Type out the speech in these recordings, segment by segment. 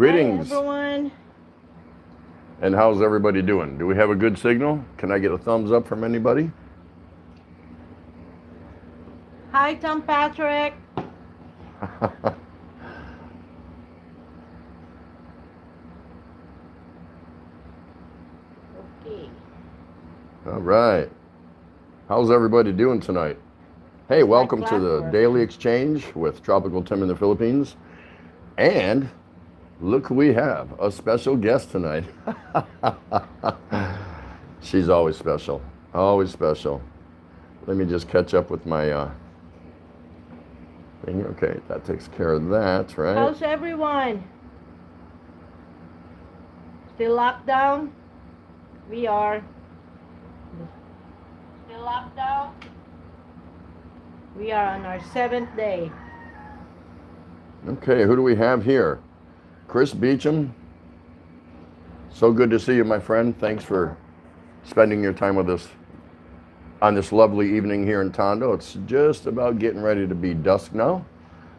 Greetings. Hi, everyone. And how's everybody doing? Do we have a good signal? Can I get a thumbs up from anybody? Hi, Tom Patrick. Okay. All right. How's everybody doing tonight? Hey, welcome to the clockwork. Daily Exchange with Tropical Tim in the Philippines. And look who we have, a special guest tonight. She's always special, always special. Let me just catch up with my thing. Okay, that takes care of that, right? How's everyone? Still locked down? We are. Still locked down? We are on our 7th day. Okay, who do we have here? Chris Beecham. So good to see you, my friend. Thanks for spending your time with us on this lovely evening here in Tondo. It's just about getting ready to be dusk now.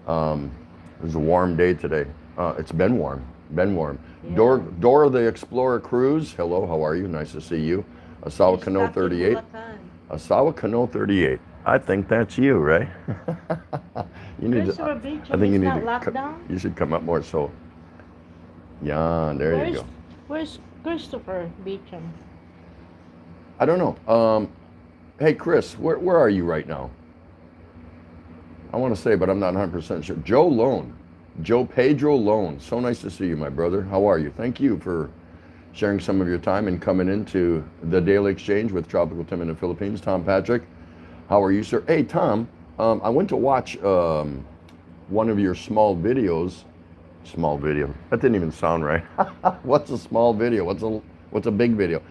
It was a warm day today. It's been warm, Yeah. Dora the Explorer Cruise. Hello, how are you? Nice to see you. Asawa We're Kano stuck in 38. Bulacan. Asawa Kano 38. I think that's you, right? You need Christopher to. Beecham I think you is need not to. locked down? You should come up more. So, yeah, there you go. Where's Christopher Beecham? I don't know. Hey, Chris, where are you right now? I want to say, but I'm not 100% sure. Joe Lone, Joe Pedro Lone. So nice to see you, my brother. How are you? Thank you for sharing some of your time and coming into the Daily Exchange with Tropical Tim in the Philippines. Tom Patrick, how are you, sir? Hey, Tom, I went to watch one of your small videos. Small video. That didn't even sound right. What's a small video? What's a big video?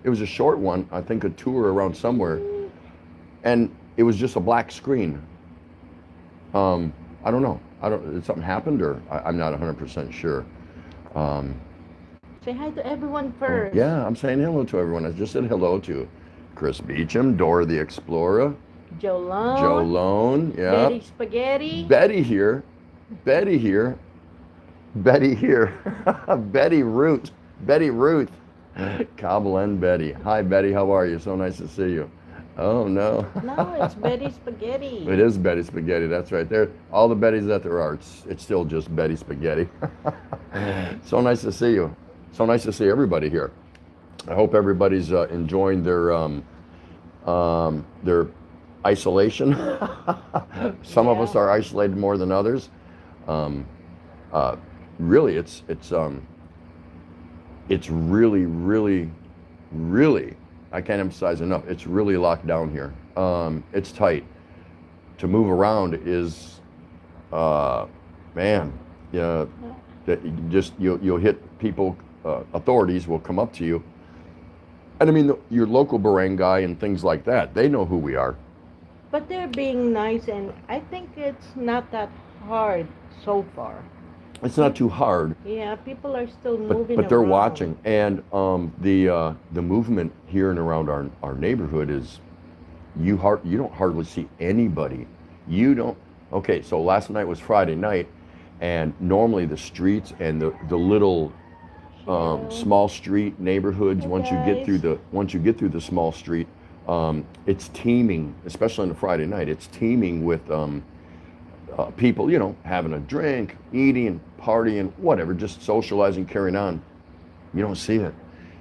It was a short one. I think a tour around somewhere, and it was just a black screen. I don't know. Did something happened, or I'm not 100% sure. Say hi to everyone first. Yeah, I'm saying hello to everyone. I just said hello to Chris Beecham, Dora the Explorer, Joe Lone. Joe Lone, yeah. Betty Spaghetti. Betty here. Betty here. Betty here. Betty Root. Betty Ruth. Cobble and Betty. Hi, Betty. How are you? So nice to see you. Oh, no. No, it's Betty Spaghetti. It is Betty Spaghetti. That's right. There, all the Bettys that there are, it's still just Betty Spaghetti. So nice to see you. So nice to see everybody here. I hope everybody's enjoying their isolation. Some of us are isolated more than others. Really, it's really, really, really, I can't emphasize enough, it's really locked down here. It's tight. To move around is, man, yeah, that you'll hit people, authorities will come up to you. And I mean, your local barangay and things like that, they know who we are. But they're being nice, and I think it's not that hard so far. It's not too hard. Yeah, people are still moving But they're around. watching, and the movement here and around our neighborhood is you don't hardly see anybody. You don't. Okay, so last night was Friday night, and normally the streets and the little small street neighborhoods, Hey, once you get through the small street, it's teeming, especially on a Friday night. It's teeming with people, having a drink, eating, partying, whatever, just socializing, carrying on. You don't see it.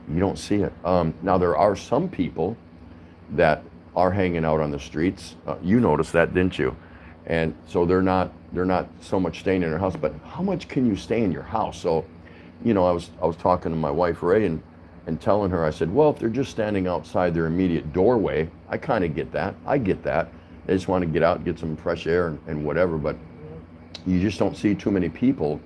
You don't see it. Now there are some people that are hanging out on the streets. You noticed that, didn't you? And so they're not so much staying in their house. But how much can you stay in your house? So, I was talking to my wife Ray and telling her, I said, well, if they're just standing outside their immediate doorway, I kind of get that. I get that. They just want to get out and get some fresh air and whatever, but you just don't see too many people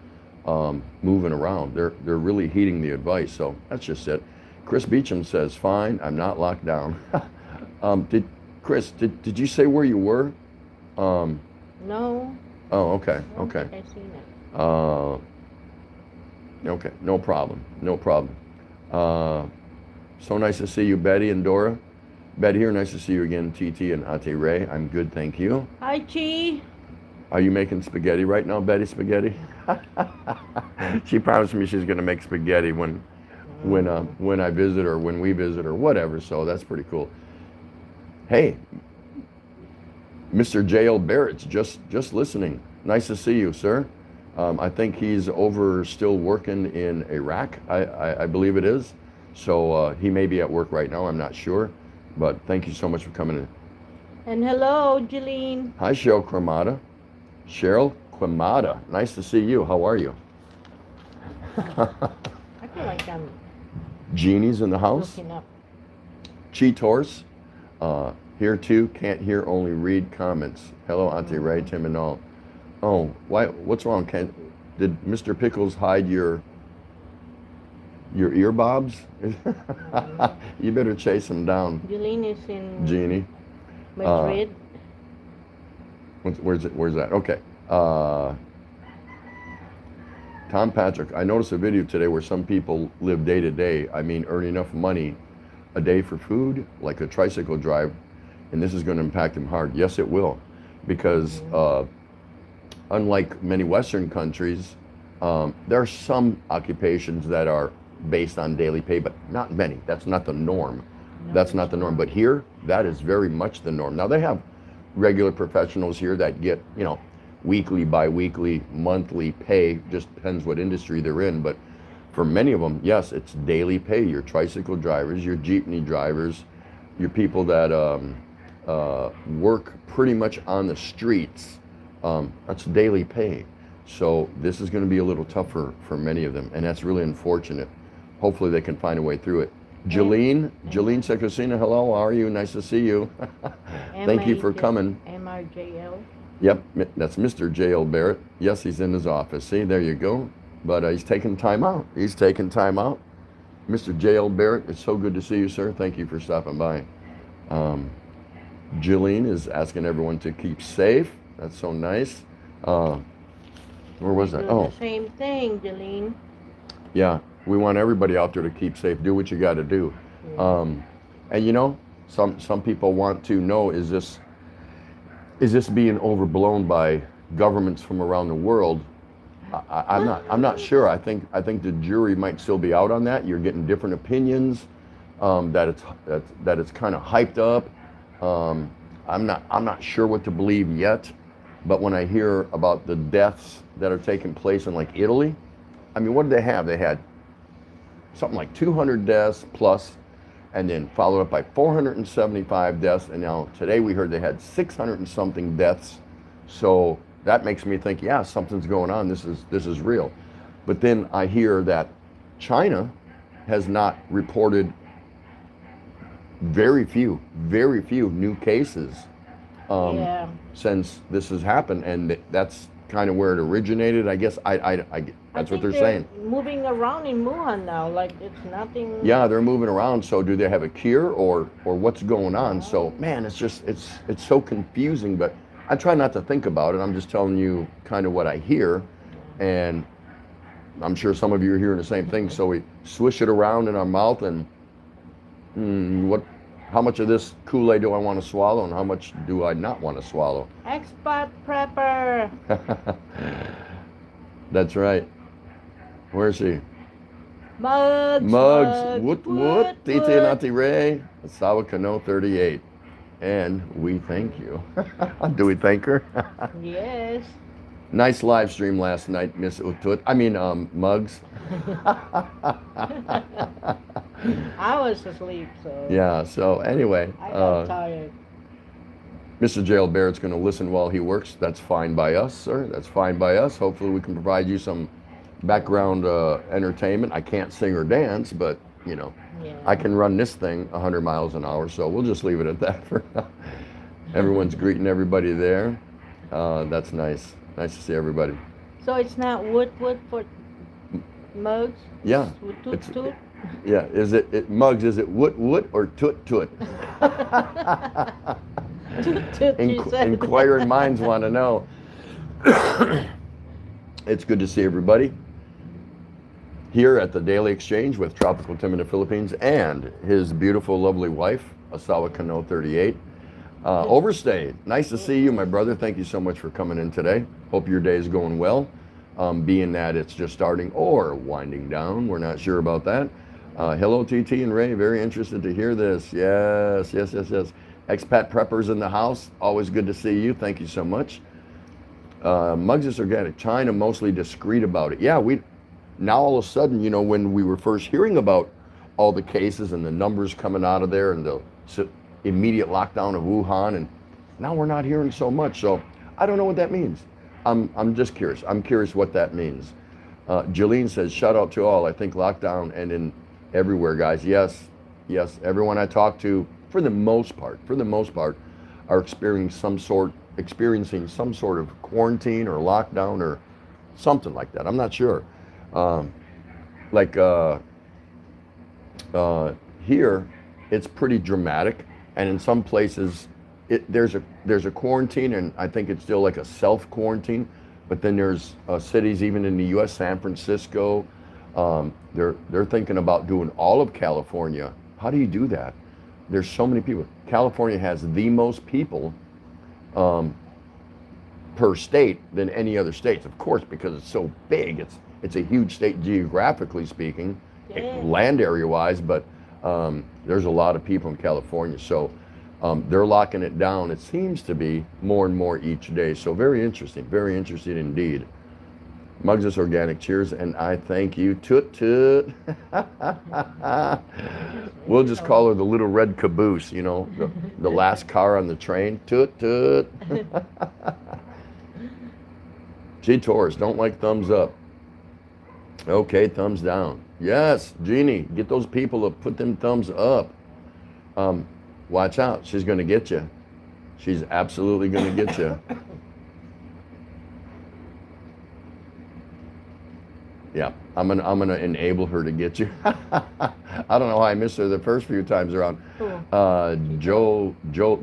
moving around. They're really heeding the advice, so that's just it. Chris Beecham says, fine, I'm not locked down. Chris, did you say where you were? No. Oh, okay, I don't okay. think I've seen it. Okay, no problem. So nice to see you, Betty and Dora. Betty here, nice to see you again, TT and Ate Ray. I'm good, thank you. Hi, Chi. Are you making spaghetti right now, Betty Spaghetti? She promised me she's going to make spaghetti when I visit or when we visit or whatever. So that's pretty cool. Hey, Mr. J.L. Barrett's just listening. Nice to see you, sir. I think he's over still working in Iraq. I believe it is. So he may be at work right now. I'm not sure. But thank you so much for coming in. And hello, Jeline. Hi, Cheryl Quimada. Cheryl Quimada. Nice to see you. How are you? I feel like I'm Jeannie's in the house. looking up. Cheetos. Here too. Can't hear, only read comments. Hello, Auntie Ray, Tim, and all. Oh, why? What's wrong? Did Mr. Pickles hide your earbobs? You better chase him down, Jeline is in Jeannie. Madrid. Where's that? Okay. Tom Patrick, I noticed a video today where some people live day to day. I mean, earn enough money a day for food, like a tricycle drive, and this is going to impact them hard. Yes, it will, because unlike many Western countries, there are some occupations that are based on daily pay, but not many. That's not the norm. That's not the norm. But here, that is very much the norm. Now, they have regular professionals here that get, weekly, bi-weekly, monthly pay, just depends what industry they're in. But for many of them, yes, it's daily pay. Your tricycle drivers, your jeepney drivers, your people that work pretty much on the streets, that's daily pay. So this is going to be a little tougher for many of them, and that's really unfortunate. Hopefully they can find a way through it. Jeline Secosina, hello, how are you? Nice to see you. Thank you for coming. MRJL. Yep, that's Mr. J.L. Barrett. Yes, he's in his office. See, there you go. But he's taking time out. Mr. J.L. Barrett, it's so good to see you, sir. Thank you for stopping by. Jeline is asking everyone to keep safe. That's so nice. Where was that? The same thing, Jeline. Yeah, we want everybody out there to keep safe. Do what you got to do. Yeah. And some people want to know, is this being overblown by governments from around the world? I'm not sure. I think the jury might still be out on that. You're getting different opinions. That it's kind of hyped up. I'm not sure what to believe yet. But when I hear about the deaths that are taking place in like Italy, I mean, what did they have? They had something like 200 deaths plus, and then followed up by 475 deaths. And now today we heard they had 600 and something deaths. So that makes me think, yeah, something's going on. This is real. But then I hear that China has not reported very few new cases since this has happened, and that's kind of where it originated. I guess that's what they're saying. Moving around in Wuhan now, like it's nothing. Yeah, they're moving around. So do they have a cure or what's going on? So man, it's so confusing. But I try not to think about it. I'm just telling you kind of what I hear, and I'm sure some of you are hearing the same thing. So we swish it around in our mouth, and how much of this Kool-Aid do I want to swallow, and how much do I not want to swallow? Expat prepper. That's right. Where is he? Mugs. Woot. Tite and Auntie Ray. Asawa Kano 38. And we thank you. Do we thank her? Yes. Nice live stream last night, Miss Utut. I mean, Mugs. I was asleep, so. Yeah, so anyway. I got tired. Mr. J.L. Barrett's going to listen while he works. That's fine by us, sir. That's fine by us. Hopefully we can provide you some background entertainment. I can't sing or dance, but, I can run this thing 100 miles an hour, so we'll just leave it at that for now. Everyone's greeting everybody there. That's nice. Nice to see everybody. So it's not woot for mugs? Yeah. Toot. Yeah. Is it Mugs? Is it woot or toot? Toot, she said. Inquiring minds want to know. It's good to see everybody here at the Daily Exchange with Tropical Tim in the Philippines and his beautiful, lovely wife, Asawa Kano 38. Overstayed. Nice to see you, my brother. Thank you so much for coming in today. Hope your day is going well. being that it's just starting or winding down. We're not sure about that. Hello, TT and Ray. Very interested to hear this. Yes, yes, yes, yes. Expat preppers in the house. Always good to see you. Thank you so much. Muggs is Organic. China mostly discreet about it. Yeah, now all of a sudden, you know, when we were first hearing about all the cases and the numbers coming out of there and the immediate lockdown of Wuhan, and now we're not hearing so much. So I don't know what that means. I'm just curious. I'm curious what that means. Jolene says, shout out to all. I think lockdown and in everywhere, guys. Yes, yes. Everyone I talk to, for the most part, are experiencing some sort of quarantine or lockdown or something like that. I'm not sure. Here, it's pretty dramatic, and in some places, there's a quarantine, and I think it's still like a self quarantine. But then there's cities, even in the U.S., San Francisco, they're thinking about doing all of California. How do you do that? There's so many people. California has the most people per state than any other states, of course, because it's so big. It's a huge state geographically speaking, land area wise, but there's a lot of people in California. So they're locking it down. It seems to be more and more each day. So very interesting indeed. Muggs is Organic. Cheers, and I thank you. Toot toot. We'll just call her the little red caboose, you know, the last car on the train. Toot toot. G Taurus, don't like thumbs up. Okay, thumbs down. Yes, Jeannie, get those people to put them thumbs up. Watch out, she's going to get you. She's absolutely going to get you. Yeah, I'm gonna enable her to get you. I don't know how I missed her the first few times around.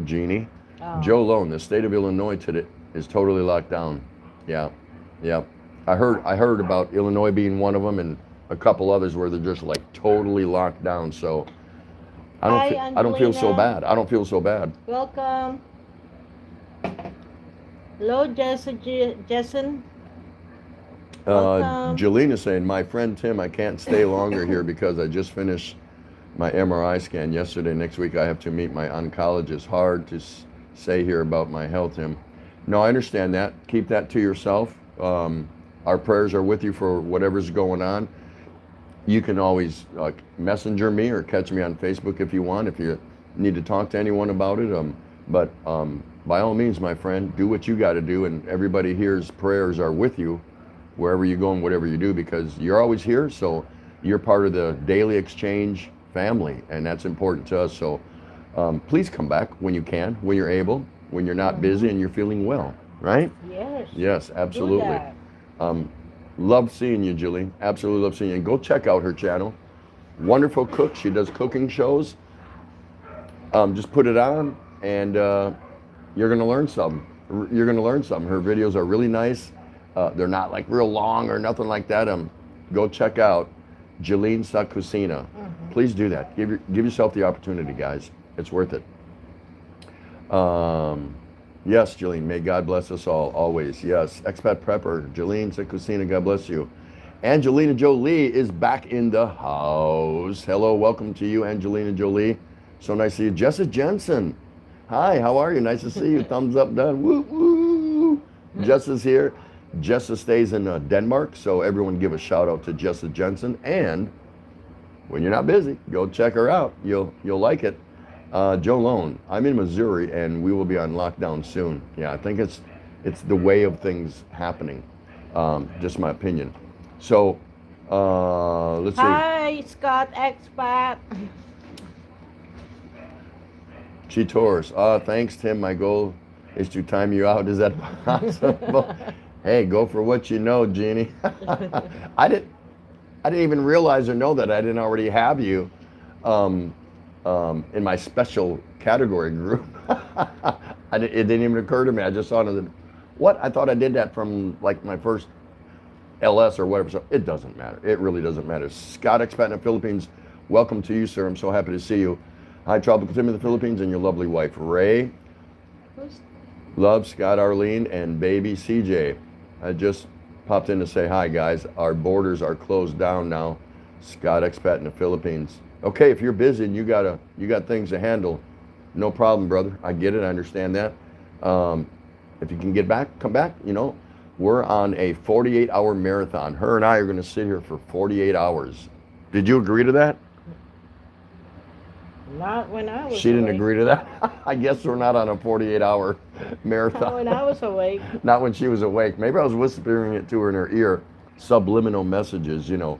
Jeannie. Oh. Joe Lone, the state of Illinois today is totally locked down. Yeah. I heard about Illinois being one of them, and a couple others where they're just like totally locked down. So I don't feel so bad. I don't feel so bad. Welcome. Hello, Jason. Jelena saying, my friend Tim, I can't stay longer here because I just finished my MRI scan yesterday. Next week I have to meet my oncologist. Hard to say here about my health, Tim. No, I understand that. Keep that to yourself. Our prayers are with you for whatever's going on. You can always messenger me or catch me on Facebook if you want, if you need to talk to anyone about it. But by all means, my friend, do what you got to do, and everybody here's prayers are with you wherever you go and whatever you do, because you're always here, so you're part of the Daily Exchange family, and that's important to us. So please come back when you can, when you're able, when you're not busy and you're feeling well, right? Yes, absolutely. Love seeing you, Julie. Absolutely love seeing you. And go check out her channel. Wonderful cook. She does cooking shows. Just put it on, and you're going to learn something. Her videos are really nice. They're not like real long or nothing like that. Go check out Jolene Sa Cucina. Please do that. Give yourself the opportunity, guys. It's worth it. Yes, Jolene, may God bless us all, always. Yes, expat prepper, Jolene Sa Cucina, God bless you. Angelina Jolie is back in the house. Hello, welcome to you, Angelina Jolie. So nice to see you. Jessa Jensen, hi, how are you? Nice to see you. Thumbs up done. Woo, woo. Jessa's here. Jessa stays in Denmark, so everyone give a shout out to Jessa Jensen. And when you're not busy, go check her out. You'll like it. Joe Lone, I'm in Missouri, and we will be on lockdown soon. Yeah, I think it's the way of things happening. Just my opinion. So let's see. Hi, Scott Expat. G Taurus. Thanks, Tim. My goal is to time you out. Is that possible? Hey, go for what you know, Jeannie. I didn't even realize or know that I didn't already have you in my special category group. It didn't even occur to me. I just saw it. What? I thought I did that from like my first LS or whatever. So it doesn't matter. It really doesn't matter. Scott Expat in the Philippines. Welcome to you, sir. I'm so happy to see you. Hi, Tropical Tim in the Philippines, and your lovely wife, Ray. Love, Scott, Arlene, and baby CJ. I just Popped in to say hi, guys. Our borders are closed down now. Scott expat in the Philippines. Okay, if you're busy and you got things to handle, no problem, brother. I get it. I understand that. If you can get back, come back. You know, we're on a 48-hour marathon. Her and I are going to sit here for 48 hours. Did you agree to that? Not when I was She didn't awake. agree to that. I guess we're not on a 48-hour Not marathon. when I was awake. Not when she was awake. Maybe I was whispering it to her in her ear. Subliminal messages, you know.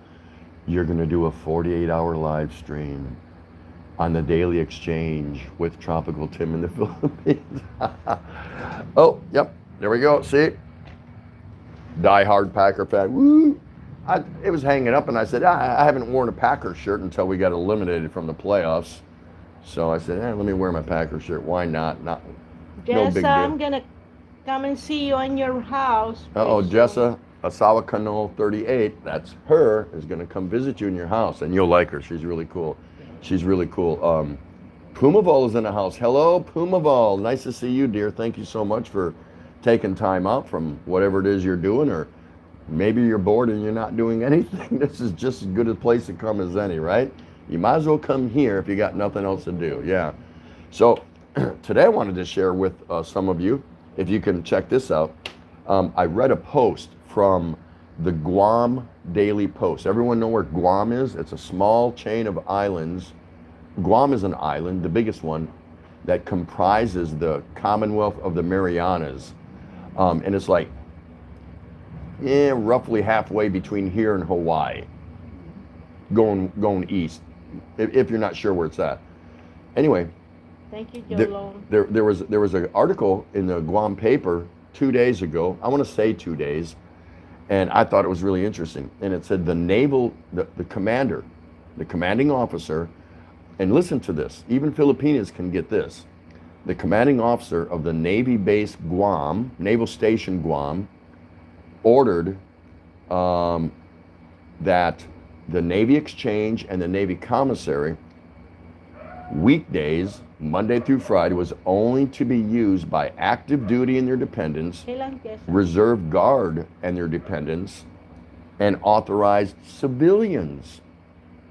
You're going to do a 48-hour live stream on the Daily Exchange with Tropical Tim in the Philippines. Oh, yep. There we go. See? Die-hard Packer fan. Woo! It was hanging up, and I said, I haven't worn a Packer shirt until we got eliminated from the playoffs. So I said, let me wear my Packer shirt. Why not? No Jessa, big deal. I'm gonna come and see you in your house. Uh-oh, pretty soon. Jessa, Asawa Kano 38, that's her, is going to come visit you in your house, and you'll like her. She's really cool. She's really cool. Pumaval is in the house. Hello, Pumaval. Nice to see you, dear. Thank you so much for taking time out from whatever it is you're doing, or maybe you're bored and you're not doing anything. This is just as good a place to come as any, right? You might as well come here if you got nothing else to do. Yeah. So today I wanted to share with some of you, if you can check this out. I read a post from the Guam Daily Post. Everyone know where Guam is? It's a small chain of islands. Guam is an island, the biggest one, that comprises the Commonwealth of the Marianas. And it's like, roughly halfway between here and Hawaii, going east, if you're not sure where it's at. Anyway, Thank you, Jolo. there was an article in the Guam paper 2 days ago. I want to say 2 days, and I thought it was really interesting. And it said the commander, the commanding officer, and listen to this. Even Filipinos can get this. The commanding officer of the Navy base Guam, Naval Station Guam, ordered that the Navy Exchange and the Navy Commissary weekdays, Monday through Friday, was only to be used by active duty and their dependents, Kailan, Jessa? reserve guard and their dependents, and authorized civilians.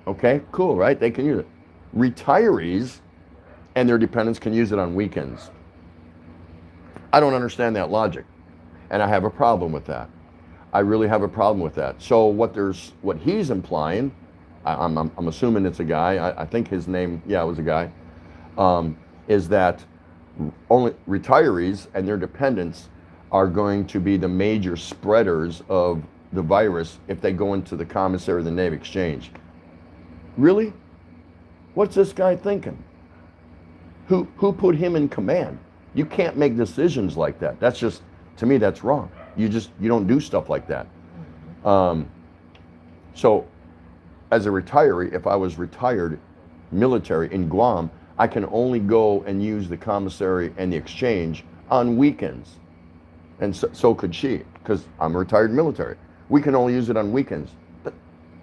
Okay, cool, right? They can use it. Retirees and their dependents can use it on weekends. I don't understand that logic, and I have a problem with that. I really have a problem with that. So what he's implying, I'm assuming it's a guy. I think his name, it was a guy, is that only retirees and their dependents are going to be the major spreaders of the virus if they go into the commissary of the Navy Exchange. Really? What's this guy thinking? Who put him in command? You can't make decisions like that. That's just, to me, that's wrong. You don't do stuff like that. So as a retiree, if I was retired military in Guam, I can only go and use the commissary and the exchange on weekends. And so could she, because I'm a retired military. We can only use it on weekends.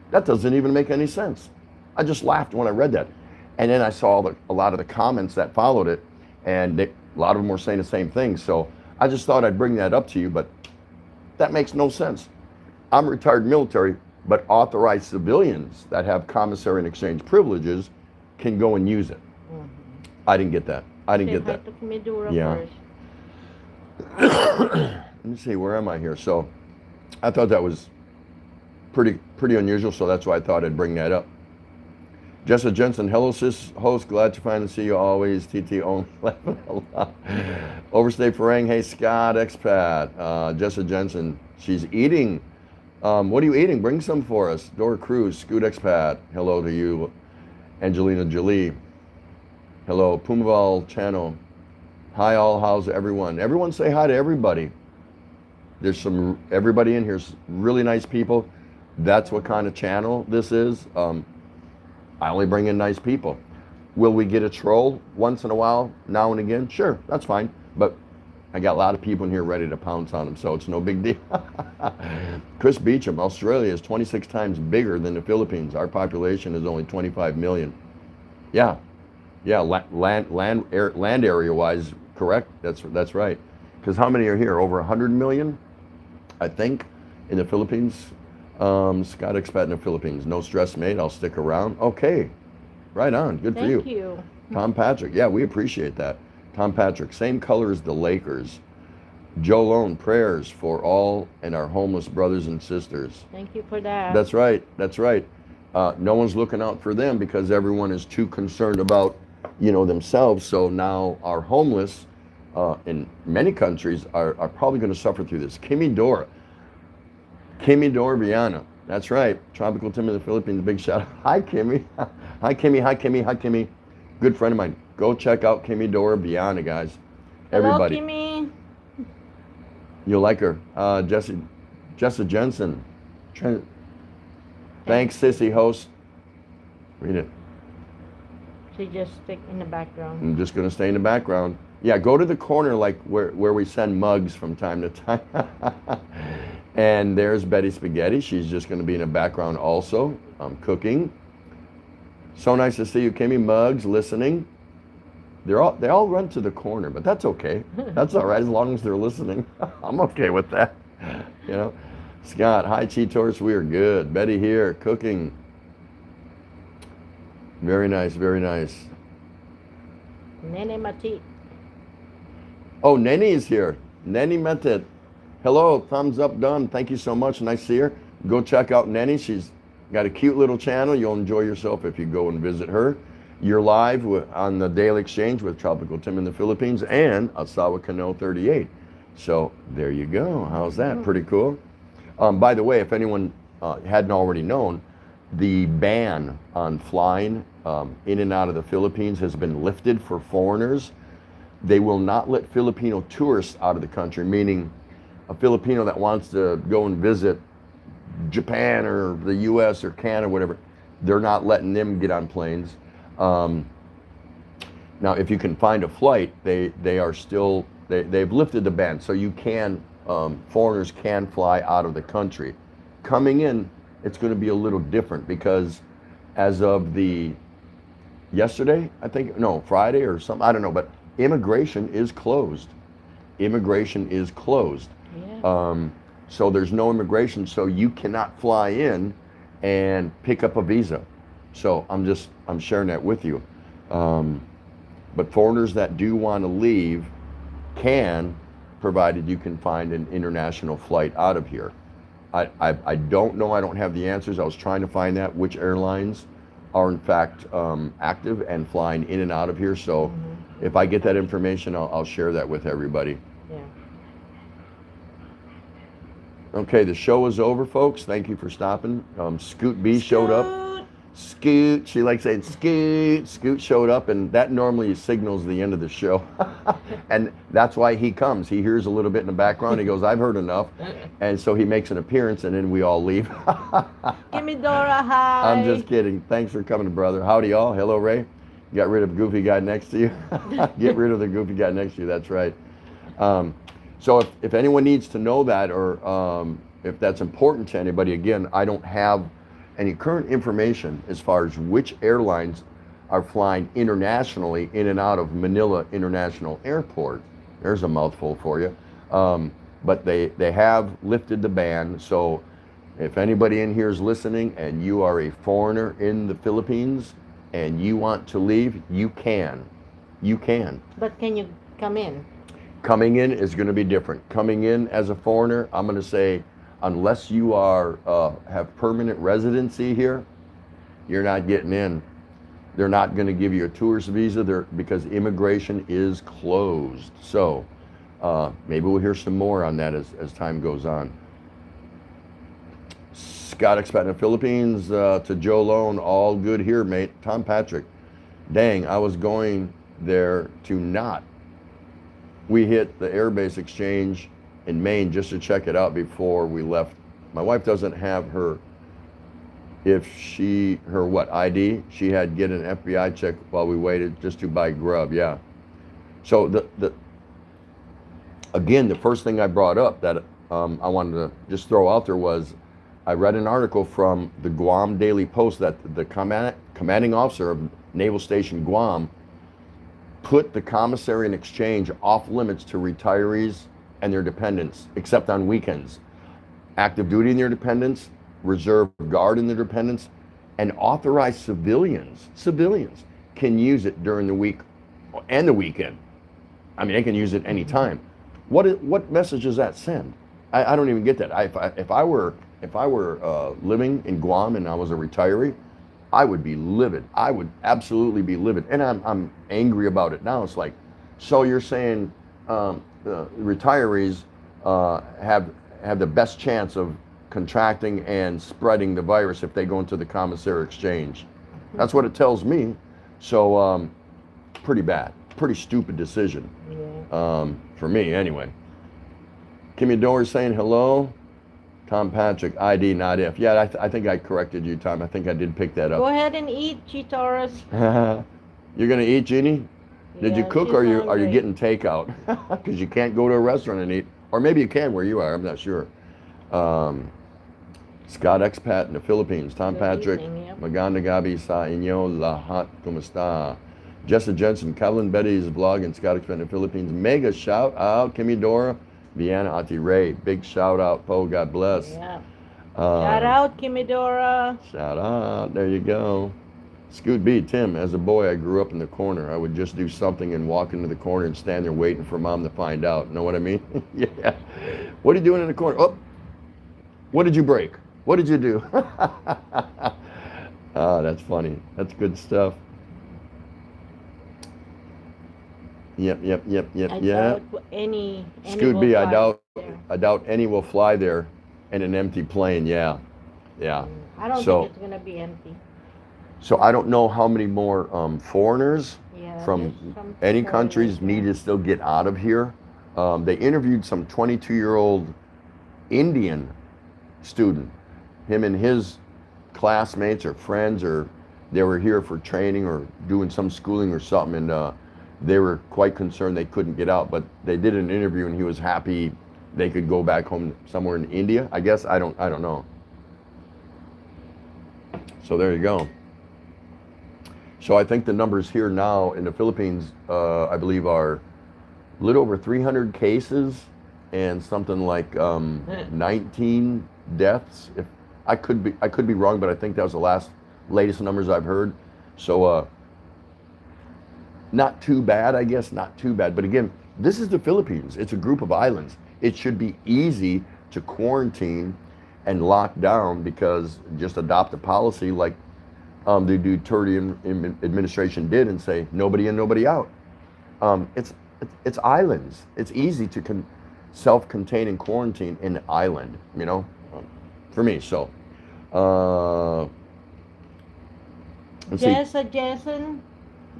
That doesn't even make any sense. I just laughed when I read that. And then I saw a lot of the comments that followed it, and a lot of them were saying the same thing. So I just thought I'd bring that up to you, but that makes no sense. I'm retired military, but authorized civilians that have commissary and exchange privileges can go and use it. I didn't get that. I didn't get that. To Midura Yeah. first. Let me see, where am I here? So I thought that was pretty unusual, so that's why I thought I'd bring that up. Jessa Jensen, hello sis, host, glad to finally see you always, TT only, laughing a lot. Overstay Farang, hey Scott, expat. Jessa Jensen, she's eating. What are you eating? Bring some for us. Dora Cruz, Scoot expat, hello to you. Angelina Jolie, hello. Pumaval channel, hi all, how's everyone? Everyone say hi to everybody. There's everybody in here's really nice people. That's what kind of channel this is. I only bring in nice people. Will we get a troll once in a while, now and again? Sure, that's fine. But I got a lot of people in here ready to pounce on them, so it's no big deal. Chris Beecham, Australia is 26 times bigger than the Philippines. Our population is only 25 million. Yeah, land area wise, correct. That's right. Because how many are here? Over 100 million, I think. in the Philippines. Scott expat in the Philippines. No stress, mate. I'll stick around. Okay, right on. Good for you. Thank you. Tom Patrick. Yeah, we appreciate that. Tom Patrick, same color as the Lakers. Joe Lone, prayers for all and our homeless brothers and sisters. Thank you for that. That's right. That's right. No one's looking out for them because everyone is too concerned about, themselves. So now our homeless in many countries are probably going to suffer through this. Kimmy Dora Viana. That's right. Tropical Tim in the Philippines. Big shout out. Hi, Kimmy. Hi, Kimmy. Hi, Kimmy. Hi, Kimmy. Good friend of mine. Go check out Kimmy Dora Viana, guys. Everybody. Hello, Kimmy. You'll like her. Jessa Jensen. Thanks, sissy host. Read it. She just stick in the background. I'm just going to stay in the background. Yeah, go to the corner like where we send mugs from time to time. And there's Betty Spaghetti. She's just going to be in the background also. Cooking. So nice to see you, Kimmy. Mugs, listening. They all run to the corner, but that's okay. That's all right as long as they're listening. I'm okay with that. Scott, hi Cheetos, we are good. Betty here, cooking. Very nice, very nice. Nene Mati. Oh, Nene is here. Nene Metit. Hello, thumbs up done. Thank you so much. Nice to see her. Go check out Nene. She's got a cute little channel. You'll enjoy yourself if you go and visit her. You're live on the Daily Exchange with Tropical Tim in the Philippines and Asawa Cano 38. So there you go. How's that? Pretty cool. By the way, if anyone hadn't already known, the ban on flying in and out of the Philippines has been lifted for foreigners. They will not let Filipino tourists out of the country, meaning a Filipino that wants to go and visit Japan or the US or Canada, whatever, they're not letting them get on planes. Now, if you can find a flight, they've lifted the ban, so you can, foreigners can fly out of the country. Coming in, it's going to be a little different because as of Friday or something, I don't know, but immigration is closed. Immigration is closed. Yeah. So there's no immigration, so you cannot fly in and pick up a visa. So I'm sharing that with you. But foreigners that do want to leave can, provided you can find an international flight out of here. I don't know, I don't have the answers. I was trying to find that, which airlines are in fact active and flying in and out of here. So if I get that information, I'll share that with everybody. Yeah. Okay, the show is over, folks. Thank you for stopping. Scoot B showed up. Scoot, she likes saying Scoot. Scoot showed up, and that normally signals the end of the show. And that's why he comes. He hears a little bit in the background. He goes, I've heard enough. And so he makes an appearance, and then we all leave. Kimmy Dora, hi. I'm just kidding. Thanks for coming, brother. Howdy, y'all. Hello, Ray. Got rid of Goofy Guy next to you. Get rid of the Goofy Guy next to you. That's right. So if anyone needs to know that, or if that's important to anybody, again, I don't have any current information as far as which airlines are flying internationally in and out of Manila International Airport. There's a mouthful for you. But they have lifted the ban. So if anybody in here is listening and you are a foreigner in the Philippines and you want to leave, you can. You can. But can you come in? Coming in is going to be different. Coming in as a foreigner, I'm going to say, unless you are have permanent residency here, you're not getting in. They're not going to give you a tourist visa there because immigration is closed. So maybe we'll hear some more on that as time goes on. Scott expat in the Philippines to Joe Lone, all good here, mate. Tom Patrick, dang, I was going there to not. We hit the Airbase Exchange in Maine just to check it out before we left. My wife doesn't have her ID. She had to get an FBI check while we waited just to buy grub. Yeah. So again, the first thing I brought up that I wanted to just throw out there was I read an article from the Guam Daily Post that the commanding officer of Naval Station Guam put the commissary and exchange off limits to retirees and their dependents, except on weekends. active duty in their dependents, reserve guard in their dependents, and authorized civilians can use it during the week and the weekend. I mean, they can use it anytime. What message does that send? I don't even get that. If I were living in Guam and I was a retiree, I would be livid. I would absolutely be livid, and I'm angry about it now. It's like, so you're saying retirees have the best chance of contracting and spreading the virus if they go into the commissary exchange? That's what it tells me. So pretty bad, pretty stupid decision. For me anyway. Kimmy Dore saying hello. Tom Patrick, ID, not if. Yeah, I think I corrected you, Tom. I think I did pick that up. Go ahead and eat, Chitaurus. You're gonna eat, Jeannie? Did you cook, she's or are you hungry. getting takeout? Because you can't go to a restaurant and eat, or maybe you can where you are. I'm not sure. Scott Expat in the Philippines. Tom Good Patrick, evening, yep. Maganda Gabi sa inyo lahat. Kumusta? Jessa Jensen, Kevin Betty's vlog in Scott Expat in the Philippines. Mega shout out, Kimmy Dora, Vienna, Auntie Ray. Big shout out, Poe. God bless. Yeah. Shout out, Kimidora. Shout out. There you go. Scoot B, Tim, as a boy, I grew up in the corner. I would just do something and walk into the corner and stand there waiting for mom to find out. Know what I mean? Yeah. What are you doing in the corner? Oh, what did you break? What did you do? Ah, that's funny. That's good stuff. Yep. I doubt any Scoot will B, fly there. I doubt any will fly there in an empty plane. Yeah. I don't So- think it's gonna be empty. So I don't know how many more foreigners Yeah, from there's some any foreigners countries need there. to still get out of here. They interviewed some 22-year-old Indian student. Him and his classmates or friends, or they were here for training or doing some schooling or something, and they were quite concerned they couldn't get out. But they did an interview, and he was happy they could go back home somewhere in India. I guess I don't know. So there you go. So I think the numbers here now in the Philippines, I believe, are a little over 300 cases and something like 19 deaths. If I could be wrong, but I think that was the latest numbers I've heard. So not too bad, I guess, not too bad. But again, this is the Philippines. It's a group of islands. It should be easy to quarantine and lock down, because just adopt a policy like the Duterte administration did and say nobody in, nobody out. It's islands. It's easy to self-contain and quarantine in an island, for me. So let's see. Jason,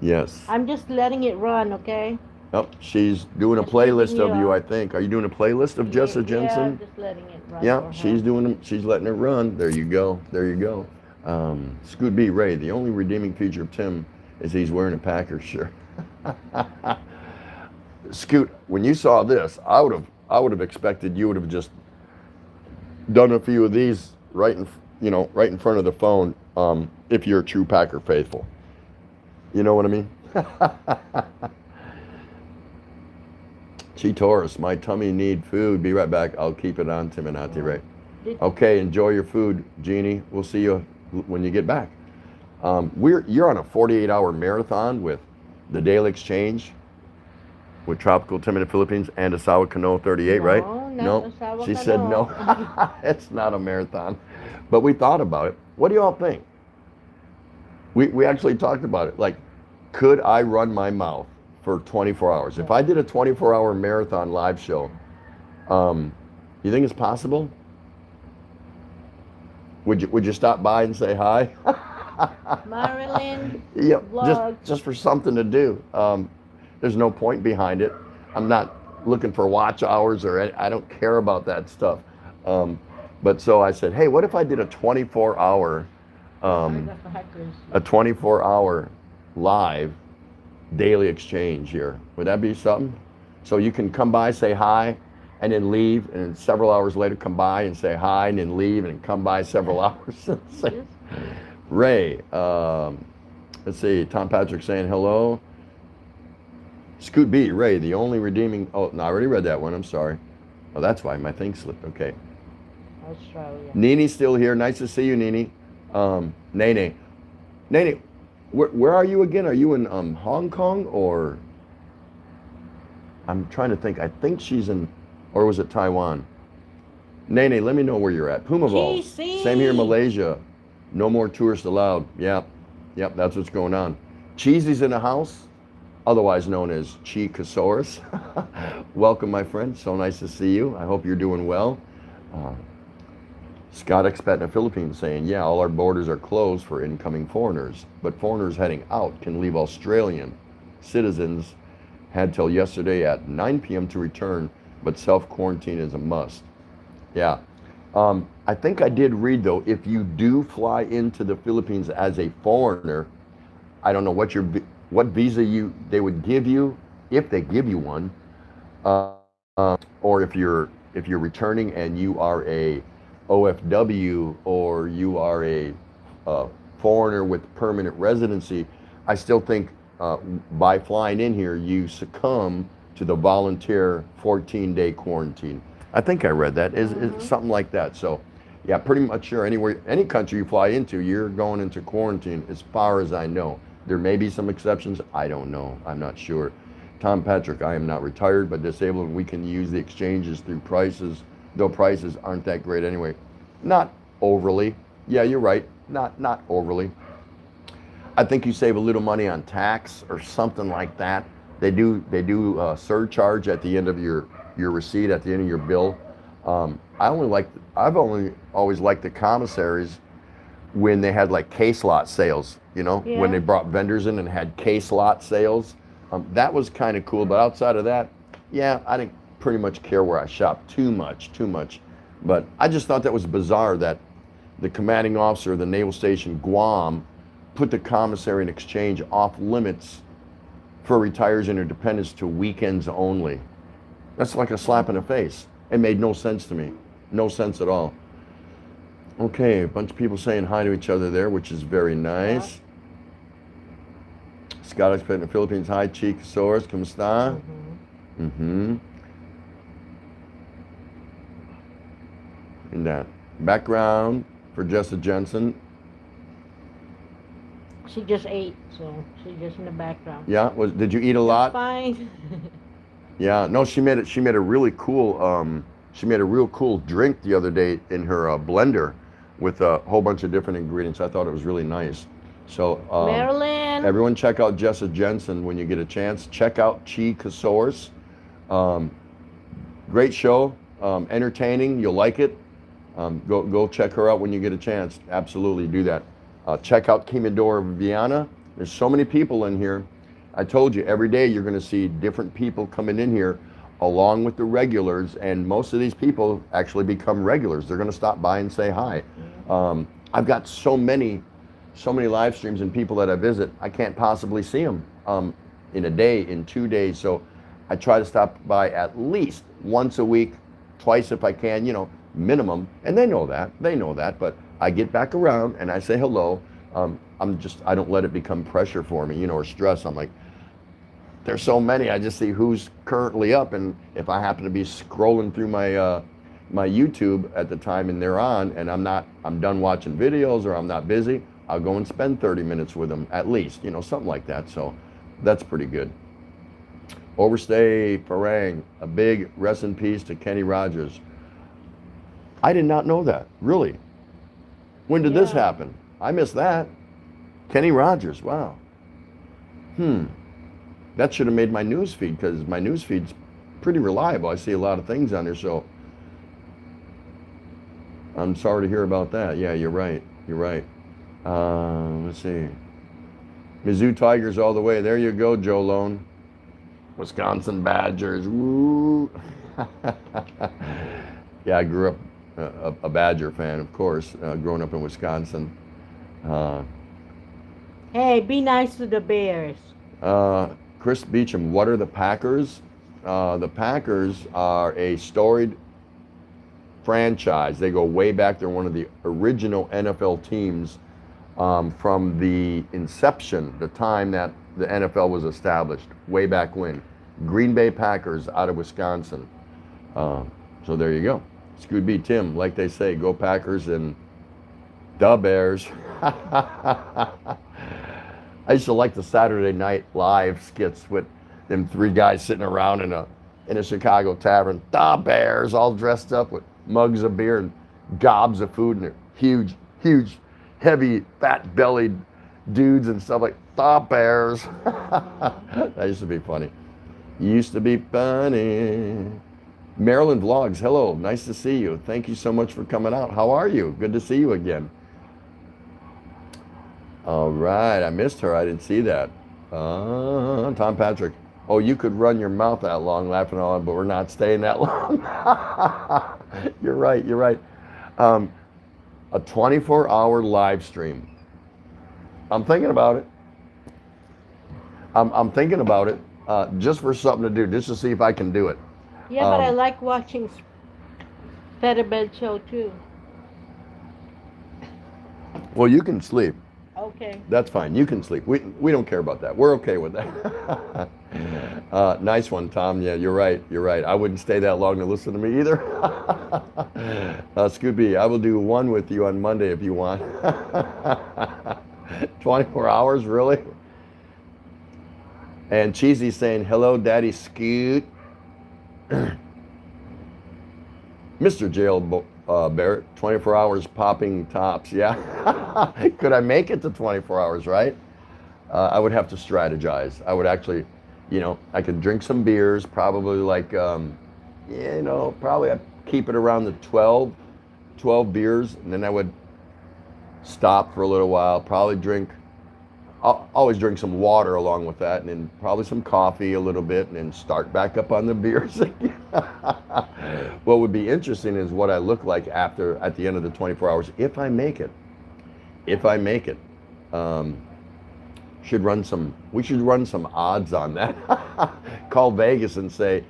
Yes. I'm just letting it run, okay? Oh, she's doing a Just keeping playlist of you you, I up. think. Are you doing a playlist of Jessa Jensen? Yeah, just letting it run. Yeah, for her. she's letting it run. There you go. Scoot B, Ray, the only redeeming feature of Tim is he's wearing a Packers shirt. Scoot, when you saw this, I would have expected you would have just done a few of these right in front of the phone, if you're a true Packer faithful. You know what I mean? Chi Taurus, my tummy need food. Be right back. I'll keep it on, Tim and Auntie Ray. Okay, enjoy your food, Jeannie. We'll see you when you get back. You're on a 48-hour marathon with the Daily Exchange, with Tropical Tim in the Philippines and Asawa Canoa 38, right? No, not Asawa She said no. Canoa. It's not a marathon, but we thought about it. What do you all think? We actually talked about it. Like, could I run my mouth for 24 hours? If I did a 24-hour marathon live show, you think it's possible? Would you stop by and say hi? Marilyn, Yeah, vlog. just for something to do. There's no point behind it. I'm not looking for watch hours I don't care about that stuff. But so I said, hey, what if I did a 24-hour live Daily Exchange here? Would that be something? So you can come by, say hi, and then leave, and then several hours later come by and say hi, and then leave, and come by several hours and say, Ray, let's see, Tom Patrick saying hello. Scoot B, Ray, the only redeeming, oh, no, I already read that one, I'm sorry. Oh, that's why my thing slipped, okay. Australia. Nini's still here. Nice to see you, Nini. Nene. Nene, where are you again? Are you in Hong Kong or? I'm trying to think. I think she's in, or was it Taiwan? Nene, let me know where you're at. Pumaval. GC. Same here in Malaysia. No more tourists allowed. Yep, that's what's going on. Cheesy's in the house, otherwise known as Chikosaurus. Welcome, my friend. So nice to see you. I hope you're doing well. Scott Expat in the Philippines saying, yeah, all our borders are closed for incoming foreigners, but foreigners heading out can leave. Australian citizens had till yesterday at 9 p.m. to return, but self-quarantine is a must. Yeah. I think I did read, though, if you do fly into the Philippines as a foreigner, I don't know what visa they would give you, if they give you one, or if you're returning and you are a OFW or you are a foreigner with permanent residency. I still think by flying in here, you succumb to the volunteer 14-day quarantine. I think I read that. Is something like that. So, yeah, pretty much sure anywhere, any country you fly into, you're going into quarantine as far as I know. There may be some exceptions. I don't know. I'm not sure. Tom Patrick, I am not retired, but disabled, and we can use the exchanges through prices, though prices aren't that great anyway. Not overly. Yeah, you're right. Not overly. I think you save a little money on tax or something like that. They do a surcharge at the end of your receipt, at the end of your bill. I've only always liked the commissaries when they had like case lot sales, when they brought vendors in and had case lot sales. That was kind of cool, but outside of that, yeah, I didn't pretty much care where I shopped too much. But I just thought that was bizarre that the commanding officer of the Naval Station Guam put the commissary and exchange off limits for retirees and their dependents to weekends only. That's like a slap in the face. It made no sense to me. No sense at all. Okay, a bunch of people saying hi to each other there, which is very nice. Scott Expat in the Philippines. Hi, Chikosaurus. Kamusta? In that background for Jessa Jensen. She just ate, so she's just in the background. Yeah, did you eat a lot? Fine. Yeah, no, she made a really cool she made a real cool drink the other day in her blender with a whole bunch of different ingredients. I thought it was really nice. So Marilyn, everyone check out Jessa Jensen when you get a chance. Check out Chikosaurus. Great show, entertaining. You'll like it. Go check her out when you get a chance. Absolutely do that. Check out Kimadora Viana. There's so many people in here. I told you, every day you're going to see different people coming in here along with the regulars, and most of these people actually become regulars. They're going to stop by and say hi. I've got so many live streams and people that I visit, I can't possibly see them in a day, in 2 days. So I try to stop by at least once a week, twice if I can, minimum. And they know that, but I get back around and I say hello. I don't let it become pressure for me, or stress. I'm like, there's so many, I just see who's currently up, and if I happen to be scrolling through my my YouTube at the time and they're on, and I'm done watching videos or I'm not busy, I'll go and spend 30 minutes with them at least, something like that. So that's pretty good. Overstay Parang, a big rest in peace to Kenny Rogers. I did not know that, really. When did this happen? I missed that. Kenny Rogers, wow. That should have made my news feed, because my news feed's pretty reliable. I see a lot of things on there, so I'm sorry to hear about that. Yeah, you're right. Let's see. Mizzou Tigers all the way. There you go, Joe Lone. Wisconsin Badgers. Woo. Yeah, I grew up a Badger fan, of course, growing up in Wisconsin. Hey, be nice to the Bears. Chris Beecham, what are the Packers? The Packers are a storied franchise. They go way back. They're one of the original NFL teams from the inception, the time that the NFL was established, way back when. Green Bay Packers out of Wisconsin. So there you go. Scoot B, Tim, like they say, go Packers and the Bears. I used to like the Saturday Night Live skits with them three guys sitting around in a Chicago tavern. The Bears, all dressed up with mugs of beer and gobs of food, and they're huge, heavy, fat-bellied dudes and stuff like the Bears. That used to be funny. Used to be funny. Maryland Vlogs, hello, nice to see you. Thank you so much for coming out. How are you? Good to see you again. All right, I missed her. I didn't see that. Tom Patrick. Oh, you could run your mouth that long laughing all, but we're not staying that long. You're right. A 24-hour live stream. I'm thinking about it. I'm thinking about it just for something to do, just to see if I can do it. Yeah, but I like watching Fetterbed show too. Well, you can sleep. Okay. That's fine. You can sleep. We don't care about that. We're okay with that. Nice one, Tom. Yeah, you're right. I wouldn't stay that long to listen to me either. Scooby, I will do one with you on Monday if you want. 24 hours, really? And Cheesy saying, hello, Daddy Scoot. Mr. Jail Barrett, 24 hours popping tops. Yeah. Could I make it to 24 hours, right? I would have to strategize. I would actually, I could drink some beers, probably like, probably I'd keep it around the 12 beers. And then I would stop for a little while, probably I'll always drink some water along with that, and then probably some coffee a little bit, and then start back up on the beers again. What would be interesting is what I look like at the end of the 24 hours, if I make it. We should run some odds on that. Call Vegas and say,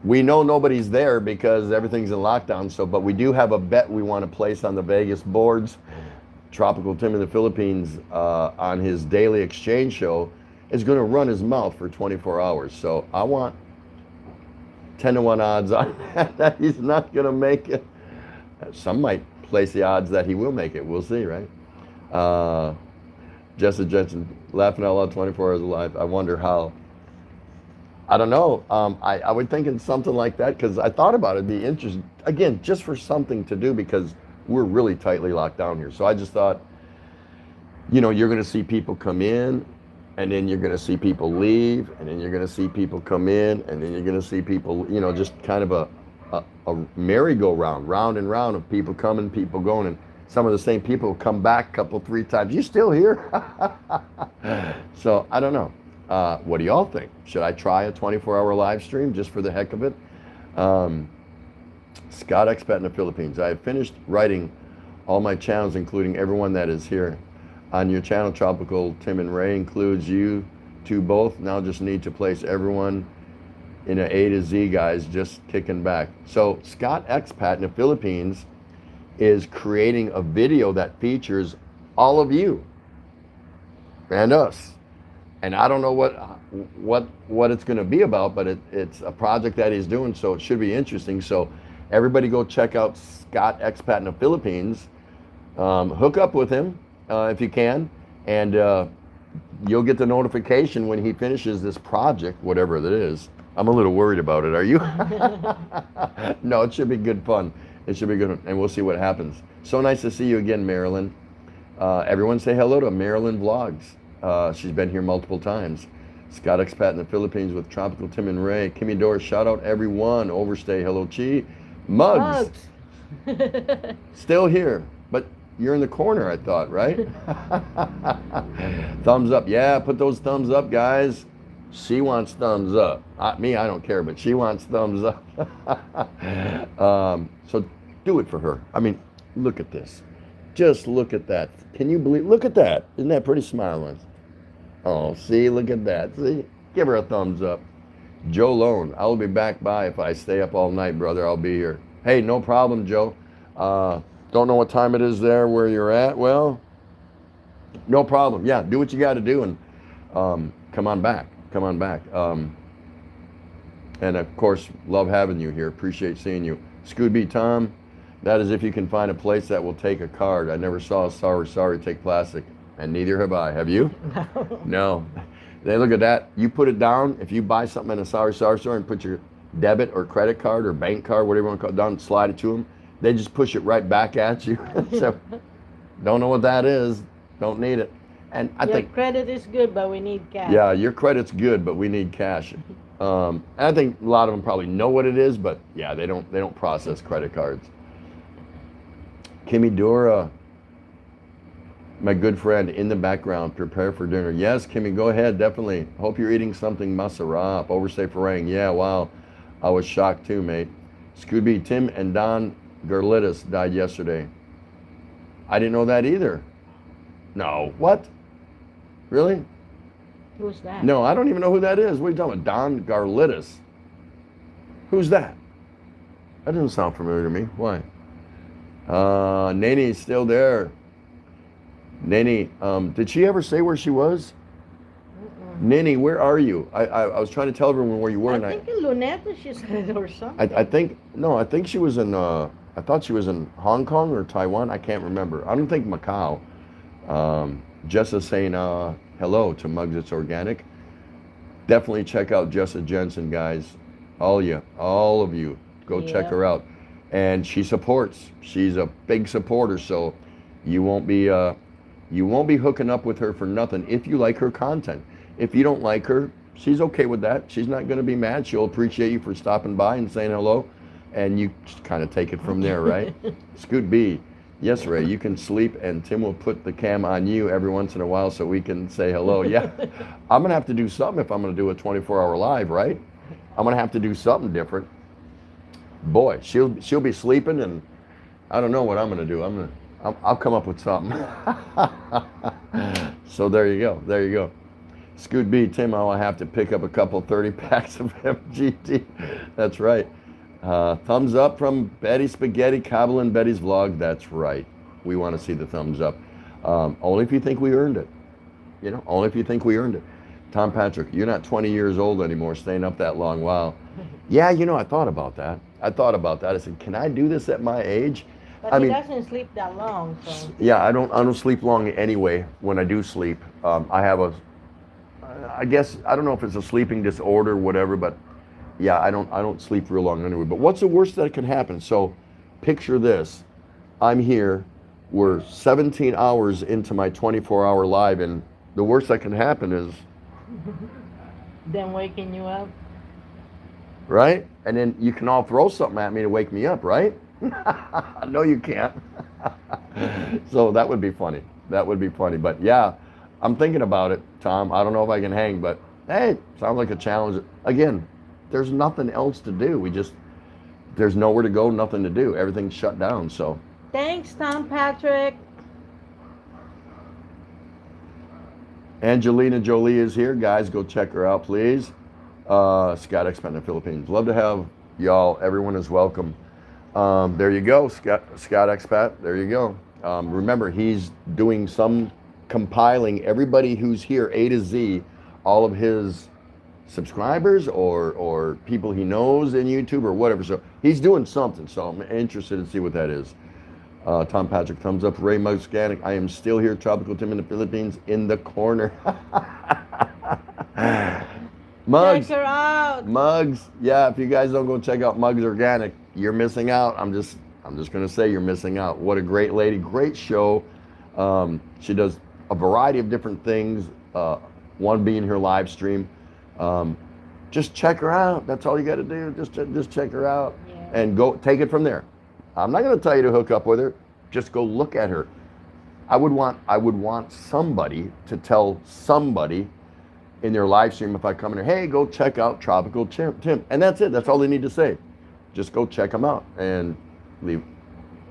we know nobody's there because everything's in lockdown, but we do have a bet we want to place on the Vegas boards. Tropical Tim in the Philippines on his daily exchange show is going to run his mouth for 24 hours. So I want 10-1 odds on that he's not going to make it. Some might place the odds that he will make it. We'll see, right? Jessica Jensen, laughing out loud, 24 hours alive. I wonder how. I don't know. I would think in something like that, because I thought about it. It'd be interesting. Again, just for something to do, because we're really tightly locked down here. So I just thought, you're going to see people come in, and then you're going to see people leave, and then you're going to see people come in, and then you're going to see people, just kind of a merry-go-round, round and round of people coming, people going, and some of the same people come back a couple, 3 times. You still here? So I don't know. What do y'all think? Should I try a 24-hour live stream just for the heck of it? Scott Expat in the Philippines. I have finished writing all my channels, including everyone that is here on your channel. Tropical Tim and Ray includes you two both. Now just need to place everyone in an A to Z, guys, just kicking back. So Scott Expat in the Philippines is creating a video that features all of you and us. And I don't know what it's going to be about, but it's a project that he's doing, so it should be interesting. So everybody go check out Scott Expat in the Philippines. Hook up with him if you can, and you'll get the notification when he finishes this project, whatever it is. I'm a little worried about it. Are you? No, it should be good fun. It should be good, and we'll see what happens. So nice to see you again, Marilyn. Everyone say hello to Marilyn Vlogs. She's been here multiple times. Scott Expat in the Philippines with Tropical Tim and Ray. Kimmy Doris, shout out everyone. Overstay, hello Chi. Mugs. Still here, but you're in the corner, I thought, right? Thumbs up. Yeah, put those thumbs up, guys. She wants thumbs up. Me, I don't care, but she wants thumbs up. So do it for her. I mean, look at this. Just look at that. Can you believe? Look at that. Isn't that pretty smiling? Oh, see, look at that. See? Give her a thumbs up. Joe Lone, I'll be back by if I stay up all night, brother. I'll be here. Hey, no problem, Joe. Don't know what time it is there where you're at. Well, no problem. Yeah, do what you got to do, and come on back. Come on back. And of course, love having you here. Appreciate seeing you. Scooby Tom, That is if you can find a place that will take a card. I never saw a sorry take plastic, and neither have I. Have you? No. No. They look at that. You put it down. If you buy something in a sorry store and put your debit or credit card or bank card, whatever you want to call it, down, slide it to them, they just push it right back at you. So, don't know what that is. Don't need it. And I Your think, credit is good, but we need cash. yeah, your credit's good, but we need cash. And I think a lot of them probably know what it is, but yeah, they don't process credit cards. Kimmy Dora, my good friend in the background, prepare for dinner. Yes, Kimmy, go ahead, definitely. Hope you're eating something masarap. Overstay Farang. Yeah, wow. I was shocked too, mate. Scooby, Tim and Don Garlitis died yesterday. I didn't know that either. No, what? Really? Who's that? No, I don't even know who that is. What are you talking about? Don Garlitis. Who's that? That doesn't sound familiar to me. Why? Nene is still there. Nene, did she ever say where she was? Nene, where are you? I was trying to tell everyone where you were. I think in Luneta she said or something. I think she was in, I thought she was in Hong Kong or Taiwan. I can't remember. I don't think Macau. Jessa saying hello to Mugs It's Organic. Definitely check out Jessa Jensen, guys. All of you, go check her out. And she supports. She's a big supporter, so you won't be hooking up with her for nothing if you like her content. If you don't like her, she's okay with that. She's not going to be mad. She'll appreciate you for stopping by and saying hello, and you just kind of take it from there, right? Scoot B. Yes, Ray, you can sleep, and Tim will put the cam on you every once in a while so we can say hello. Yeah, I'm going to have to do something if I'm going to do a 24-hour live, right? I'm going to have to do something different. Boy, she'll be sleeping, and I don't know what I'm going to do. I'll come up with something. So there you go. Scoot B, Tim, I'll have to pick up a couple 30 packs of MGT. That's right. Thumbs up from Betty Spaghetti, Cobble and Betty's vlog. That's right. We want to see the thumbs up. Only if you think we earned it. Only if you think we earned it. Tom Patrick, you're not 20 years old anymore, staying up that long. Wow. Yeah, I thought about that. I said, can I do this at my age? But he doesn't sleep that long, so. Yeah, I don't sleep long anyway. When I do sleep, I have I guess, I don't know if it's a sleeping disorder or whatever, but yeah, I don't sleep real long anyway. But what's the worst that can happen? So picture this. I'm here. We're 17 hours into my 24-hour live, and the worst that can happen is... Them waking you up. Right? And then you can all throw something at me to wake me up, right? No, you can't. So that would be funny. But yeah, I'm thinking about it, Tom. I don't know if I can hang, but hey, sounds like a challenge. Again, there's nothing else to do. There's nowhere to go, nothing to do. Everything's shut down, so. Thanks, Tom Patrick. Angelina Jolie is here. Guys, go check her out, please. Scott Expat in the Philippines. Love to have y'all. Everyone is welcome. There you go, Scott Expat. There you go. Remember, he's doing some compiling everybody who's here, A to Z, all of his subscribers or people he knows in YouTube or whatever. So he's doing something. So I'm interested to see what that is. Tom Patrick, thumbs up. Ray Mugsganic, I am still here. Tropical Tim in the Philippines in the corner. Mugs. Check her out. Mugs. Yeah, if you guys don't go check out Mugs Organic, you're missing out. I'm just gonna say you're missing out. What a great lady, great show. She does a variety of different things. One being her live stream. Just check her out. That's all you got to do. Just check her out and go take it from there. I'm not going to tell you to hook up with her. Just go look at her. I would want somebody to tell somebody in their live stream if I come in here, hey, go check out Tropical Tim. And that's it. That's all they need to say. Just go check them out and leave.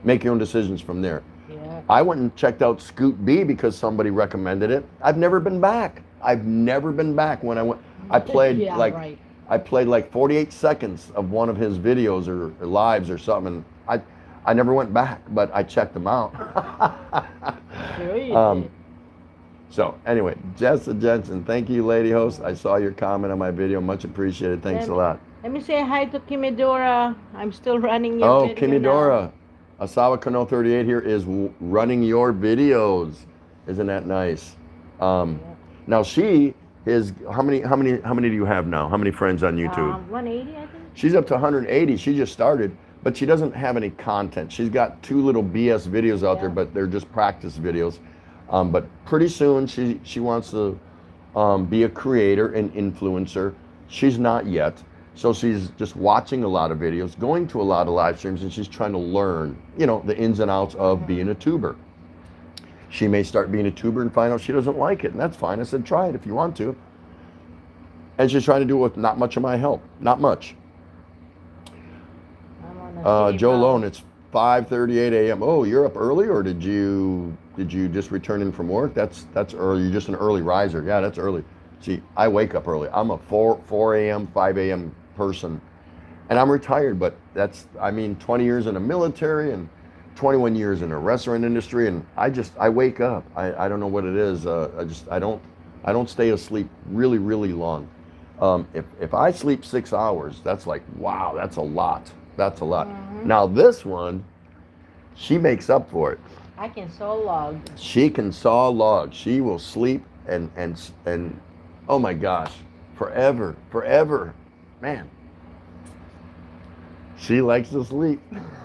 Make your own decisions from there. Yeah. I went and checked out Scoot B because somebody recommended it. I've never been back. When I went. I played I played like 48 seconds of one of his videos or lives or something. I never went back, but I checked them out. Sure you did. So anyway, Jessa Jensen, thank you, lady host. I saw your comment on my video. Much appreciated. Thanks a lot. Let me say hi to Kimmy Dora. I'm still running your video Kimmy Dora. Asawa Kano 38 here is running your videos. Isn't that nice? Now she is how many do you have now? How many friends on YouTube? 180, I think. She's up to 180. She just started, but she doesn't have any content. She's got 2 little BS videos out there, but they're just practice videos. But pretty soon she wants to be a creator and influencer. She's not yet. So she's just watching a lot of videos, going to a lot of live streams, and she's trying to learn, you know, the ins and outs of being a tuber. She may start being a tuber and find out she doesn't like it, and that's fine. I said, try it if you want to. And she's trying to do it with not much of my help. Not much. Joe Lone, it's 5:38 a.m. Oh, you're up early, or did you just return in from work? That's early. You're just an early riser. Yeah, that's early. See, I wake up early. I'm a 4 a.m., 5 a.m. person, and I'm retired. But that's, I mean, 20 years in the military and 21 years in the restaurant industry, and I wake up. I don't know what it is. I don't stay asleep really long. If I sleep 6 hours, that's like, wow, that's a lot. That's a lot. Now this one, she makes up for it. I can saw logs. She can saw logs. She will sleep and oh my gosh, forever, man. She likes to sleep.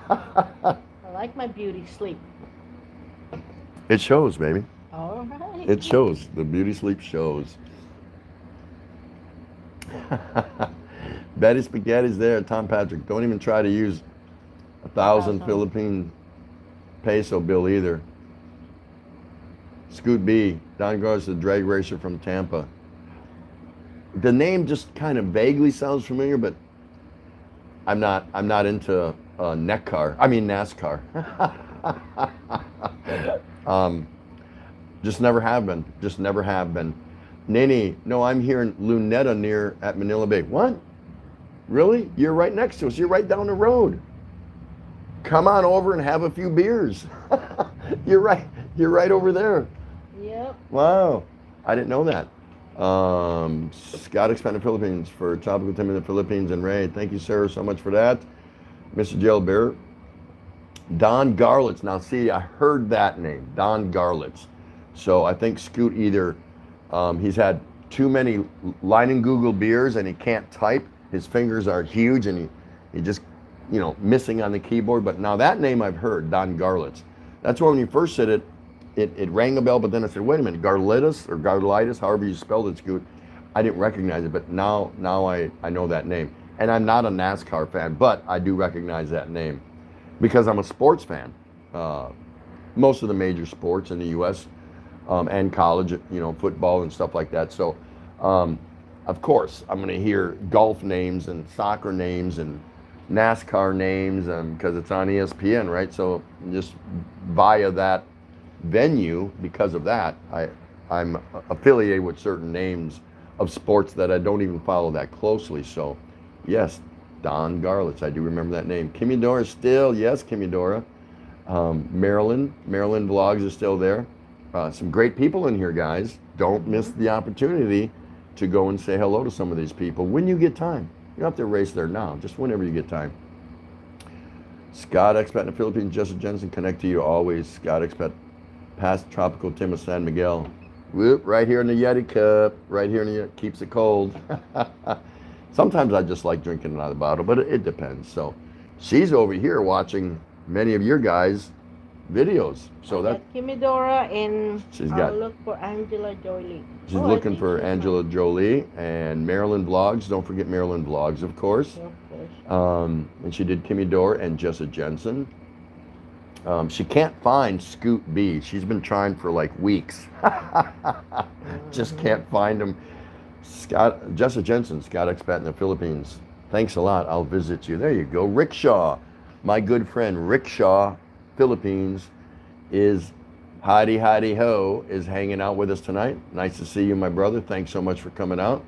I like my beauty sleep. It shows, baby. All right. It shows. The beauty sleep shows. Betty Spaghetti's there. Tom Patrick, don't even try to use 1,000 Philippine peso bill either. Scoot B, Don Garza, the drag racer from Tampa. The name just kind of vaguely sounds familiar, but I'm not into NASCAR. Just never have been. Nini, no, I'm here in Luneta near at Manila Bay. What? Really? You're right next to us. You're right down the road. Come on over and have a few beers. You're right over there. Yep. Wow. I didn't know that. Scott Expanded Philippines for Tropical Tim in the Philippines and Ray. Thank you, sir, so much for that. Mr. Jailbear. Don Garlitz. Now, see, I heard that name, Don Garlitz. So I think Scoot either he's had too many line and Google beers and he can't type. His fingers are huge and he just, you know, missing on the keyboard. But now that name I've heard, Don Garlitz. That's why when you first said it, it rang a bell, but then I said, wait a minute, Garlitis or Garlitis, however you spelled it, Scoot. I didn't recognize it, but now I know that name. And I'm not a NASCAR fan, but I do recognize that name because I'm a sports fan. Most of the major sports in the U.S. And college, you know, football and stuff like that. So, of course, I'm going to hear golf names and soccer names and NASCAR names because it's on ESPN, right? So just via that venue, because of that, I'm affiliated with certain names of sports that I don't even follow that closely. So, yes, Don Garlitz, I do remember that name. Kimmy Dora still, yes, Kimmy Dora. Marilyn Vlogs is still there. Some great people in here, guys. Don't miss the opportunity to go and say hello to some of these people when you get time. You don't have to race there now, just whenever you get time. Scott Expat in the Philippines, Jessica Jensen, connect to you always. Scott Expat, past Tropical Tim of San Miguel. Whoop, right here in the Yeti cup, right here in the keeps it cold. Sometimes I just like drinking it out of the bottle, but it depends. So she's over here watching many of your guys' videos. So that Kimidora and she's got. I'll look for Angela Jolie. She's looking for Angela Jolie and Marilyn Vlogs. Don't forget Marilyn Vlogs, of course. Of course. And she did Kimmy Dora and Jessa Jensen. She can't find Scoot B. She's been trying for like weeks. Just can't find him. Jessa Jensen, Scott Expat in the Philippines. Thanks a lot. I'll visit you. There you go. Rickshaw, my good friend Rickshaw, Philippines, is Heidi Ho, is hanging out with us tonight. Nice to see you, my brother. Thanks so much for coming out.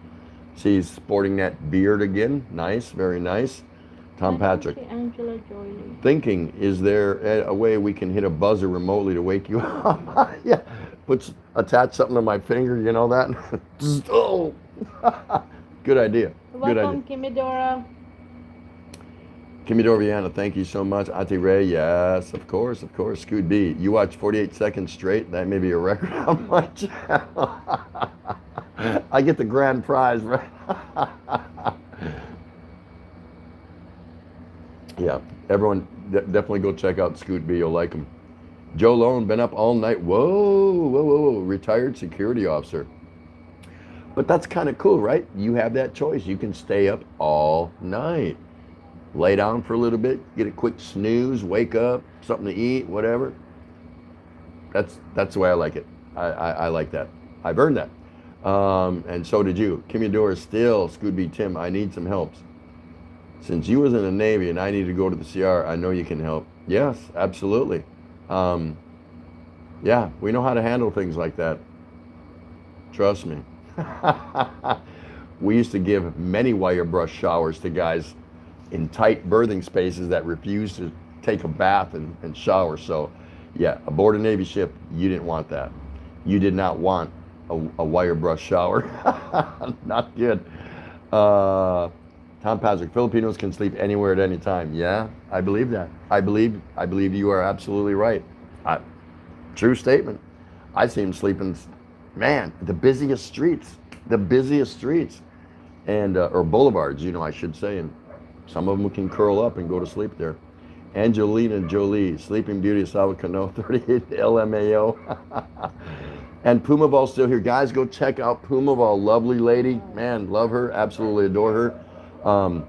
See, he's sporting that beard again. Nice, very nice. Tom Patrick. Angela Jolie. Thinking, is there a way we can hit a buzzer remotely to wake you up? Yeah, attach something to my finger, you know that? Oh, good idea. Welcome, Kimidora. Kimidor Viana, thank you so much. Ate Ray, yes, of course, of course. Scoot B, you watch 48 seconds straight. That may be a record on my channel. I get the grand prize, right? Yeah, everyone definitely go check out Scoot B. You'll like him. Joe Lone, been up all night. Whoa, whoa, whoa, whoa. Retired security officer. But that's kind of cool, right? You have that choice. You can stay up all night. Lay down for a little bit, get a quick snooze, wake up, something to eat, whatever. That's the way I like it. I like that. I've earned that. And so did you. Kimmy Dora still, Scoot B. Tim, I need some help. Since you was in the Navy and I need to go to the CR, I know you can help. Yes, absolutely. Yeah, we know how to handle things like that. Trust me. We used to give many wire brush showers to guys in tight berthing spaces that refused to take a bath and shower. So yeah, aboard a Navy ship, you didn't want that. You did not want a wire brush shower. Not good. Tom Patrick, Filipinos can sleep anywhere at any time. Yeah, I believe that. I believe you are absolutely right. True statement. I see him sleeping, man, the busiest streets, and or boulevards, you know, I should say, and some of them can curl up and go to sleep there. Angelina Jolie, Sleeping Beauty of Salva Cano, 38 LMAO. And Pumavol's still here. Guys, go check out Pumavol. Lovely lady. Man, love her. Absolutely adore her.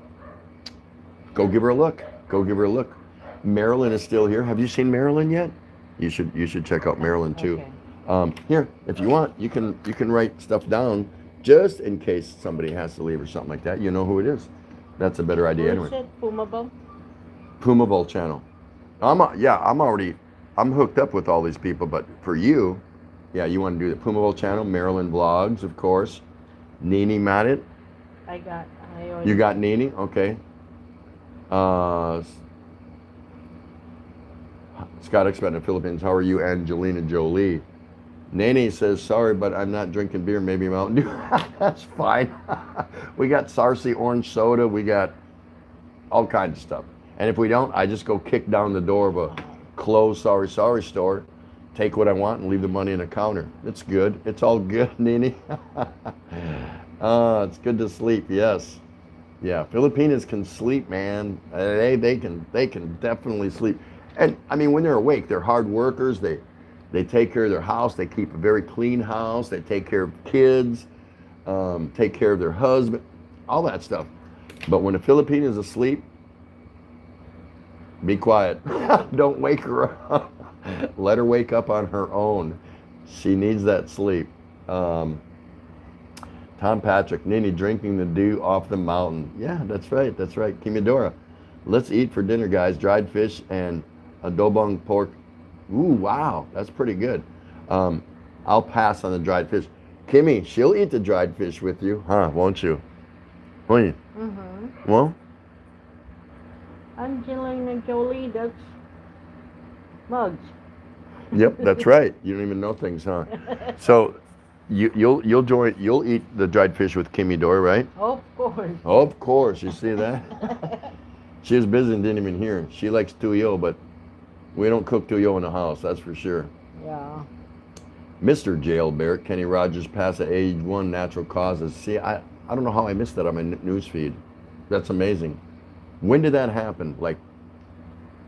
Go give her a look. Go give her a look. Marilyn is still here. Have you seen Marilyn yet? You should check out Marilyn too. Okay. Here, if you want, you can write stuff down just in case somebody has to leave or something like that. You know who it is. That's a better idea anyway. Who is it? Pumavol? Pumavol channel. I'm hooked up with all these people, but for you, yeah, you want to do the Pumavol channel, Maryland Vlogs, of course. Nini Matit. You got Nini? Okay. Scott Expat in the Philippines, how are you, Angelina Jolie? Nene says, sorry, but I'm not drinking beer, maybe Mountain Dew. That's fine. We got Sarsi orange soda. We got all kinds of stuff. And if we don't, I just go kick down the door of a closed Sorry store, take what I want and leave the money in the counter. It's good. It's all good, Nene. It's good to sleep, yes. Yeah, Filipinos can sleep, man. They can definitely sleep. And I mean, when they're awake, they're hard workers. They take care of their house. They keep a very clean house. They take care of kids, take care of their husband, all that stuff. But when a Filipino is asleep, be quiet. Don't wake her up. Let her wake up on her own. She needs that sleep. Tom Patrick, Nini drinking the dew off the mountain. Yeah, that's right. That's right. Kimidora. Let's eat for dinner, guys. Dried fish and adobong pork. Ooh, wow, that's pretty good. I'll pass on the dried fish. Kimmy, she'll eat the dried fish with you, huh? Won't you? Won't you? Mm-hmm. Well, Angelina Jolie, that's mugs. Yep, that's right. You don't even know things, huh? So you'll eat the dried fish with Kimmy Dora, right? Of course. Of course. You see that? She was busy and didn't even hear. She likes tuyo, but we don't cook tuyo in the house, that's for sure. Yeah. Mr. Jailbert, Kenny Rogers passed at age 1, natural causes. See, I don't know how I missed that on my news feed. That's amazing. When did that happen? Like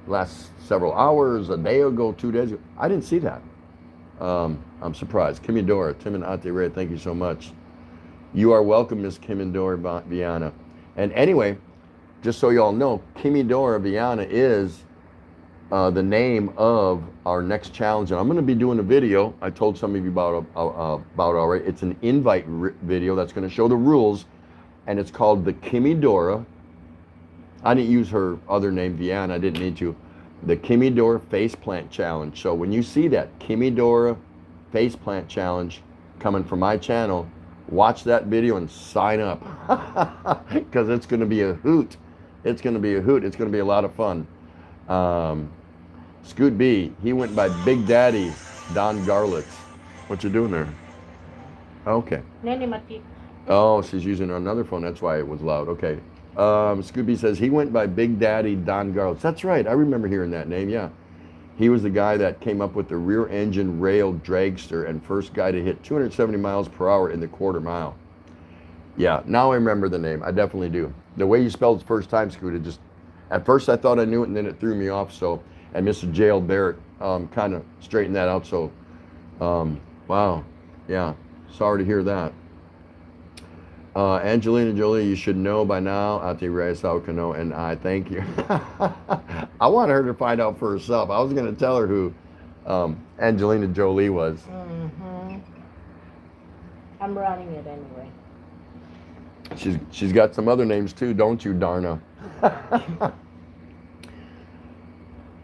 last several hours, a day ago, 2 days ago? I didn't see that. I'm surprised. Kimmy Dora, Tim and Ate Ray, thank you so much. You are welcome, Miss Kimmy Dora Viana. And anyway, just so y'all know, Kimmy Dora Viana is the name of our next challenge, and I'm going to be doing a video. I told some of you about already. It's an invite video that's going to show the rules, and it's called the Kimmy Dora. I didn't use her other name, Viana. I didn't need to. The Kimmy Dora Faceplant Challenge. So when you see that Kimmy Dora Faceplant Challenge coming from my channel, watch that video and sign up, because it's going to be a hoot. It's going to be a hoot. It's going to be a lot of fun. Scoot B, he went by Big Daddy Don Garlitz. What you doing there? Okay. Nene Mati. Oh, she's using another phone. That's why it was loud. Okay. Scooby says he went by Big Daddy Don Garlits. That's right. I remember hearing that name. Yeah. He was the guy that came up with the rear engine rail dragster and first guy to hit 270 miles per hour in the quarter mile. Yeah, now I remember the name. I definitely do. The way you spelled it first time, Scoot, it just, at first I thought I knew it and then it threw me off. So, and Mr. Jail Barrett kind of straightened that out. So, wow. Yeah, sorry to hear that. Angelina Jolie, you should know by now, Ati Reyes Alcano, and I thank you. I wanted her to find out for herself. I was going to tell her who Angelina Jolie was. Mm-hmm. I'm running it anyway. She's got some other names too, don't you, Darna?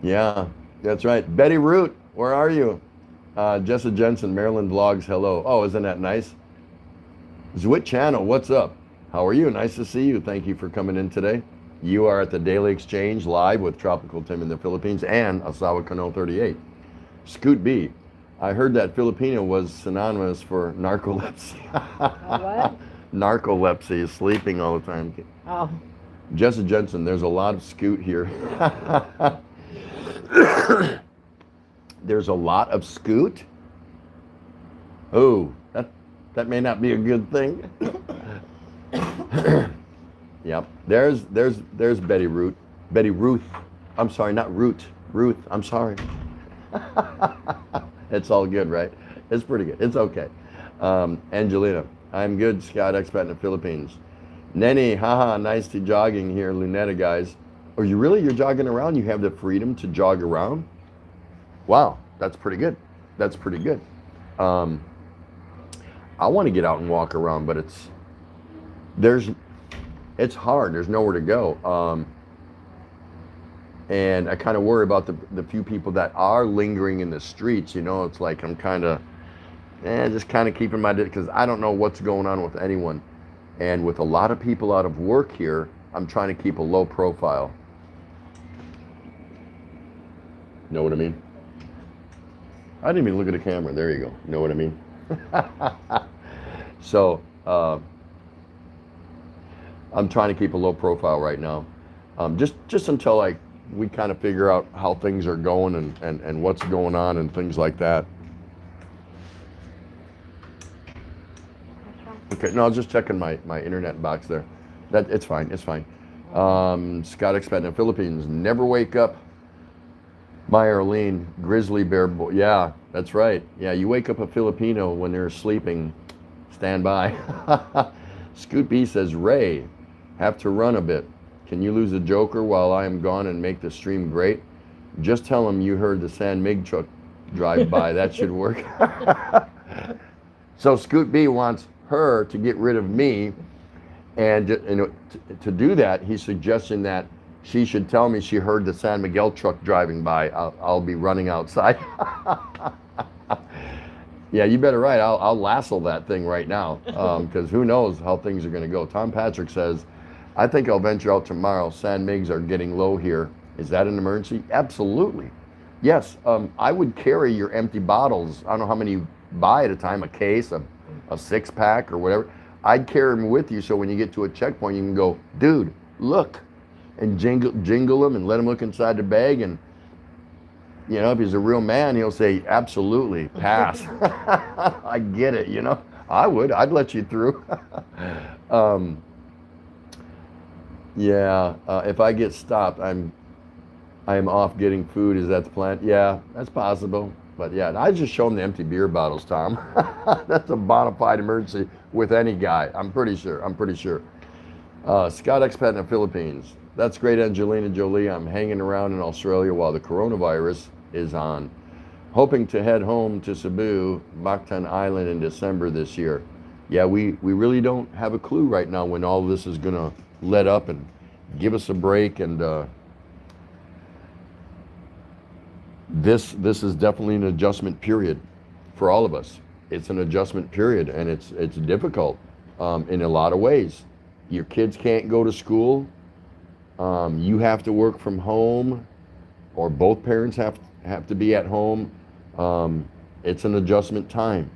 Yeah, that's right. Betty Root, where are you? Jessa Jensen, Maryland Vlogs, hello. Oh, isn't that nice? Zwit Channel, what's up? How are you? Nice to see you. Thank you for coming in today. You are at the Daily Exchange live with Tropical Tim in the Philippines and Asawa Cano 38. Scoot B, I heard that Filipino was synonymous for narcolepsy. What? Narcolepsy is sleeping all the time. Oh. Jessa Jensen, there's a lot of Scoot here. There's a lot of Scoot? Oh, that may not be a good thing. Yep. There's Betty Root. Betty Ruth. I'm sorry, not Root. Ruth. I'm sorry. It's all good, right? It's pretty good. It's okay. Angelina. I'm good, Scott, expat in the Philippines. Nenny, haha, nice to jogging here, Luneta guys. Are you really? You're jogging around? You have the freedom to jog around? Wow, that's pretty good. That's pretty good. I want to get out and walk around, but it's hard. There's nowhere to go. And I kind of worry about the few people that are lingering in the streets. You know, it's like I'm kind of, just kind of keeping my, because I don't know what's going on with anyone. And with a lot of people out of work here, I'm trying to keep a low profile. Know what I mean? I didn't even look at the camera. There you go. Know what I mean? So, I'm trying to keep a low profile right now. Just until we kind of figure out how things are going and what's going on and things like that. Okay, no, I was just checking my internet box there. It's fine, it's fine. Scott expat in the Philippines, never wake up. My Arlene, grizzly bear boy. Yeah, that's right. Yeah, you wake up a Filipino when they're sleeping. Stand by. Scoot B says, Ray, have to run a bit. Can you lose a joker while I am gone and make the stream great? Just tell him you heard the San Mig truck drive by. That should work. So Scoot B wants her to get rid of me, and to do that, he's suggesting that she should tell me she heard the San Miguel truck driving by. I'll be running outside. Yeah, you better right. I'll lasso that thing right now, because who knows how things are going to go. Tom Patrick says, I think I'll venture out tomorrow. San Migs are getting low here. Is that an emergency? Absolutely. Yes, I would carry your empty bottles. I don't know how many you buy at a time, a case, a 6-pack or whatever. I'd carry them with you so when you get to a checkpoint, you can go, dude, look, and jingle them and let them look inside the bag. And, you know, if he's a real man, he'll say, absolutely, pass. I get it, you know. I'd let you through. Yeah, if I get stopped, I'm off getting food. Is that the plan? Yeah, that's possible. But yeah, I just show them the empty beer bottles, Tom. That's a bona fide emergency with any guy. I'm pretty sure. Scott expat in the Philippines. That's great, Angelina Jolie. I'm hanging around in Australia while the coronavirus is on. Hoping to head home to Cebu, Mactan Island in December this year. Yeah, we really don't have a clue right now when all this is going to let up and give us a break. And this is definitely an adjustment period for all of us. It's an adjustment period, and it's difficult in a lot of ways. Your kids can't go to school. You have to work from home, or both parents have to be at home. It's an adjustment time.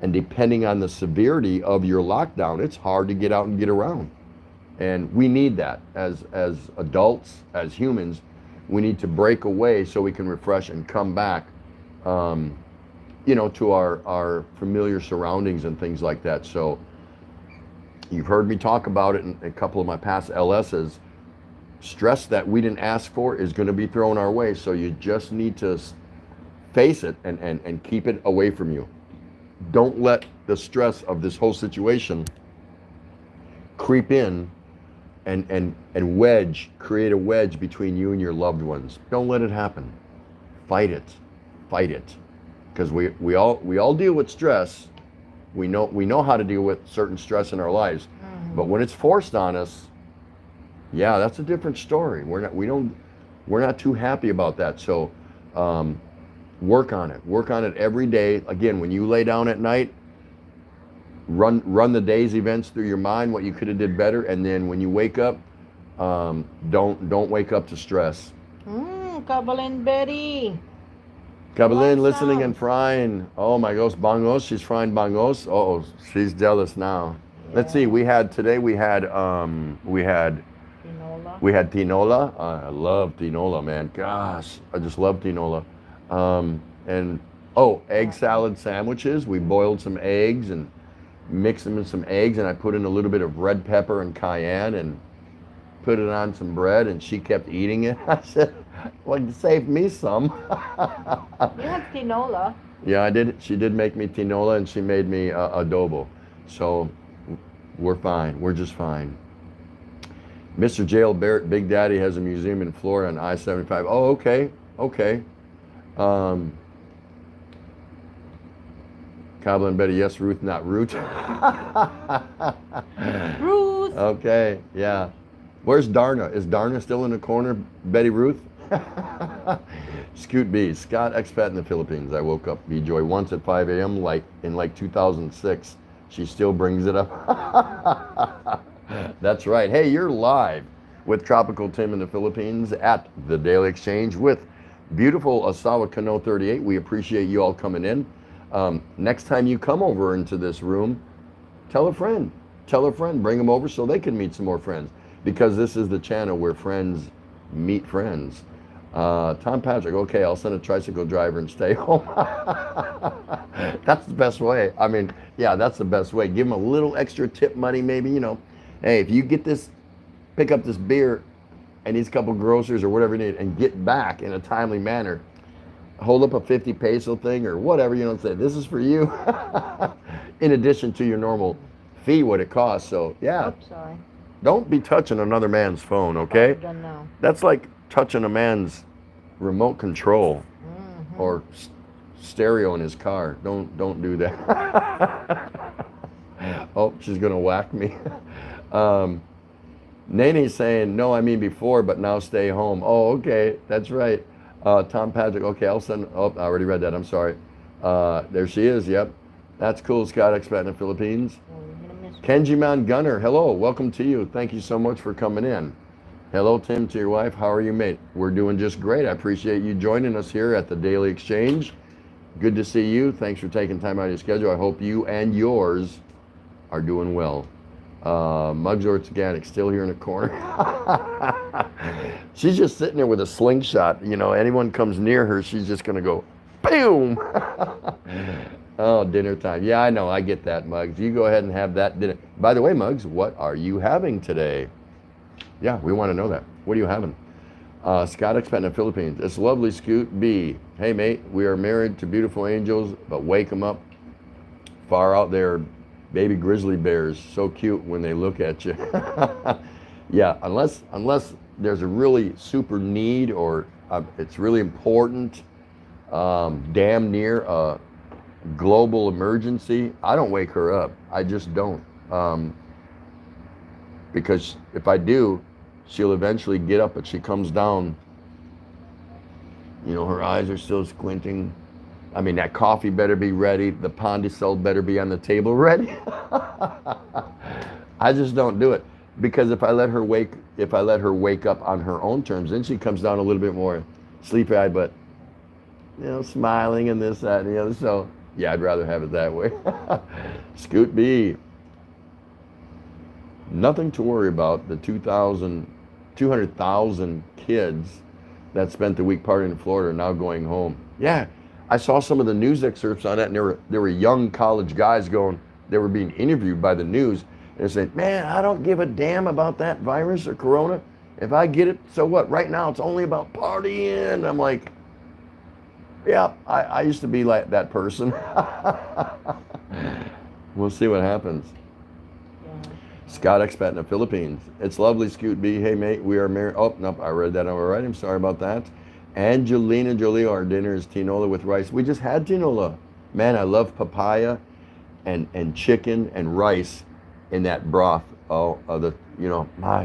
And depending on the severity of your lockdown, it's hard to get out and get around. And we need that as adults, as humans. We need to break away so we can refresh and come back, to our familiar surroundings and things like that. So you've heard me talk about it in a couple of my past LSs. Stress that we didn't ask for is going to be thrown our way. So you just need to face it and keep it away from you. Don't let the stress of this whole situation creep in and create a wedge between you and your loved ones. Don't let it happen. Fight it. Because we all deal with stress. We know how to deal with certain stress in our lives. But when it's forced on us, yeah, that's a different story. We're not too happy about that. So work on it every day. Again, when you lay down at night, run the day's events through your mind, what you could have did better, and then when you wake up, don't wake up to stress. Kabalin Betty. Kabalin listening and frying. Oh my gosh, bongos. She's frying bongos. Oh, she's jealous now. Yeah. Let's see. We had tinola. I love tinola, man. Gosh, I just love tinola. And egg salad sandwiches. We boiled some eggs and mixed them in some eggs, and I put in a little bit of red pepper and cayenne and put it on some bread, and she kept eating it. I said, well, save me some. You have tinola. Yeah, I did. She did make me tinola, and she made me adobo. So we're fine. We're just fine. Mr. Jail Barrett, Big Daddy has a museum in Florida on I-75. Oh, okay. Kabla and Betty, yes, Ruth, not Root. Ruth. Okay, yeah. Where's Darna? Is Darna still in the corner, Betty Ruth? Scoot B, Scott, expat in the Philippines. I woke up B-Joy once at 5 a.m. in 2006. She still brings it up. That's right. Hey, you're live with Tropical Tim in the Philippines at the Daily Exchange with beautiful Asawa Kano 38. We appreciate you all coming in. Next time you come over into this room, tell a friend, bring them over so they can meet some more friends, because this is the channel where friends meet friends. Tom Patrick, okay, I'll send a tricycle driver and stay home. That's the best way. I mean, yeah, that's the best way. Give them a little extra tip money, maybe, Hey, if you pick up this beer and these couple groceries or whatever you need and get back in a timely manner, hold up a 50 peso thing or whatever, say, this is for you, in addition to your normal fee, what it costs. So, yeah. Oops, sorry. Don't be touching another man's phone, okay? That's like touching a man's remote control or stereo in his car. Don't do that. Oh, she's going to whack me. Nene's saying, no, I mean before, but now stay home. Oh, okay, that's right. Tom Patrick, okay, I'll send, I already read that, I'm sorry. There she is, yep. That's cool, Scott, expat in the Philippines. Kenji Man Gunner, hello, welcome to you. Thank you so much for coming in. Hello, Tim, to your wife. How are you, mate? We're doing just great. I appreciate you joining us here at the Daily Exchange. Good to see you. Thanks for taking time out of your schedule. I hope you and yours are doing well. Muggs Organic still here in the corner. She's just sitting there with a slingshot. Anyone comes near her, she's just going to go, boom. Oh, dinner time. Yeah, I know. I get that, Muggs. You go ahead and have that dinner. By the way, Muggs, what are you having today? Yeah, we want to know that. What are you having? Scott expat in the Philippines. It's lovely, Scoot B. Hey, mate, we are married to beautiful angels, but wake them up far out there. Baby grizzly bears, so cute when they look at you. Yeah, unless there's a really super need or it's really important, damn near a global emergency, I don't wake her up. I just don't. Because if I do, she'll eventually get up, but she comes down, her eyes are still squinting. I mean, that coffee better be ready. The Pondicel better be on the table ready. I just don't do it, because if I let her wake up on her own terms, then she comes down a little bit more sleepy-eyed, but smiling and this, that, and the other. So yeah, I'd rather have it that way. Scoot B. Nothing to worry about. The 200,000 kids that spent the week partying in Florida are now going home. Yeah, I saw some of the news excerpts on that, and there were young college guys going. They were being interviewed by the news, and they're saying, "Man, I don't give a damn about that virus or corona. If I get it, so what? Right now, it's only about partying." I'm like, "Yeah, I used to be like that person." We'll see what happens. Yeah. Scott expat in the Philippines. It's lovely, Scoot B. Hey, mate, we are married. Oh, nope, I read that already. I'm sorry about that. Angelina Jolie, our dinner is tinola with rice. We just had tinola. Man, I love papaya and chicken and rice in that broth. Oh,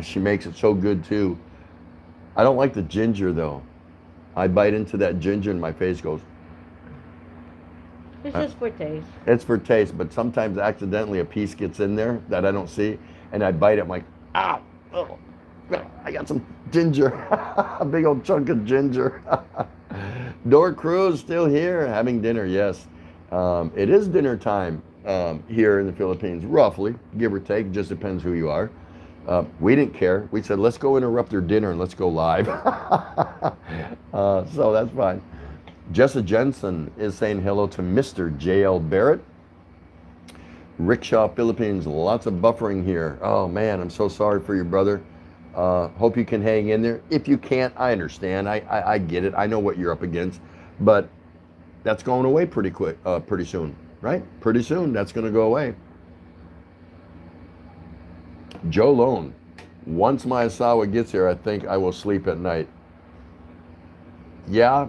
she makes it so good too. I don't like the ginger though. I bite into that ginger and my face goes. It's just for taste. It's for taste, but sometimes accidentally a piece gets in there that I don't see, and I bite it. I'm like, ow, oh, I got some ginger, a big old chunk of ginger. Dor Cruz still here having dinner. Yes, it is dinner time here in the Philippines, roughly, give or take. Just depends who you are. We didn't care. We said, let's go interrupt their dinner and let's go live. So that's fine. Jessa Jensen is saying hello to Mr. J.L. Barrett. Rickshaw, Philippines, lots of buffering here. Oh man, I'm so sorry for your brother. Hope you can hang in there. If you can't, I understand. I get it. I know what you're up against. But that's going away pretty quick, pretty soon, right? Pretty soon, that's going to go away. Joe Lone. Once my Asawa gets here, I think I will sleep at night. Yeah.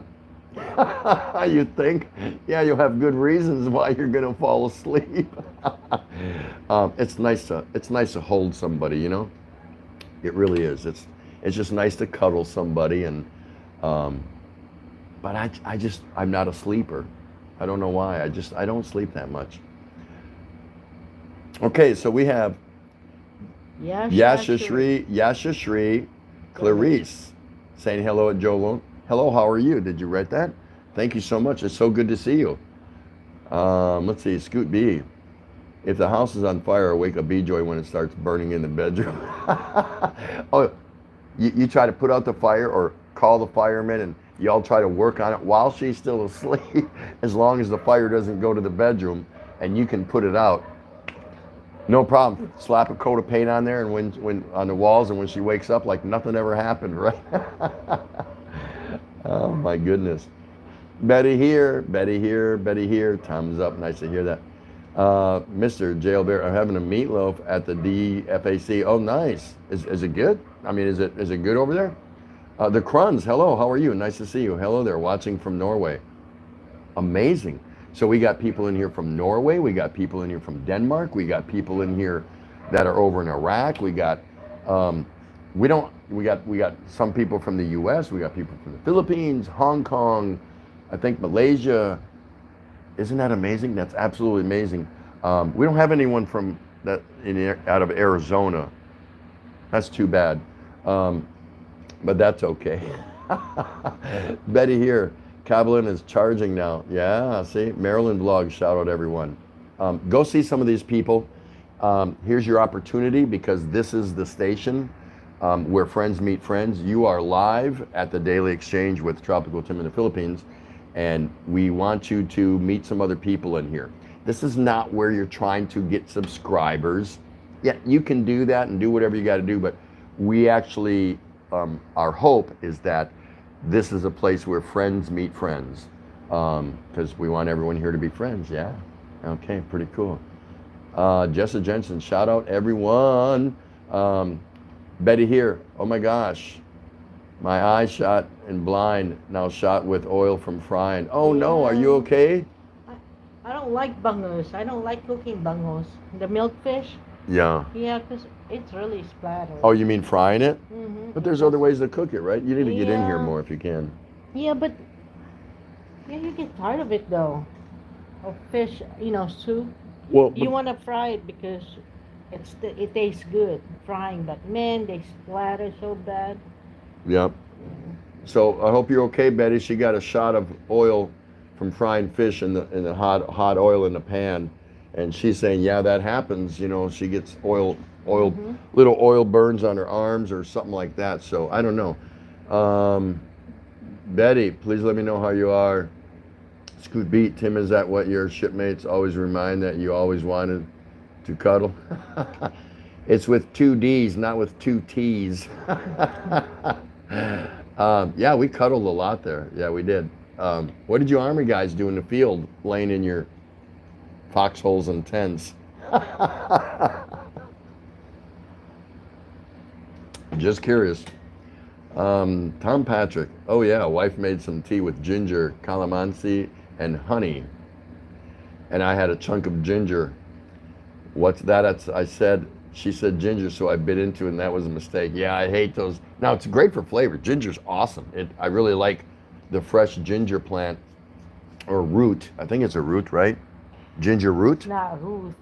You think? Yeah, you'll have good reasons why you're gonna fall asleep. It's nice to hold somebody, you know. It really is. It's just nice to cuddle somebody, and but I'm not a sleeper. I don't know why. I don't sleep that much. Okay, so we have Yashashri Clarice saying hello at Joe Lone. Hello, how are you? Did you write that? Thank you so much. It's so good to see you. Let's see, Scoot B. If the house is on fire, wake up B-Joy when it starts burning in the bedroom. Oh, you try to put out the fire or call the firemen and y'all try to work on it while she's still asleep, as long as the fire doesn't go to the bedroom and you can put it out. No problem. Slap a coat of paint on there and when on the walls, and when she wakes up like nothing ever happened, right? Oh my goodness. Betty here, Betty here, Betty here. Thumbs up. Nice to hear that. Mr. J.L. Bear, I'm having a meatloaf at the DFAC. Oh, nice. Is it good? I mean, is it good over there? The Kruns, hello. How are you? Nice to see you. Hello there. Watching from Norway. Amazing. So we got people in here from Norway. We got people in here from Denmark. We got people in here that are over in Iraq. We got we got some people from the U.S. We got people from the Philippines, Hong Kong, I think Malaysia. Isn't that amazing? That's absolutely amazing. We don't have anyone from that out of Arizona. That's too bad, but that's okay. Betty here. Kabbalin is charging now. Yeah, see, Maryland vlog. Shout out everyone. Go see some of these people. Here's your opportunity, because this is the station where friends meet friends. You are live at the Daily Exchange with Tropical Tim in the Philippines, and we want you to meet some other people in here. This is not where you're trying to get subscribers. Yeah, you can do that and do whatever you got to do, but we actually, our hope is that this is a place where friends meet friends, because we want everyone here to be friends. Yeah, okay, pretty cool. Jessa Jensen, shout out everyone. Betty here, oh my gosh, my eye shot and blind, now shot with oil from frying. Oh no, are you okay? I don't like bangos. I don't like cooking bangos. The milkfish. Yeah. Yeah, because it's really splattered. Oh, you mean frying it? Mm-hmm. But there's other ways to cook it, right? You need to get in here Yeah. more if you can. Yeah, but you get tired of it though. Of fish, soup. Well, You want to fry it because it tastes good frying, but man, they splatter so bad. yeah. So I hope you're okay, Betty. She got a shot of oil from frying fish in the hot oil in the pan, and she's saying, yeah, that happens. She gets oil oil, Mhm. little oil burns on her arms or something like that. So I don't know. Betty, please let me know how you are. Scoot Beat, Tim, is that what your shipmates always remind that you always wanted to cuddle? It's with two D's, not with two T's. Yeah, we cuddled a lot there. Yeah, we did. What did you Army guys do in the field, laying in your foxholes and tents? Just curious. Tom Patrick. Oh yeah, wife made some tea with ginger, calamansi, and honey, and I had a chunk of ginger. What's that? I said. She said ginger, so I bit into it, and that was a mistake. Yeah, I hate those. Now it's great for flavor. Ginger's awesome. I really like the fresh ginger plant or root. I think it's a root, right? Ginger root. Not Ruth.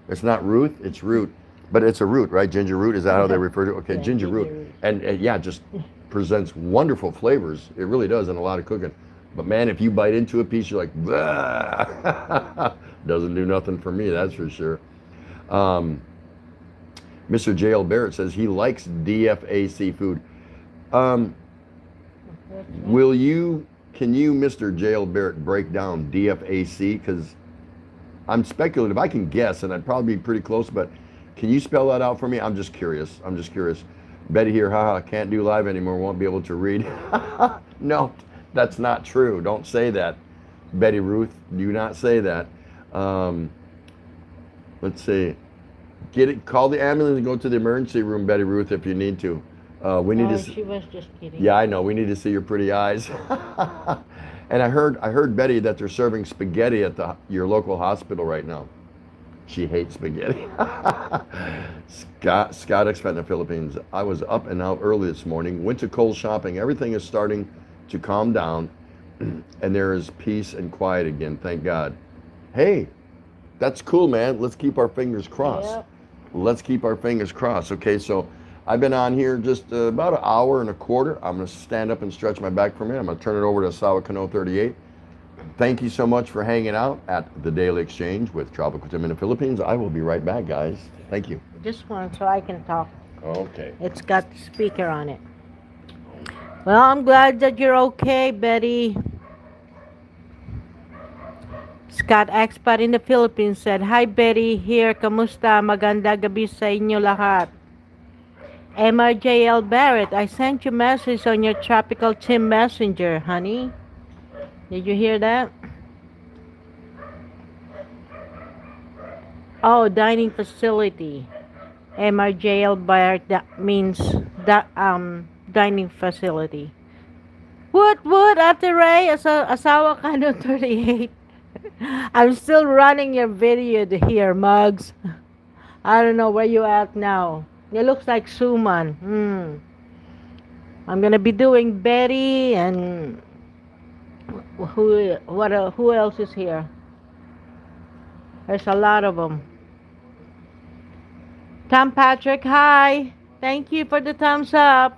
It's not root. It's root, but it's a root, right? Ginger root. Is that how they Yeah. refer to it? Okay, Yeah, ginger root. root. And yeah, just presents wonderful flavors. It really does in a lot of cooking. But man, if you bite into a piece, you're like, "Bah." Doesn't do nothing for me, that's for sure. Mr. J.L. Barrett says he likes DFA seafood. Can you, Mr. J.L. Barrett, break down DFAC? Because I'm speculative. I can guess, and I'd probably be pretty close, but can you spell that out for me? I'm just curious. Betty here, haha, can't do live anymore, won't be able to read. No, that's not true. Don't say that. Betty Ruth, do not say that. Let's see. Call the ambulance and go to the emergency room, Betty Ruth, if you need to. We need No, to. she was just kidding. Yeah, I know. We need to see your pretty eyes. And I heard Betty that they're serving spaghetti at your local hospital right now. She hates spaghetti. Scott expat in the Philippines. I was up and out early this morning. Went to Kohl's shopping. Everything is starting to calm down, and there is peace and quiet again. Thank God. Hey, that's cool, man. Let's keep our fingers crossed. Yep. Let's keep our fingers crossed. Okay, so I've been on here just about an hour and a quarter. I'm going to stand up and stretch my back for a minute. I'm going to turn it over to Sawa Kano 38. Thank you so much for hanging out at the Daily Exchange with Tropical Tim in the Philippines. I will be right back, guys. Thank you. Just one so I can talk. Okay. It's got the speaker on it. Well, I'm glad that you're okay, Betty. Scott Expat in the Philippines said, "Hi Betty, here, kamusta? Maganda gabi sa inyo lahat." MRJL Barrett, I sent you message on your Tropical Tim Messenger, honey. Did you hear that? Oh, dining facility. MRJL Barrett, that means that dining facility. What, Ate Ray? Asawa ka no 38. I'm still running your video here, Mugs. I don't know where you at now. It looks like Suman. I'm gonna be doing Betty and who else is here? There's a lot of them. Tom Patrick, hi. Thank you for the thumbs up.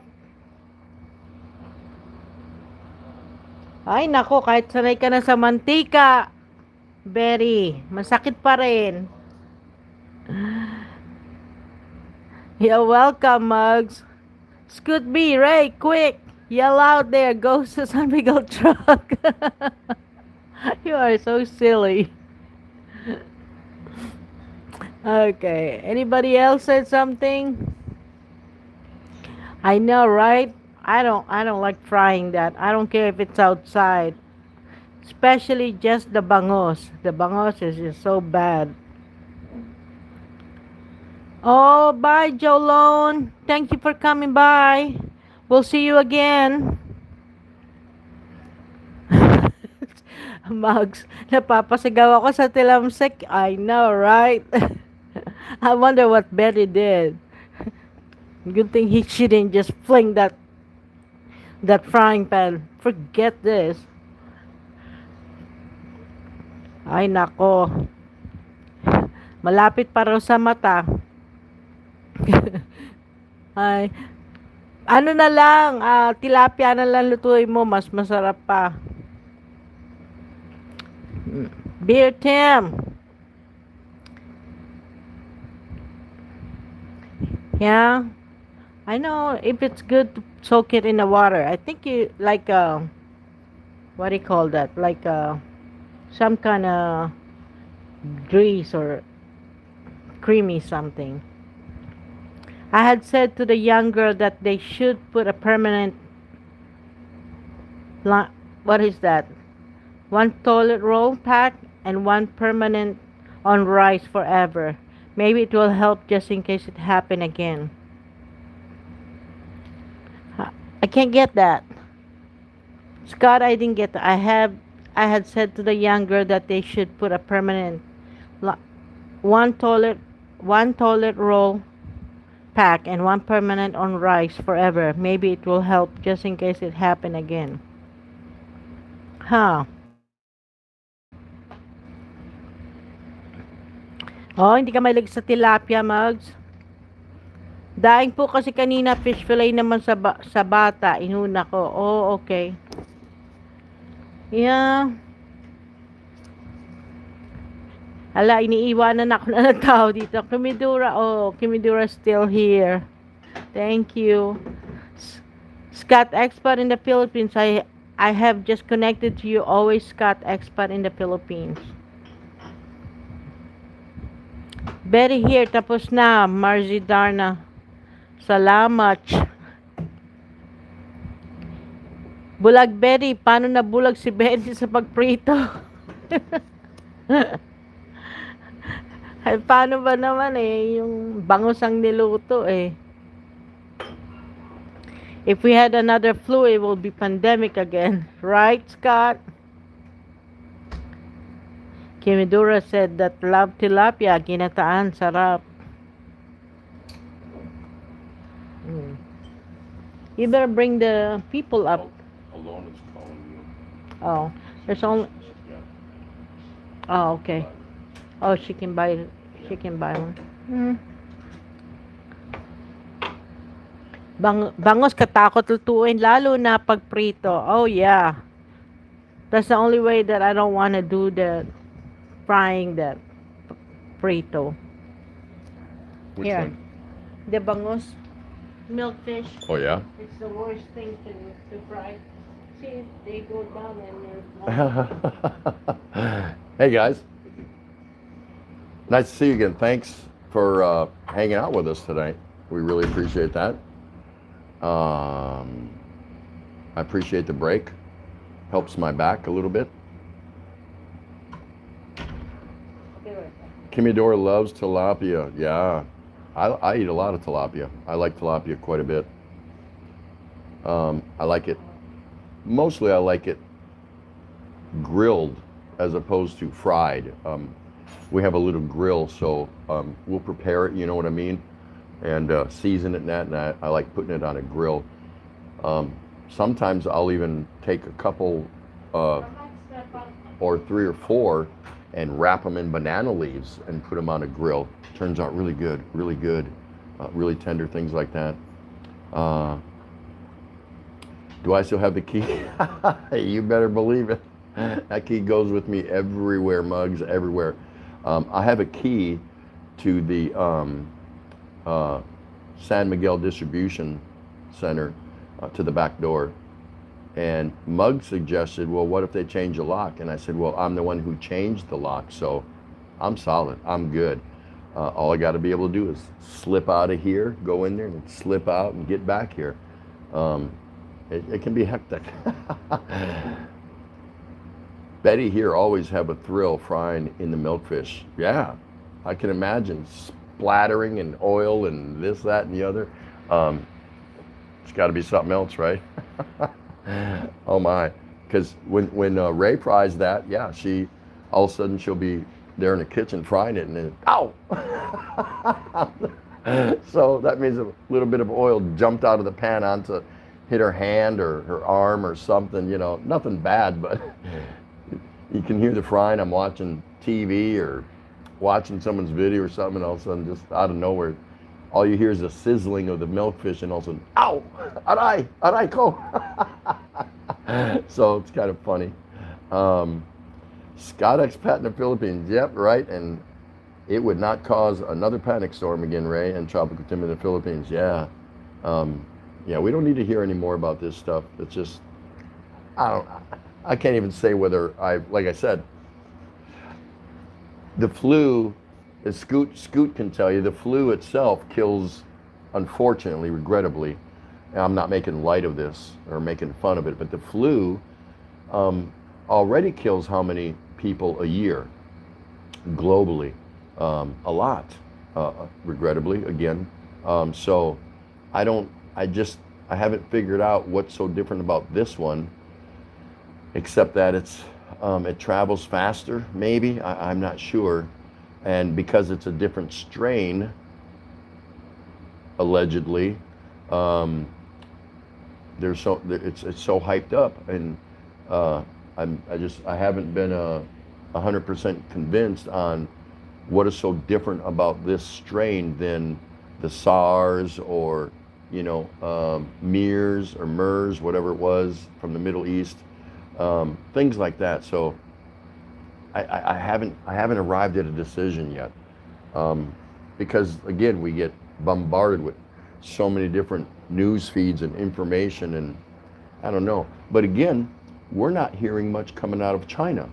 Ay, nako, kahit sanay ka na sa mantika, Betty, masakit pa rin. You're welcome, Mugs. Scoot B, Ray, quick. Yell out there, go to San Miguel truck. You are so silly. Okay, anybody else said something? I know, right? I don't like frying that. I don't care if it's outside. Especially just the bangos. The bangos is just so bad. Oh, bye, Jolone. Thank you for coming by. We'll see you again. Mugs, napapasigaw ako sa tilamsik. I know, right? I wonder what Betty did. Good thing she didn't just fling that frying pan. Forget this. Ay, nako. Malapit pa raw sa mata. Ay, ano na lang, tilapia na lang lutuin mo, mas masarap pa. Beer Tim. Yeah, I know if it's good to soak it in the water. I think you like what do you call that? Like some kind of grease or creamy something. I had said to the young girl that they should put a permanent what is that? One toilet roll pack and one permanent on rice forever. Maybe it will help just in case it happen again. I can't get that. Scott, I didn't get that. I had said to the young girl that they should put a permanent lo- one toilet one toilet roll pack and one permanent on rice forever. Maybe it will help just in case it happen again. Huh. Oh, hindi ka mahilig sa tilapia, Mugs? Daing po kasi kanina fish fillet naman sa bata. Inuna ko. Oh, okay. Yeah. Hala, iniiwanan ako na ng tao dito. Kimidura, oh, Kimidura still here. Thank you. Scott Expat in the Philippines. I have just connected to you. Always Scott Expat in the Philippines. Betty here. Tapos na. Marzi Darna. Salamat. Bulag Betty. Paano nabulag si Betty sa pagprito? Ay, paano ba naman yung bangus ang niluto If we had another flu, it will be pandemic again. Right, Scott? Kimidura said that love tilapia, ginataan, sarap. You better bring the people up. Alone is calling you. Oh, there's only... Oh, okay. Oh, she can buy one. Bangos katakot lutuin lalo na pag prito. Oh yeah. That's the only way that I don't want to do the frying the prito. Which Here. one? The bangos milkfish. Oh yeah. It's the worst thing to fry. See, they go down and they're Hey guys, nice to see you again. Thanks for hanging out with us tonight. We really appreciate that. I appreciate the break. Helps my back a little bit. Kimidor loves tilapia. Yeah, I eat a lot of tilapia. I like tilapia quite a bit. I like it. Mostly I like it grilled as opposed to fried. We have a little grill, so we'll prepare it, you know what I mean? And season it and that, and I like putting it on a grill. Sometimes I'll even take a couple or 3 or 4 and wrap them in banana leaves and put them on a grill. Turns out really good, really tender, things like that. Do I still have the key? You better believe it. That key goes with me everywhere, Mugs, everywhere. I have a key to the San Miguel Distribution Center to the back door. And Muggs suggested, well, what if they change the lock? And I said, well, I'm the one who changed the lock, so I'm solid, I'm good. All I got to be able to do is slip out of here, go in there and slip out and get back here. It can be hectic. Betty here always have a thrill frying in the milkfish. Yeah, I can imagine splattering and oil and this, that, and the other. It's got to be something else, right? Oh my, because when Ray fries that, yeah, all of a sudden she'll be there in the kitchen frying it and then, ow! So that means a little bit of oil jumped out of the pan hit her hand or her arm or something, you know, nothing bad, but you can hear the frying. I'm watching TV or watching someone's video or something, and all of a sudden, just out of nowhere, all you hear is the sizzling of the milkfish, and all of a sudden, ow! Aray ko! So it's kind of funny. Scott Expat in the Philippines, yep, right, and It would not cause another panic storm again, Ray, and Tropical Tim in the Philippines. Yeah. Yeah, we don't need to hear any more about this stuff. It's just, I can't even say whether like I said, the flu, as Scoot can tell you, the flu itself kills, unfortunately, regrettably, and I'm not making light of this or making fun of it, but the flu already kills how many people a year globally? A lot, regrettably, again. So I haven't figured out what's so different about this one, except that it travels faster, maybe. I'm not sure. And because it's a different strain, allegedly, it's so hyped up, and I haven't been 100% convinced on what is so different about this strain than the SARS or MERS or MERS, whatever it was from the Middle East, things like that. So I haven't arrived at a decision yet, because again, we get bombarded with so many different news feeds and information, and I don't know. But again, we're not hearing much coming out of China.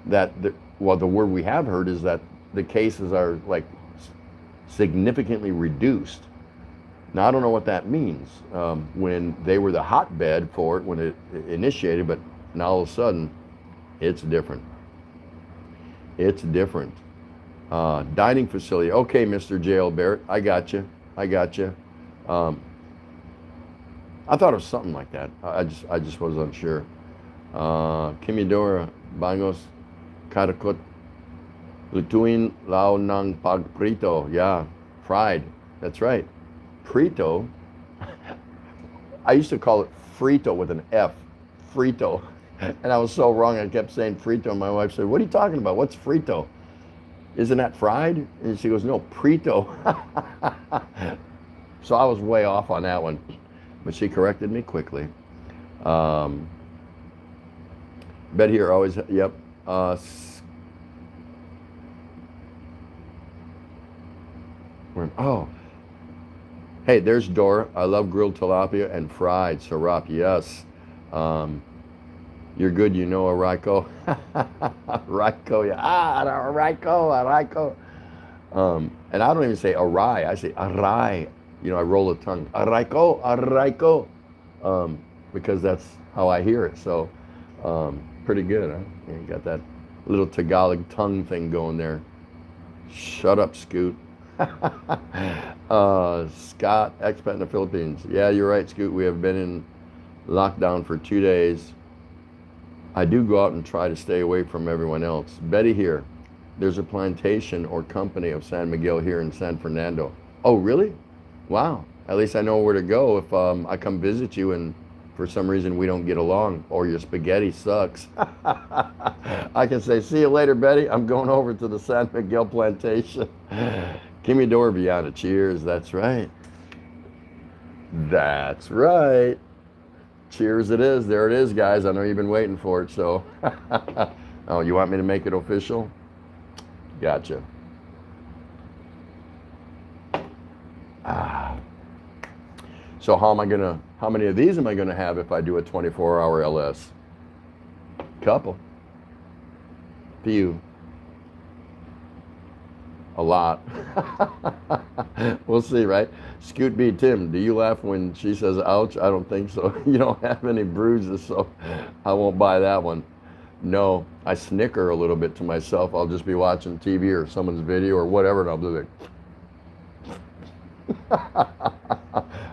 The word we have heard is that the cases are like significantly reduced. Now I don't know what that means. When they were the hotbed for it when it initiated, but now all of a sudden, it's different. It's different. Dining facility. Okay, Mr. J.L. Barrett, I got you. I thought it was something like that. I just was unsure. Kimidora, Bangos, Karakot, Lutuin Lao Nang Pag Prito. Yeah, fried. That's right. Prito. I used to call it frito with an F. Frito. And I was so wrong. I kept saying frito. And my wife said, "What are you talking about? What's frito? Isn't that fried?" And she goes, "No, prito." So I was way off on that one. But she corrected me quickly. Bet here always, yep. Oh, hey, there's Dora. I love grilled tilapia and fried sarap. Yes. You're good, Araiko. Araiko, yeah. Araiko. And I don't even say arai. I say arai. I roll the tongue. Araiko. Because that's how I hear it. So, pretty good, huh? You got that little Tagalog tongue thing going there. Shut up, Scoot. Scott, expat in the Philippines. Yeah, you're right, Scoot. We have been in lockdown for 2 days. I do go out and try to stay away from everyone else. Betty here. There's a plantation or company of San Miguel here in San Fernando. Oh, really? Wow. At least I know where to go if I come visit you and for some reason we don't get along or your spaghetti sucks. I can say, "See you later, Betty. I'm going over to the San Miguel plantation." Kimidor Viana, cheers. That's right. That's right. Cheers it is. There it is, guys. I know you've been waiting for it, so. Oh, you want me to make it official? Gotcha. So how many of these am I gonna have if I do a 24-hour LS? Couple. Few. A lot. We'll see, right? Scoot B. Tim, do you laugh when she says ouch? I don't think so. You don't have any bruises, so I won't buy that one. No, I snicker a little bit to myself. I'll just be watching TV or someone's video or whatever, and I'll do like,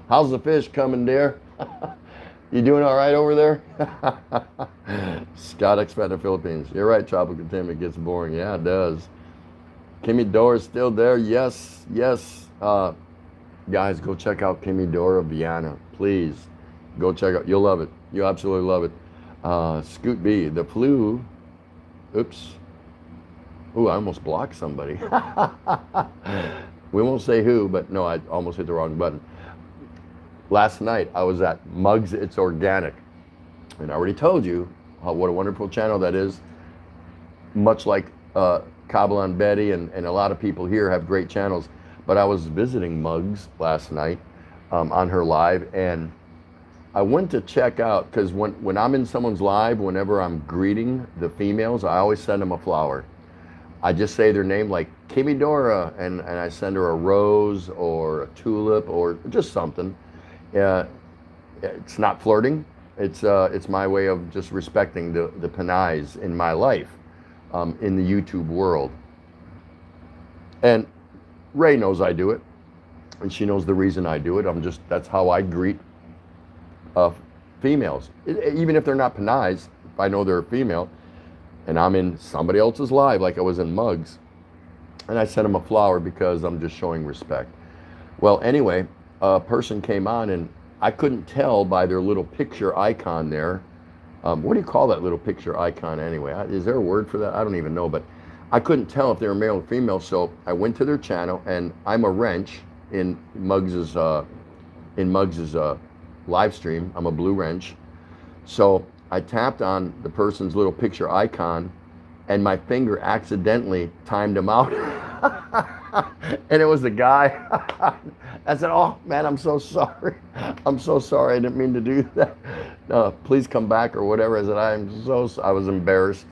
"How's the fish coming, dear? You doing all right over there?" Scott, expat in the Philippines. You're right, Tropical Tim, it gets boring. Yeah, it does. Kimmy Dora still there? Yes. Guys, go check out Kimmy Dora Viana. Please, go check out. You'll love it. You absolutely love it. Scoot B, the flu. Oops. Ooh, I almost blocked somebody. We won't say who, but no, I almost hit the wrong button. Last night, I was at Mugs It's Organic. And I already told you what a wonderful channel that is. Much like Kabbalah Betty and a lot of people here have great channels. But I was visiting Muggs last night on her live, and I went to check out, because when I'm in someone's live, whenever I'm greeting the females, I always send them a flower. I just say their name, like Kimmy Dora, and I send her a rose or a tulip or just something. It's not flirting. It's my way of just respecting the Panais in my life, in the YouTube world. And Ray knows I do it, and she knows the reason I do it. That's how I greet females. Even if they're not Panais, if I know they're a female, and I'm in somebody else's live, like I was in Muggs, and I sent them a flower because I'm just showing respect. Well, anyway, a person came on, and I couldn't tell by their little picture icon there. What do you call that little picture icon anyway? Is there a word for that? I don't even know, but I couldn't tell if they were male or female, so I went to their channel, and I'm a wrench in Muggs's live stream. I'm a blue wrench. So I tapped on the person's little picture icon, and my finger accidentally timed him out. And it was the guy. I said, "Oh man, I'm so sorry. I'm so sorry. I didn't mean to do that. Please come back," or whatever. I said, I was embarrassed.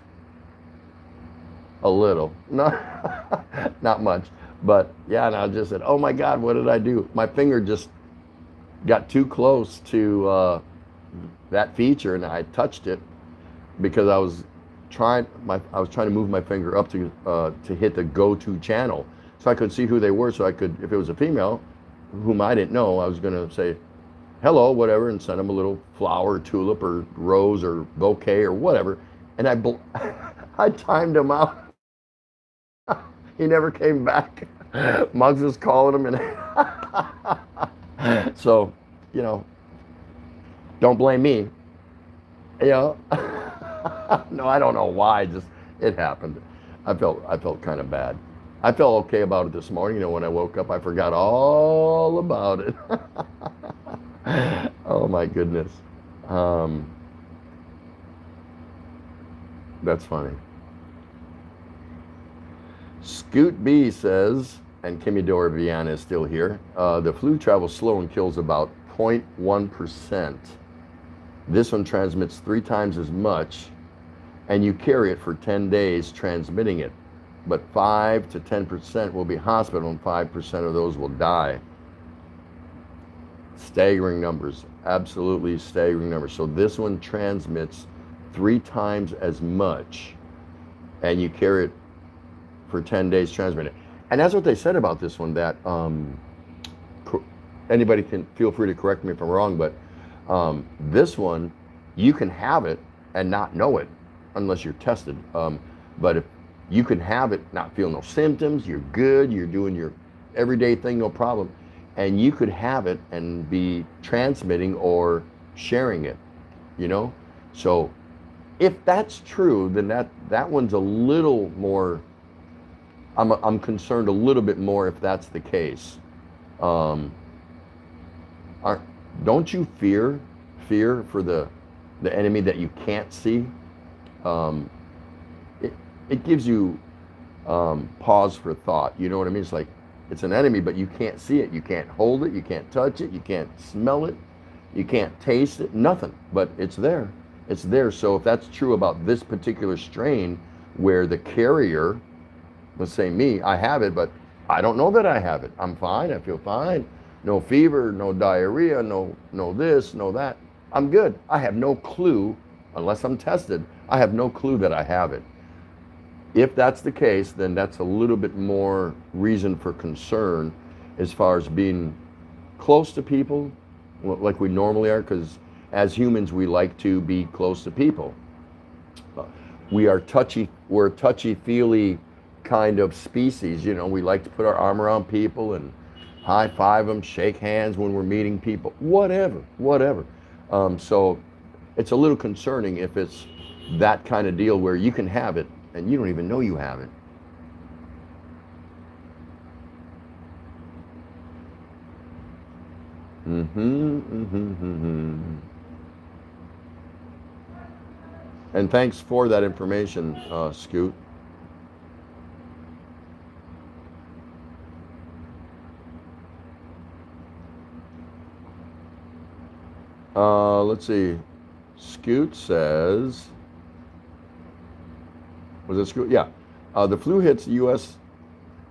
A little, not much, but yeah. And I just said, "Oh my God, what did I do?" My finger just got too close to that feature, and I touched it because I was trying to move my finger up to hit the go-to channel, so I could see who they were. So I could, if it was a female, whom I didn't know, I was gonna say hello, whatever, and send them a little flower, or tulip, or rose, or bouquet, or whatever. And I timed him out. He never came back. Muggs was calling him, and so, don't blame me. No, I don't know why. Just it happened. I felt kind of bad. I felt okay about it this morning. When I woke up, I forgot all about it. Oh my goodness. That's funny. Scoot B says, and Kimmy Dora Viana is still here, the flu travels slow and kills about 0.1%. This one transmits 3 times as much, and you carry it for 10 days transmitting it. But 5 to 10% will be hospital, and 5% of those will die. Staggering numbers, absolutely staggering numbers. So this one transmits 3 times as much, and you carry it for 10 days transmitted. And that's what they said about this one, that anybody can feel free to correct me if I'm wrong, but this one, you can have it and not know it unless you're tested. But if you can have it, not feel no symptoms, you're good, you're doing your everyday thing, no problem, and you could have it and be transmitting or sharing it, So if that's true, then that one's a little more, I'm concerned a little bit more if that's the case. Don't you fear for the enemy that you can't see? It gives you pause for thought. You know what I mean? It's like it's an enemy, but you can't see it. You can't hold it. You can't touch it. You can't smell it. You can't taste it. Nothing. But it's there. It's there. So if that's true about this particular strain, where the carrier, let's say me, I have it, but I don't know that I have it. I'm fine. I feel fine. No fever, no diarrhea, no this, no that. I'm good. I have no clue, unless I'm tested, I have no clue that I have it. If that's the case, then that's a little bit more reason for concern as far as being close to people like we normally are, because as humans, we like to be close to people. We're a touchy-feely kind of species, we like to put our arm around people and high five them, shake hands when we're meeting people, whatever. So it's a little concerning if it's that kind of deal where you can have it and you don't even know you have it. And thanks for that information, Scoot. Let's see. Scoot says, was it Scoot? Yeah. The flu hits the U.S.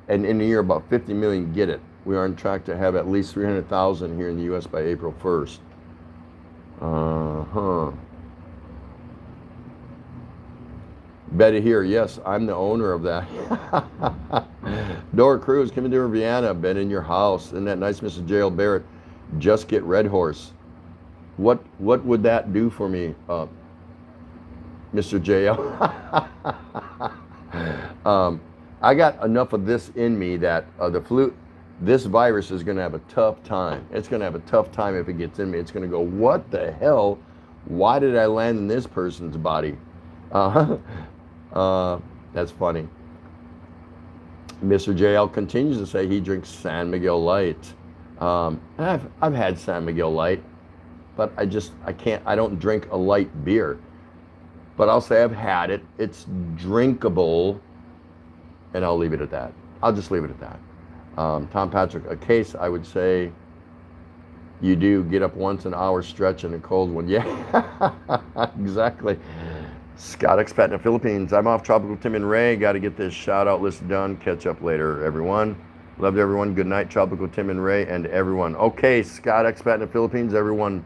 and in a year about 50 million get it. We are on track to have at least 300,000 here in the U.S. by April 1st. Uh-huh. Betty here, yes, I'm the owner of that. Dora Cruz, come into Vienna, been in your house. Isn't that nice, Mrs. J.L. Barrett? Just get Red Horse. What would that do for me, Mr. J.L.? I got enough of this in me that this virus is going to have a tough time. It's going to have a tough time if it gets in me. It's going to go, what the hell? Why did I land in this person's body? That's funny. Mr. JL continues to say he drinks San Miguel Light. I've had San Miguel Light, but I don't drink a light beer. But I'll say I've had it. It's drinkable, and I'll leave it at that. I'll just leave it at that. Tom Patrick, a case, I would say you do get up once an hour stretch in a cold one. Yeah, exactly. Scott Expat in the Philippines. I'm off Tropical Tim and Ray. Got to get this shout out list done. Catch up later, everyone. Loved everyone. Good night, Tropical Tim and Ray, and everyone. Okay, Scott Expat in the Philippines. Everyone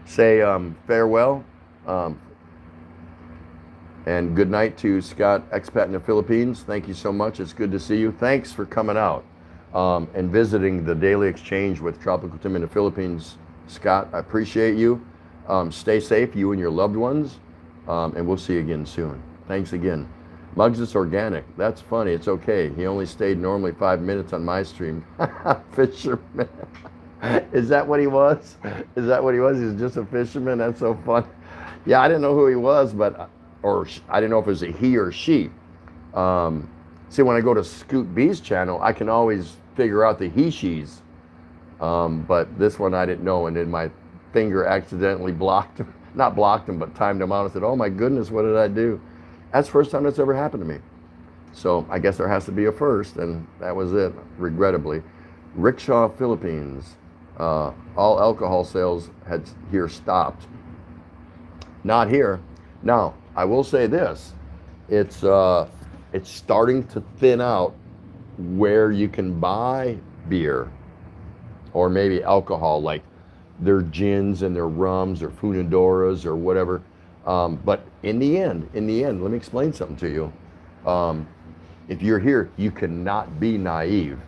say farewell. And good night to Scott Expat in the Philippines. Thank you so much. It's good to see you. Thanks for coming out and visiting the Daily Exchange with Tropical Tim in the Philippines. Scott, I appreciate you. Stay safe, you and your loved ones. And we'll see you again soon. Thanks again. Muggs, it's organic. That's funny. It's okay. He only stayed normally 5 minutes on my stream. Fisherman. Is that what he was? Is that what he was? He's just a fisherman? That's so fun. Yeah, I didn't know who he was, or I didn't know if it was a he or she. See, when I go to Scoot B's channel, I can always figure out the he-she's. But this one I didn't know, and then my finger accidentally blocked him. Not blocked him, but timed him out. I said, oh my goodness, what did I do? That's the first time that's ever happened to me. So I guess there has to be a first, and that was it, regrettably. Rickshaw, Philippines. All alcohol sales had here stopped. Not here. Now, I will say this. It's starting to thin out where you can buy beer or maybe alcohol, like their gins and their rums or funadoras or whatever. But in the end, let me explain something to you. If you're here, you cannot be naive.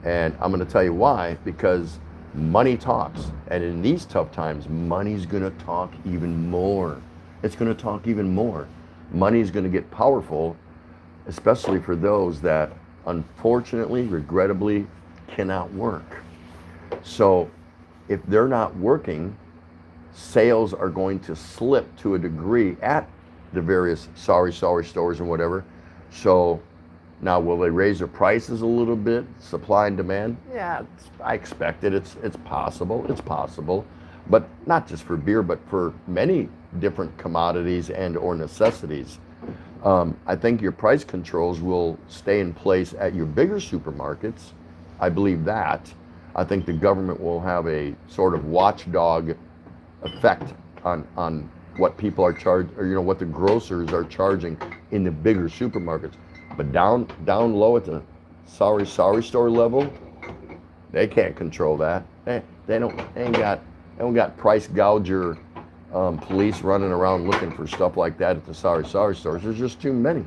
And I'm going to tell you why, because money talks. And in these tough times, money's going to talk even more. It's going to talk even more. Money's going to get powerful, especially for those that unfortunately, regrettably, cannot work. So if they're not working, sales are going to slip to a degree at the various sorry stores and whatever. So now, will they raise their prices a little bit, supply and demand? Yeah, I expect it. It's possible. It's possible. But not just for beer, but for many different commodities and or necessities. I think your price controls will stay in place at your bigger supermarkets. I believe that. I think the government will have a sort of watchdog effect on what people are charged, or what the grocers are charging in the bigger supermarkets. But down low at the sorry store level, they can't control that. They ain't got price gouger police running around looking for stuff like that at the sorry stores. There's just too many.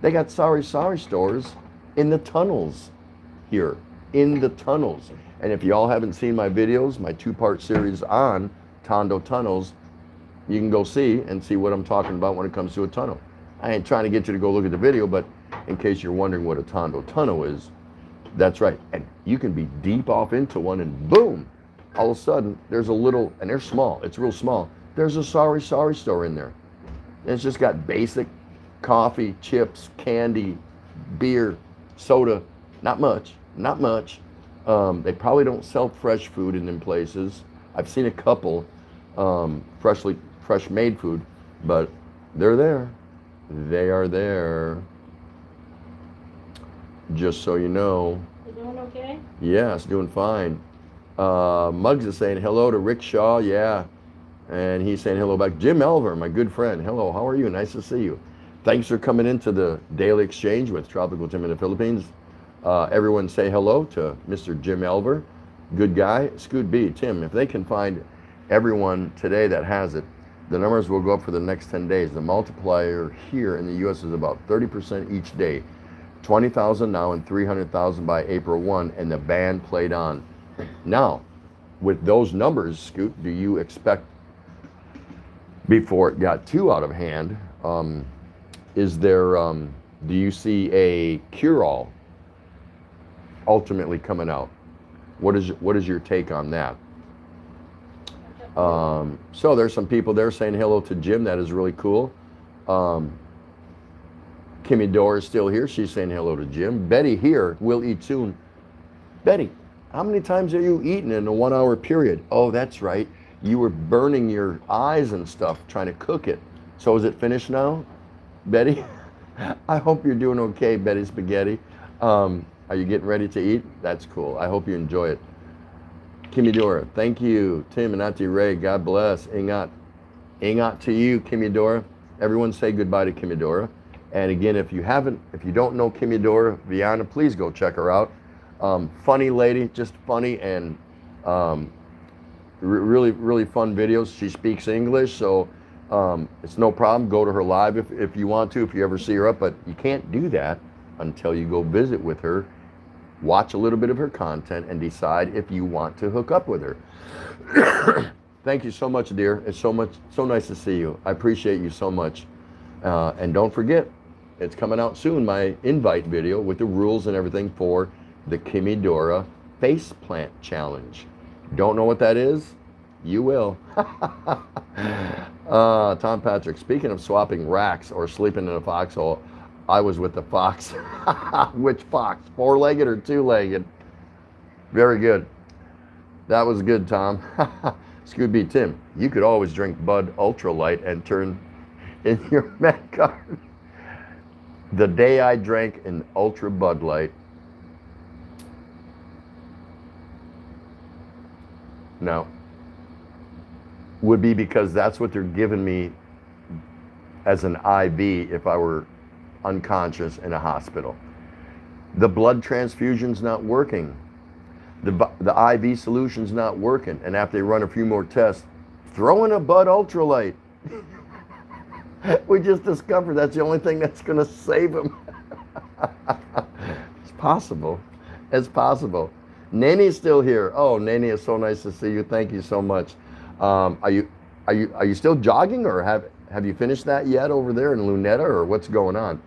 They got sorry stores in the tunnels here, in the tunnels. And if y'all haven't seen my videos, my 2-part series on Tondo tunnels, you can go see what I'm talking about when it comes to a tunnel. I ain't trying to get you to go look at the video, but in case you're wondering what a Tondo tunnel is, that's right. And you can be deep off into one and boom, all of a sudden there's a little, and they're small, it's real small, there's a sorry store in there. And it's just got basic coffee, chips, candy, beer, soda, not much. They probably don't sell fresh food in them places. I've seen a couple fresh made food, but they're there. They are there. Just so you know. You doing okay? Yes, doing fine. Muggs is saying hello to Rick Shaw. Yeah. And he's saying hello back. Jim Elver, my good friend. Hello, how are you? Nice to see you. Thanks for coming into the daily exchange with Tropical Tim in the Philippines. Everyone say hello to Mr. Jim Elver. Good guy. Scoot B. Tim, if they can find everyone today that has it, the numbers will go up for the next 10 days. The multiplier here in the U.S. is about 30% each day. 20,000 now and 300,000 by April 1, and the band played on. Now, with those numbers, Scoot, do you expect, before it got too out of hand, is there, do you see a cure-all ultimately coming out? What is your take on that? So there's some people there saying hello to Jim. That is really cool. Kimmy Dore is still here. She's saying hello to Jim. Betty here. Will eat soon. Betty, how many times are you eating in a 1 hour period? Oh, that's right. You were burning your eyes and stuff trying to cook it. So is it finished now, Betty? I hope you're doing okay, Betty Spaghetti. Are you getting ready to eat? That's cool. I hope you enjoy it. Kimmy Dora, thank you. Tim and Auntie Ray, God bless. Ingat. Ingat to you, Kimmy Dora. Everyone say goodbye to Kimmy Dora. And again, if you don't know Kimmy Dora Viana, please go check her out. Funny lady, just funny, and really, really fun videos. She speaks English, so it's no problem. Go to her live if you want to, if you ever see her up, but you can't do that until you go visit with her, watch a little bit of her content, and decide if you want to hook up with her. Thank you so much, dear. It's so nice to see you. I appreciate you so much. And don't forget, it's coming out soon, my invite video with the rules and everything for the Kimmy Dora Face Plant Challenge. Don't know what that is? You will. Tom Patrick, speaking of swapping racks or sleeping in a foxhole, I was with the fox. Which fox? 4-legged or 2-legged? Very good. That was good, Tom. Scooby Tim, you could always drink Bud Ultralight and turn in your Met card. The day I drank an Ultra Bud Light, no, would be because that's what they're giving me as an IV if I were unconscious in a hospital. The blood transfusion's not working. The IV solution's not working. And after they run a few more tests, throw in a Bud Ultralight. We just discovered that's the only thing that's going to save him. It's possible. It's possible. Nene still here. Oh, Nene, it's so nice to see you. Thank you so much. Are you still jogging, or have you finished that yet over there in Luneta, or what's going on?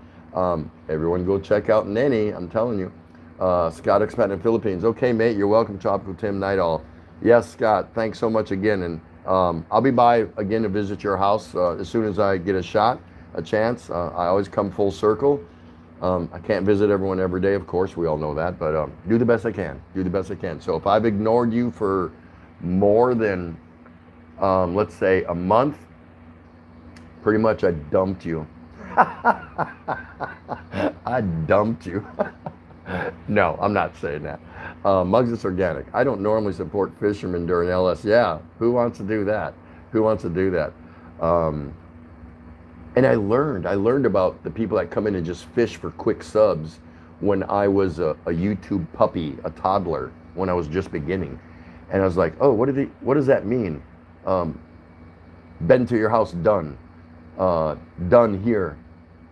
Everyone go check out Nene. I'm telling you. Scott Expat in Philippines. Okay, mate. You're welcome, Tropical Tim Nightall. Yes, Scott. Thanks so much again, and I'll be by again to visit your house as soon as I get a chance. I always come full circle. I can't visit everyone every day, of course. We all know that, but do the best I can. Do the best I can. So if I've ignored you for more than, let's say, a month, pretty much I dumped you. I dumped you. No, I'm not saying that. Mugs is organic. I don't normally support fishermen during LS. Yeah, who wants to do that? Who wants to do that? And I learned about the people that come in and just fish for quick subs when I was a YouTube puppy, a toddler, when I was just beginning. And I was like, oh, what does that mean? Been to your house, done. Done here.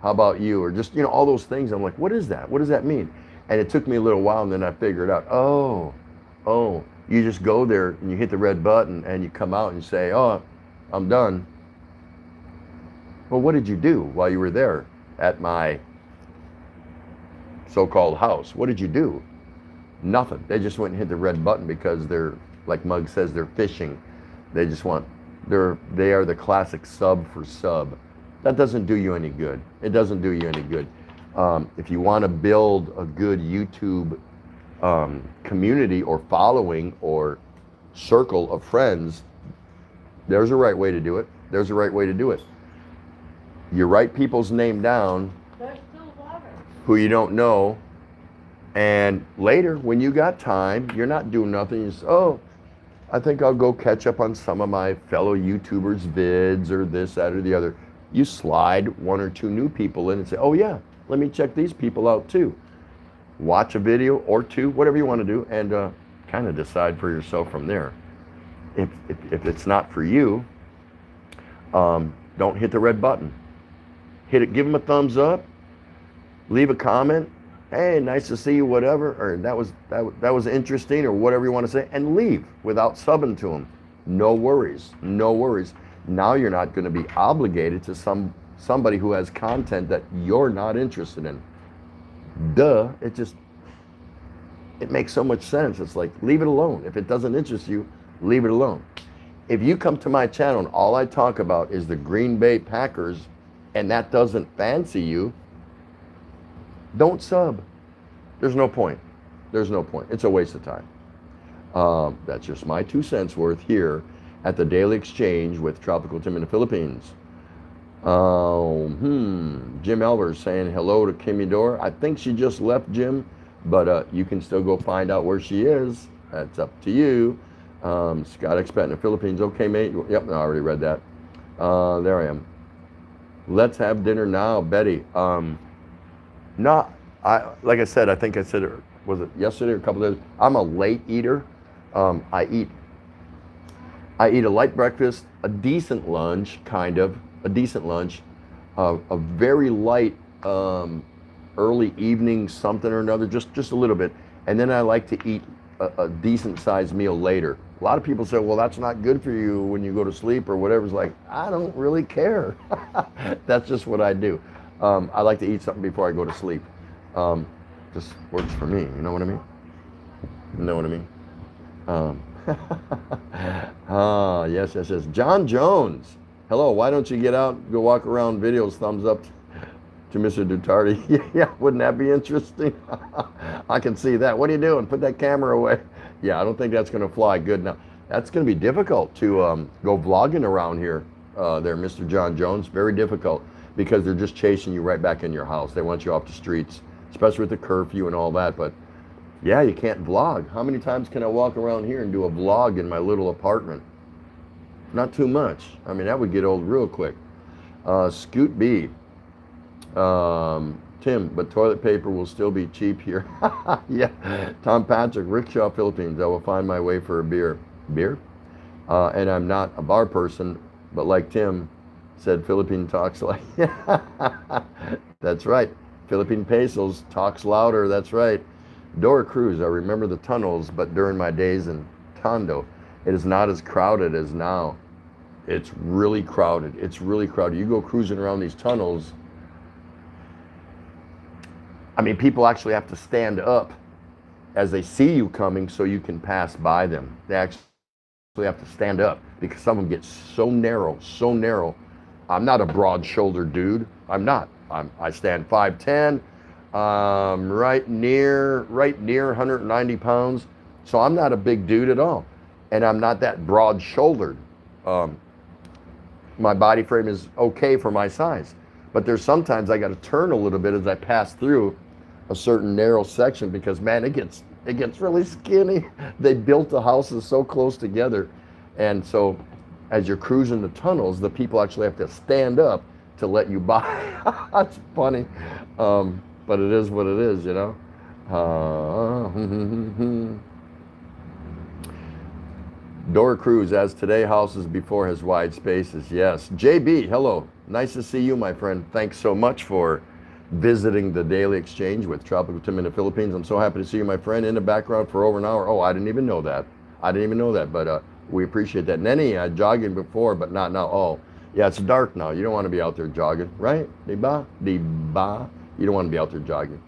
How about you? Or just, all those things. I'm like, what is that? What does that mean? And it took me a little while, and then I figured out, oh, you just go there and you hit the red button and you come out and you say, oh, I'm done. Well, what did you do while you were there at my so-called house? What did you do? Nothing. They just went and hit the red button because they're, like Mug says, they're fishing. They just they are the classic sub for sub. That doesn't do you any good. It doesn't do you any good. If you want to build a good YouTube community or following or circle of friends, there's a right way to do it. There's a right way to do it. You write people's name down who you don't know, and later when you got time, you're not doing nothing. You say, oh, I think I'll go catch up on some of my fellow YouTubers' vids or this, that, or the other. You slide one or two new people in and say, oh yeah, let me check these people out too. Watch a video or two, whatever you want to do, and kind of decide for yourself from there. If it's not for you, don't hit the red button. Hit it, give them a thumbs up, leave a comment. Hey, nice to see you, whatever, or that was interesting, or whatever you want to say, and leave without subbing to them. No worries, no worries. Now you're not going to be obligated to somebody who has content that you're not interested in. Duh, it makes so much sense. It's like, leave it alone. If it doesn't interest you, leave it alone. If you come to my channel and all I talk about is the Green Bay Packers, and that doesn't fancy you, don't sub. There's no point. There's no point. It's a waste of time. That's just my 2 cents worth here at the Daily Exchange with Tropical Tim in the Philippines. Jim Elvers saying hello to Kimmy Dore. I think she just left, Jim, but you can still go find out where she is. That's up to you. Scott Expat in the Philippines. Okay, mate. Yep, I already read that. There I am. Let's have dinner now, Betty. Like I said, I think I said it, was it yesterday or a couple of days? I'm a late eater. I eat a light breakfast, a decent lunch, a very light early evening something or another, just a little bit, and then I like to eat a decent sized meal later. A lot of people say, well, that's not good for you when you go to sleep or whatever. It's like, I don't really care. That's just what I do. I like to eat something before I go to sleep. Just works for me, you know what I mean? You know what I mean? Yes. John Jones. Hello, why don't you get out, go walk around videos, thumbs up to Mr. Duterte. Yeah, wouldn't that be interesting? I can see that. What are you doing? Put that camera away. Yeah, I don't think that's going to fly good. Now, that's going to be difficult to go vlogging around here, there, Mr. John Jones. Very difficult, because they're just chasing you right back in your house. They want you off the streets, especially with the curfew and all that. But yeah, you can't vlog. How many times can I walk around here and do a vlog in my little apartment? Not too much. I mean, that would get old real quick. Scoot B. Tim, but toilet paper will still be cheap here. Yeah. Tom Patrick, Rickshaw, Philippines. I will find my way for a beer. Beer? And I'm not a bar person, but like Tim said, Philippine talks like. That's right. Philippine pesos talks louder. That's right. Dora Cruz, I remember the tunnels, but during my days in Tondo, it is not as crowded as now. It's really crowded. It's really crowded. You go cruising around these tunnels. I mean, people actually have to stand up as they see you coming so you can pass by them. They actually have to stand up because some of them get so narrow, so narrow. I'm not a broad-shouldered dude. I'm not. I stand 5'10", right near 190 pounds. So I'm not a big dude at all. And I'm not that broad-shouldered. My body frame is okay for my size. But there's sometimes I got to turn a little bit as I pass through a certain narrow section because, man, it gets really skinny. They built the houses so close together. And so as you're cruising the tunnels, the people actually have to stand up to let you by. That's funny. But it is what it is, you know. Dora Cruz, as today houses before has wide spaces. Yes. JB, hello. Nice to see you, my friend. Thanks so much for visiting the Daily Exchange with Tropical Tim in the Philippines. I'm so happy to see you, my friend, in the background for over an hour. Oh, I didn't even know that. But we appreciate that. Nenny, jogging before, but not now. Oh, yeah, it's dark now. You don't want to be out there jogging, right? Diba? You don't want to be out there jogging.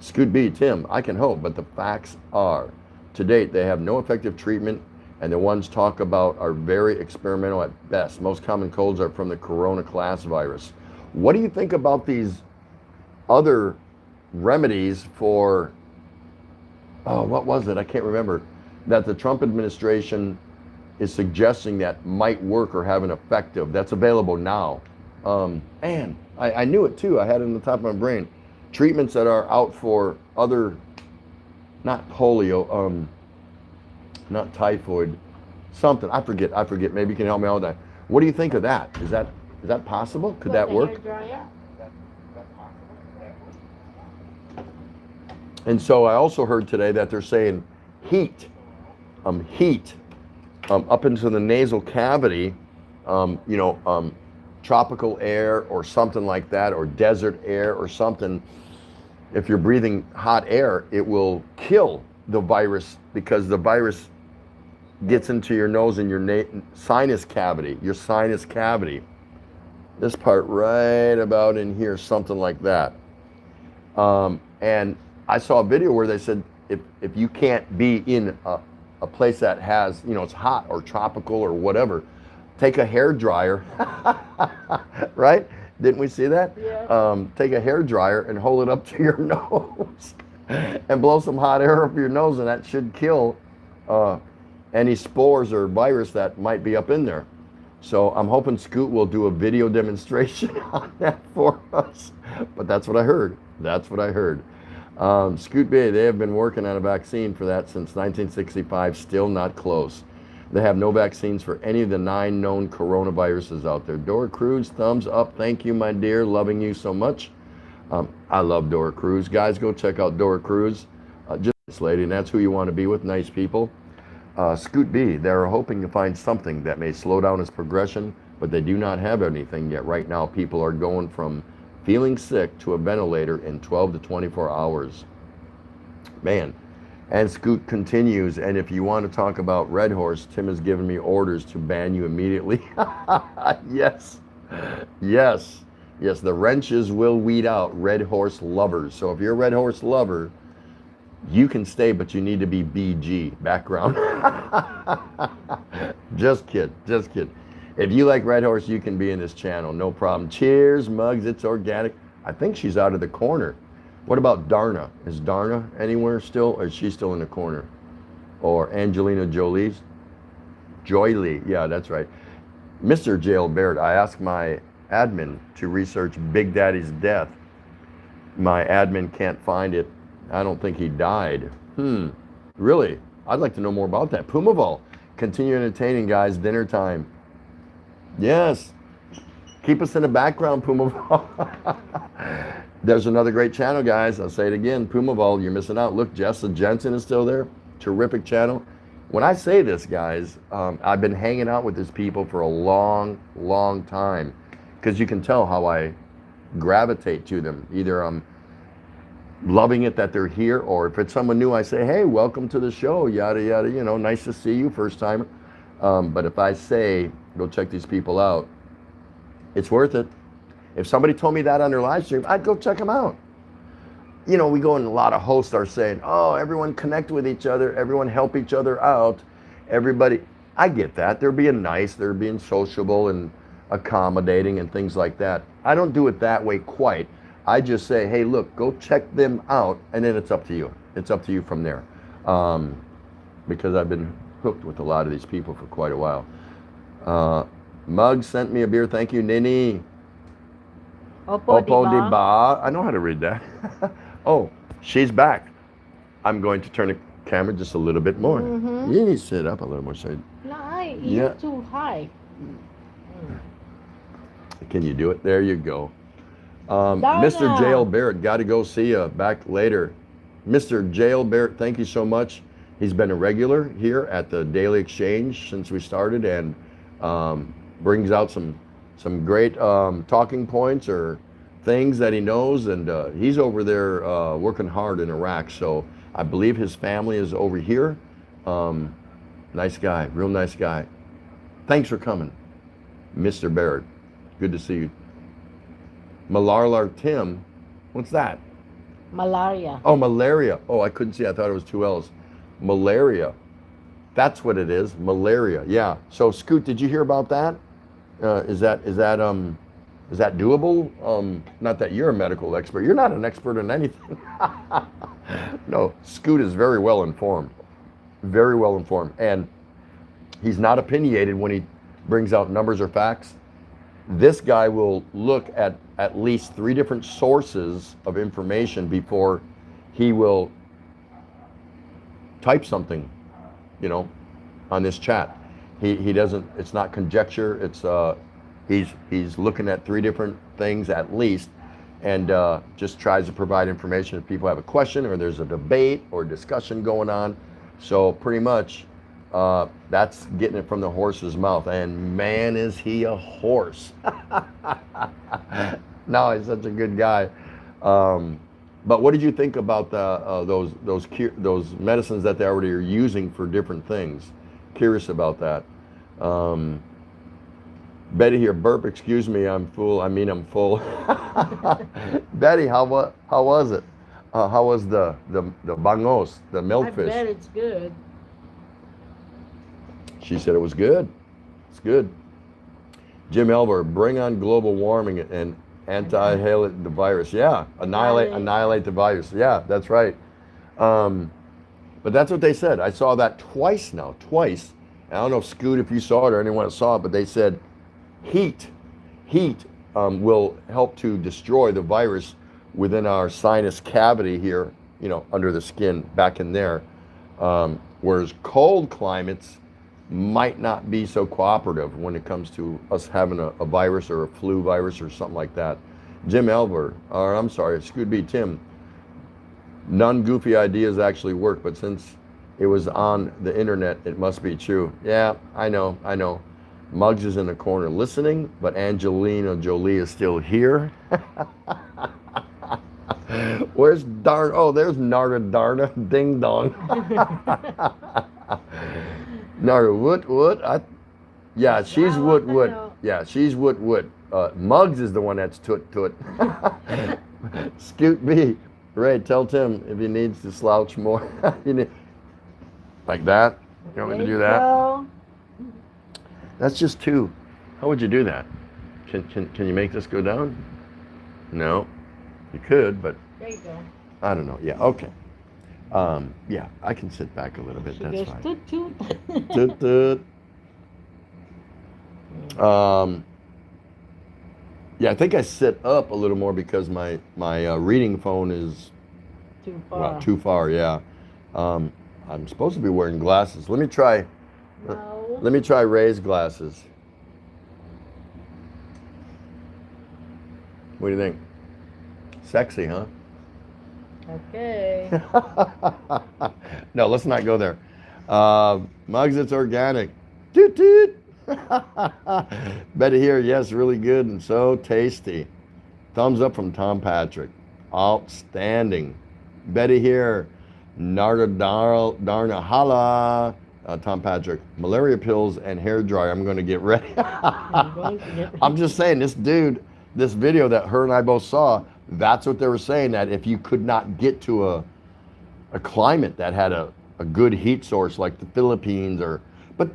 Scoot B, Tim, I can hope, but the facts are, to date, they have no effective treatment, and the ones talk about are very experimental at best. Most common colds are from the corona class virus. What do you think about these other remedies for, what was it? I can't remember. That the Trump administration is suggesting that might work or have an effective. That's available now. Man, I knew it too. I had it in the top of my brain. Treatments that are out for other, not polio, not typhoid. something. I forget. Maybe you can help me out with that. What do you think of that? Is that possible? Could that work? And so I also heard today that they're saying heat up into the nasal cavity, tropical air or something like that, or desert air or something. If you're breathing hot air, it will kill the virus, because the virus gets into your nose and your sinus cavity, This part right about in here, something like that. And I saw a video where they said if you can't be in a place that has, it's hot or tropical or whatever, take a hair dryer, right? Didn't we see that? Yeah. Take a hair dryer and hold it up to your nose and blow some hot air up your nose, and that should kill any spores or virus that might be up in there. So I'm hoping Scoot will do a video demonstration on that for us. But that's what I heard. Scoot Bay, they have been working on a vaccine for that since 1965, still not close. They have no vaccines for any of the 9 known coronaviruses out there. Dora Cruz, thumbs up. Thank you, my dear. Loving you so much. I love Dora Cruz. Guys, go check out Dora Cruz. Just this lady, and that's who you want to be with, nice people. Scoot B, they're hoping to find something that may slow down its progression, but they do not have anything yet. Right now, people are going from feeling sick to a ventilator in 12 to 24 hours. Man. And Scoot continues, and if you want to talk about Red Horse, Tim has given me orders to ban you immediately. Yes, the wrenches will weed out Red Horse lovers. So if you're a Red Horse lover, you can stay, but you need to be BG, background. Just kid. If you like Red Horse, you can be in this channel, no problem. Cheers, Mugs, it's organic. I think she's out of the corner. What about Darna? Is Darna anywhere still, or is she still in the corner? Or Angelina Jolie's? Joy yeah, that's right. Mr. Jail Baird, I asked my admin to research Big Daddy's death. My admin can't find it. I don't think he died. Really? I'd like to know more about that. Pumaval, continue entertaining, guys. Dinner time. Yes. Keep us in the background, Pumaval. There's another great channel, guys. I'll say it again. Pumaval, you're missing out. Look, Jessa Jensen is still there. Terrific channel. When I say this, guys, I've been hanging out with these people for a long time, because you can tell how I gravitate to them. Either I'm loving it that they're here, or if it's someone new, I say, hey, welcome to the show, yada, yada, nice to see you, first timer. But if I say, go check these people out, it's worth it. If somebody told me that on their live stream, I'd go check them out. We go, and a lot of hosts are saying, oh, everyone connect with each other, everyone help each other out, everybody. I get that. They're being nice, they're being sociable and accommodating and things like that. I don't do it that way quite. I just say, hey, look, go check them out, and then it's up to you. It's up to you from there. Because I've been hooked with a lot of these people for quite a while. Mug sent me a beer. Thank you, Nini. Opo di ba. I know how to read that. Oh, she's back. I'm going to turn the camera just a little bit more. You need to sit up a little more. So No, you're too high. Can you do it? There you go. Mr. Jail Barrett, got to go see you back later. Mr. Jail Barrett, thank you so much. He's been a regular here at the Daily Exchange since we started, and brings out some great talking points or things that he knows, and he's over there working hard in Iraq. So I believe his family is over here. Nice guy, real nice guy. Thanks for coming, Mr. Barrett. Good to see you. Malarlar Tim, what's that? Malaria. Oh, malaria. Oh, I couldn't see. I thought it was 2 L's. Malaria. That's what it is. Malaria. Yeah. So Scoot, did you hear about that? Is that doable? Not that you're a medical expert. You're not an expert in anything. No, Scoot is very well informed. Very well informed. And he's not opinionated when he brings out numbers or facts. This guy will look at least 3 different sources of information before he will type something, on this chat. He doesn't. It's not conjecture. It's he's looking at 3 different things at least, and just tries to provide information if people have a question or there's a debate or discussion going on. So pretty much, that's getting it from the horse's mouth. And man, is he a horse! No, he's such a good guy. But what did you think about those medicines that they already are using for different things? Curious about that. Betty here, burp, excuse me, I'm full. I mean, I'm full. Betty, how was it? How was the bangos, the I milkfish? bet it's good. She said it was good. It's good. Jim Elver, bring on global warming and annihilate the virus. Yeah, annihilate the virus. Yeah, that's right. But that's what they said. I saw that twice now, twice. I don't know if Scoot, if you saw it or anyone else saw it, but they said heat will help to destroy the virus within our sinus cavity here, under the skin, back in there. Whereas cold climates might not be so cooperative when it comes to us having a virus or a flu virus or something like that. Jim Elver, or I'm sorry, Scoot B. Tim, none goofy ideas actually work, but since it was on the internet, it must be true. Yeah, I know. Muggs is in the corner listening, but Angelina Jolie is still here. Where's Darn? Oh, there's Narda Darna. Ding dong. Narda Wood. Yeah, she's Wood. Yeah, she's Wood. Muggs is the one that's toot. Scoot B. Ray, tell Tim if he needs to slouch more. Like that? You want me to do that? Go. That's just 2. How would you do that? Can you make this go down? No. You could, but There you go. I don't know. Yeah, okay. Yeah, I can sit back a little bit. She That's goes fine. toot toot. Toot, toot. Yeah, I think I sit up a little more because my reading phone is Too far. too far. Yeah. I'm supposed to be wearing glasses. Let me try No. Ray's glasses. What do you think? Sexy, huh? Okay. No, let's not go there. Muggs, it's organic. Toot toot. Better here, yes, really good and so tasty. Thumbs up from Tom Patrick. Outstanding. Betty here. Narda Darna Hala. Tom Patrick. Malaria pills and hair dryer. I'm going to get ready. I'm just saying, this video that her and I both saw, that's what they were saying, that if you could not get to a climate that had a good heat source like the Philippines but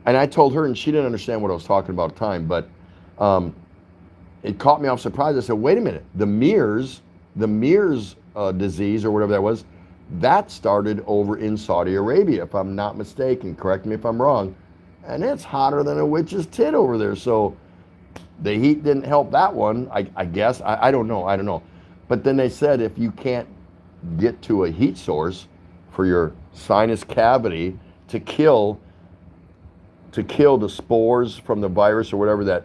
and I told her and she didn't understand what I was talking about at the time, but it caught me off surprise. I said, wait a minute, the MERS disease or whatever that was, that started over in Saudi Arabia, if I'm not mistaken. Correct me if I'm wrong. And it's hotter than a witch's tit over there. So the heat didn't help that one, I guess. I don't know. But then they said if you can't get to a heat source for your sinus cavity to kill the spores from the virus or whatever that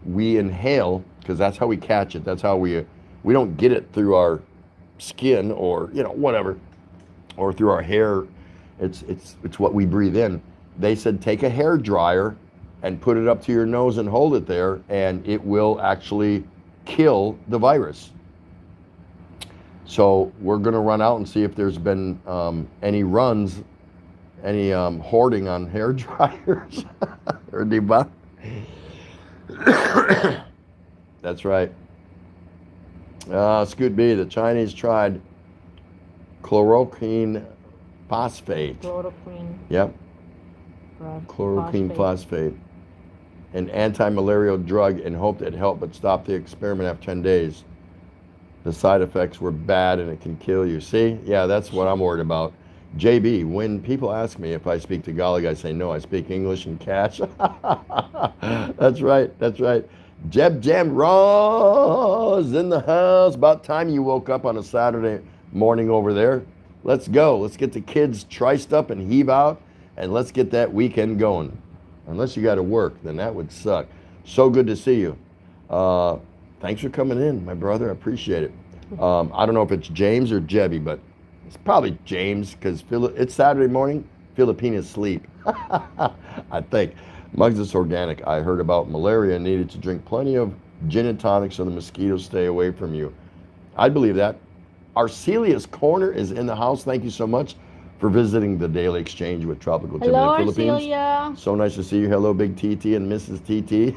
we inhale, because that's how we catch it. That's how we don't get it through our skin or whatever, or through our hair. It's what we breathe in. They said take a hair dryer and put it up to your nose and hold it there, and it will actually kill the virus. So we're going to run out and see if there's been any hoarding on hair dryers or debug. That's right. Scoot B, the Chinese tried chloroquine phosphate. Chloroquine. Yep, chloroquine phosphate, an anti-malarial drug, and hoped it helped, but stopped the experiment after 10 days. The side effects were bad and it can kill you. See? Yeah, that's what I'm worried about. JB, when people ask me if I speak Tagalog, I say no, I speak English and cash. That's right. Jeb Jam Raw's in the house. About time you woke up on a Saturday morning over there. Let's go. Let's get the kids triced up and heave out and let's get that weekend going. Unless you got to work, then that would suck. So good to see you. Thanks for coming in, my brother. I appreciate it. I don't know if it's James or Jebby, but it's probably James because it's Saturday morning. Filipinas sleep. I think. Muggs is organic. I heard about malaria and needed to drink plenty of gin and tonic so the mosquitoes stay away from you. I believe that. Arcelia's Corner is in the house. Thank you so much for visiting the Daily Exchange with Tropical Tim in Hello, the Philippines. Arcelia. So nice to see you. Hello, Big TT and Mrs. TT.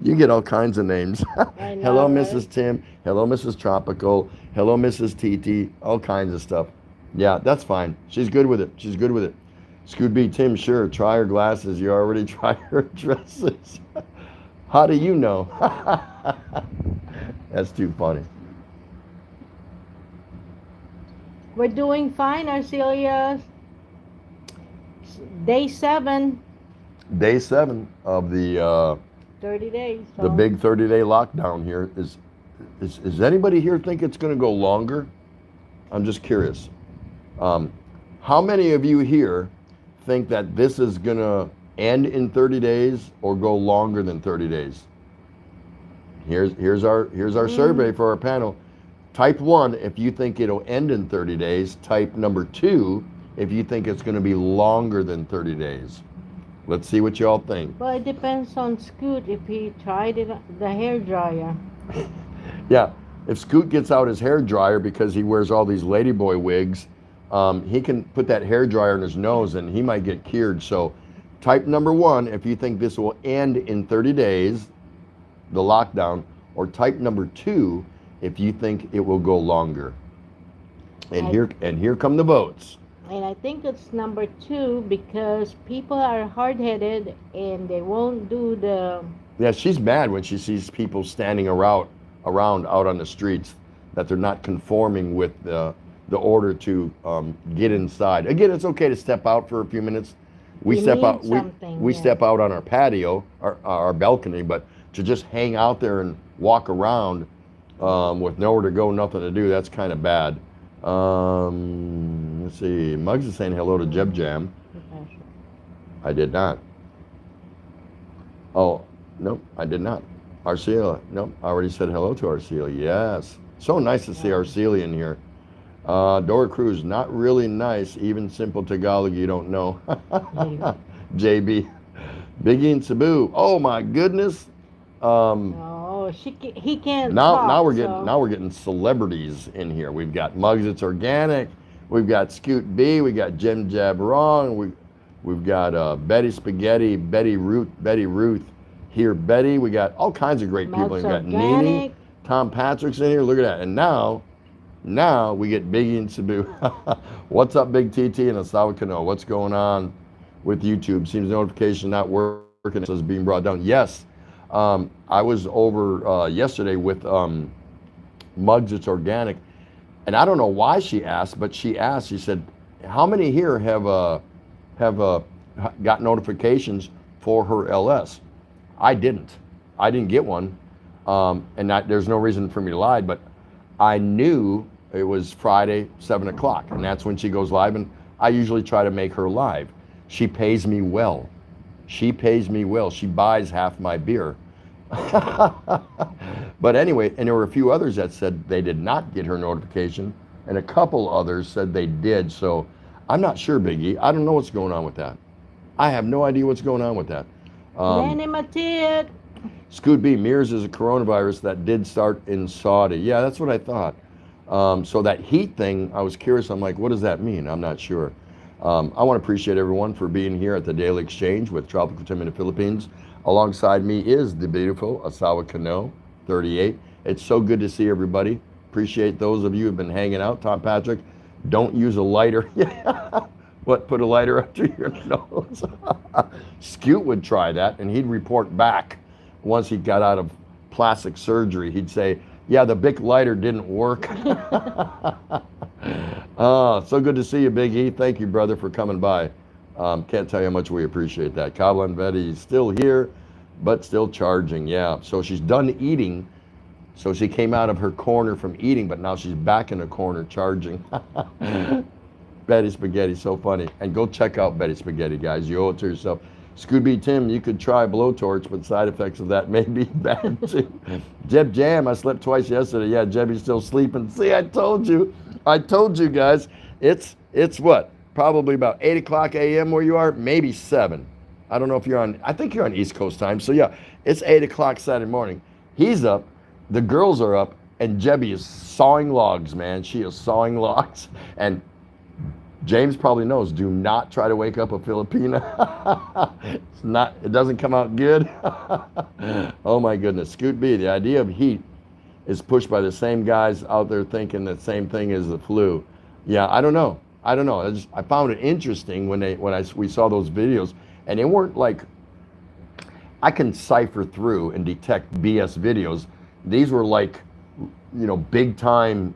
You get all kinds of names. I know, Hello, right? Mrs. Tim. Hello, Mrs. Tropical. Hello, Mrs. TT. All kinds of stuff. Yeah, that's fine. She's good with it. She's good with it. Scoot B, Tim, sure. Try her glasses. You already tried her dresses. How do you know? That's too funny. We're doing fine, Arcelia. Day 7, Day 7 of the 30 days. So. the big 30-day lockdown here. Is anybody here think it's going to go longer? I'm just curious. How many of you here think that this is going to end in 30 days or go longer than 30 days? Here's our survey for our panel. Type 1 if you think it'll end in 30 days. Type number 2 if you think it's going to be longer than 30 days. Let's see what y'all think. Well, it depends on Scoot if he tried it, the hair dryer. Yeah, if Scoot gets out his hair dryer because he wears all these ladyboy wigs, he can put that hair dryer in his nose and he might get cured. So type number 1 if you think this will end in 30 days, the lockdown, or type number 2 if you think it will go longer. And here come the votes. And I think it's number 2 because people are hard-headed and they won't do the... Yeah, she's mad when she sees people standing around out on the streets that they're not conforming with the order to get inside. Again, it's okay to step out for a few minutes. We You step need out. something, We yeah. step out on our patio, our balcony, but to just hang out there and walk around with nowhere to go, nothing to do, that's kind of bad. Let's see. Muggs is saying hello to Jeb Jam. I did not. Oh, nope, I did not. Arcelia, nope, I already said hello to Arcelia. Yes. So nice to see Arcelia in here. Dora Cruz, not really nice, even simple Tagalog you don't know. JB. Biggie and Cebu. Oh my goodness. No, he can't Now talk, we're getting celebrities in here. We've got Muggs It's Organic. We've got Scoot B. We got Jim Jab Wrong. We've got Betty Spaghetti, Betty Ruth. Here, Betty. We got all kinds of great people. We've got Nene, Tom Patrick's in here. Look at that. And now we get Biggie and Cebu. What's up, Big TT and Asawa Kano? What's going on with YouTube? Seems notification not working. It says being brought down. Yes. I was over yesterday with Muggs It's Organic, and I don't know why she asked, but she asked. She said, "How many here have got notifications for her LS?" I didn't. I didn't get one, and there's no reason for me to lie. But I knew it was Friday, 7 o'clock, and that's when she goes live. And I usually try to make her live. She pays me well. She pays me well. She buys half my beer. But anyway, and there were a few others that said they did not get her notification, and a couple others said they did. So I'm not sure, Biggie. I don't know what's going on with that. I have no idea what's going on with that. Lenny Matid. Scoot B, MERS is a coronavirus that did start in Saudi. Yeah, that's what I thought. So that heat thing, I was curious. I'm like, what does that mean? I'm not sure. I want to appreciate everyone for being here at the Daily Exchange with Tropical Tim in the Philippines. Alongside me is the beautiful Asawa Kano, 38. It's so good to see everybody. Appreciate those of you who've been hanging out. Tom Patrick, don't use a lighter. What, put a lighter up to your nose? Scoot would try that, and he'd report back once he got out of plastic surgery. He'd say, yeah, the Bic lighter didn't work. So good to see you, Big E. Thank you, brother, for coming by. Can't tell you how much we appreciate that. Kablan Betty is still here, but still charging. Yeah, so she's done eating. So she came out of her corner from eating, but now she's back in the corner charging. Betty Spaghetti, so funny. And go check out Betty Spaghetti, guys. You owe it to yourself. Scooby Tim, you could try blowtorch, but side effects of that may be bad too. Jeb Jam, I slept twice yesterday. Yeah, Jebby's still sleeping. See, I told you. I told you guys. It's what? Probably about 8 o'clock a.m. where you are, maybe 7. I don't know if you're on, I think you're on East Coast time. So yeah, it's 8 o'clock Saturday morning. He's up, the girls are up, and Jebby is sawing logs, man. She is sawing logs. And James probably knows, do not try to wake up a Filipina. It doesn't come out good. Oh my goodness. Scoot B, the idea of heat is pushed by the same guys out there thinking the same thing as the flu. Yeah, I don't know. I found it interesting when we saw those videos, and they weren't like, I can cipher through and detect BS videos. These were like, big time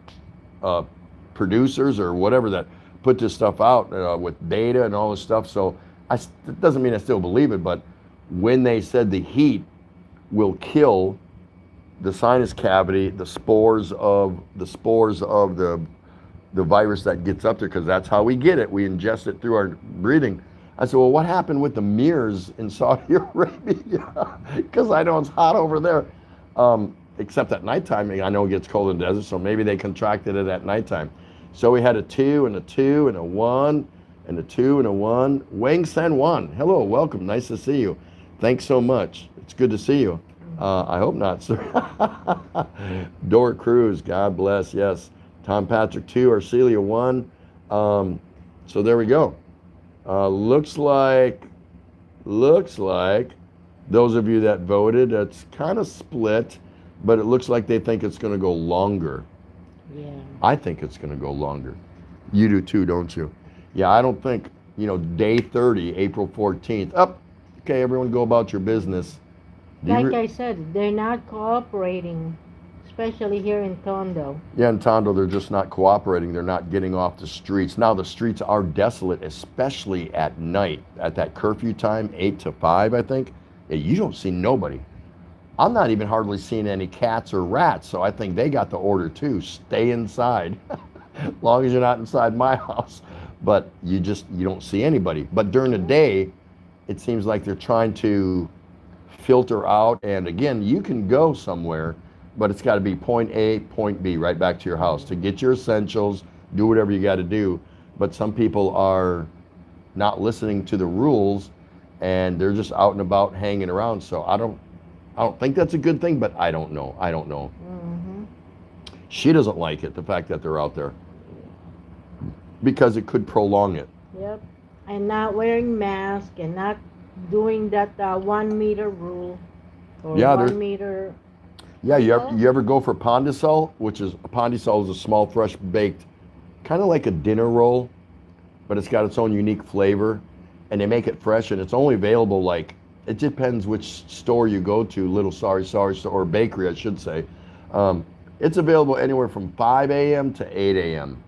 producers or whatever that put this stuff out with data and all this stuff. So it doesn't mean I still believe it, but when they said the heat will kill the sinus cavity, the spores of the virus that gets up there, because that's how we get it. We ingest it through our breathing. I said, well, what happened with the mirrors in Saudi Arabia? Because I know it's hot over there. Except at nighttime, I know it gets cold in the desert, so maybe they contracted it at nighttime. So we had a 2 and a 2 and a 1 and a 2 and a 1. Wang San Juan, hello, welcome, nice to see you. Thanks so much. It's good to see you. I hope not, sir. Dora Cruz, God bless, yes. Tom Patrick 2, Arcelia 1. So there we go. Looks like those of you that voted, it's kind of split, but it looks like they think it's going to go longer. Yeah. I think it's going to go longer. You do too, don't you? Yeah, I don't think, day 30, April 14th. Okay, everyone go about your business. Like I said, they're not cooperating, especially here in Tondo. Yeah, in Tondo, they're just not cooperating. They're not getting off the streets. Now, the streets are desolate, especially at night. At that curfew time, 8 to 5, I think. Yeah, you don't see nobody. I'm not even hardly seeing any cats or rats, so I think they got the order too. Stay inside, as long as you're not inside my house. But you don't see anybody. But during the day, it seems like they're trying to filter out. And again, you can go somewhere, but it's got to be point A, point B, right back to your house to get your essentials, do whatever you got to do. But some people are not listening to the rules, and they're just out and about hanging around. So I don't think that's a good thing, but I don't know. Mm-hmm. She doesn't like it, the fact that they're out there, because it could prolong it. Yep. And not wearing masks and not doing that 1 meter rule or 1 meter. Yeah, you ever go for pandesal, which is a small, fresh baked, kind of like a dinner roll, but it's got its own unique flavor, and they make it fresh, and it's only available it depends which store you go to, Little Sorry store, or bakery, I should say. It's available anywhere from 5 a.m. to 8 a.m.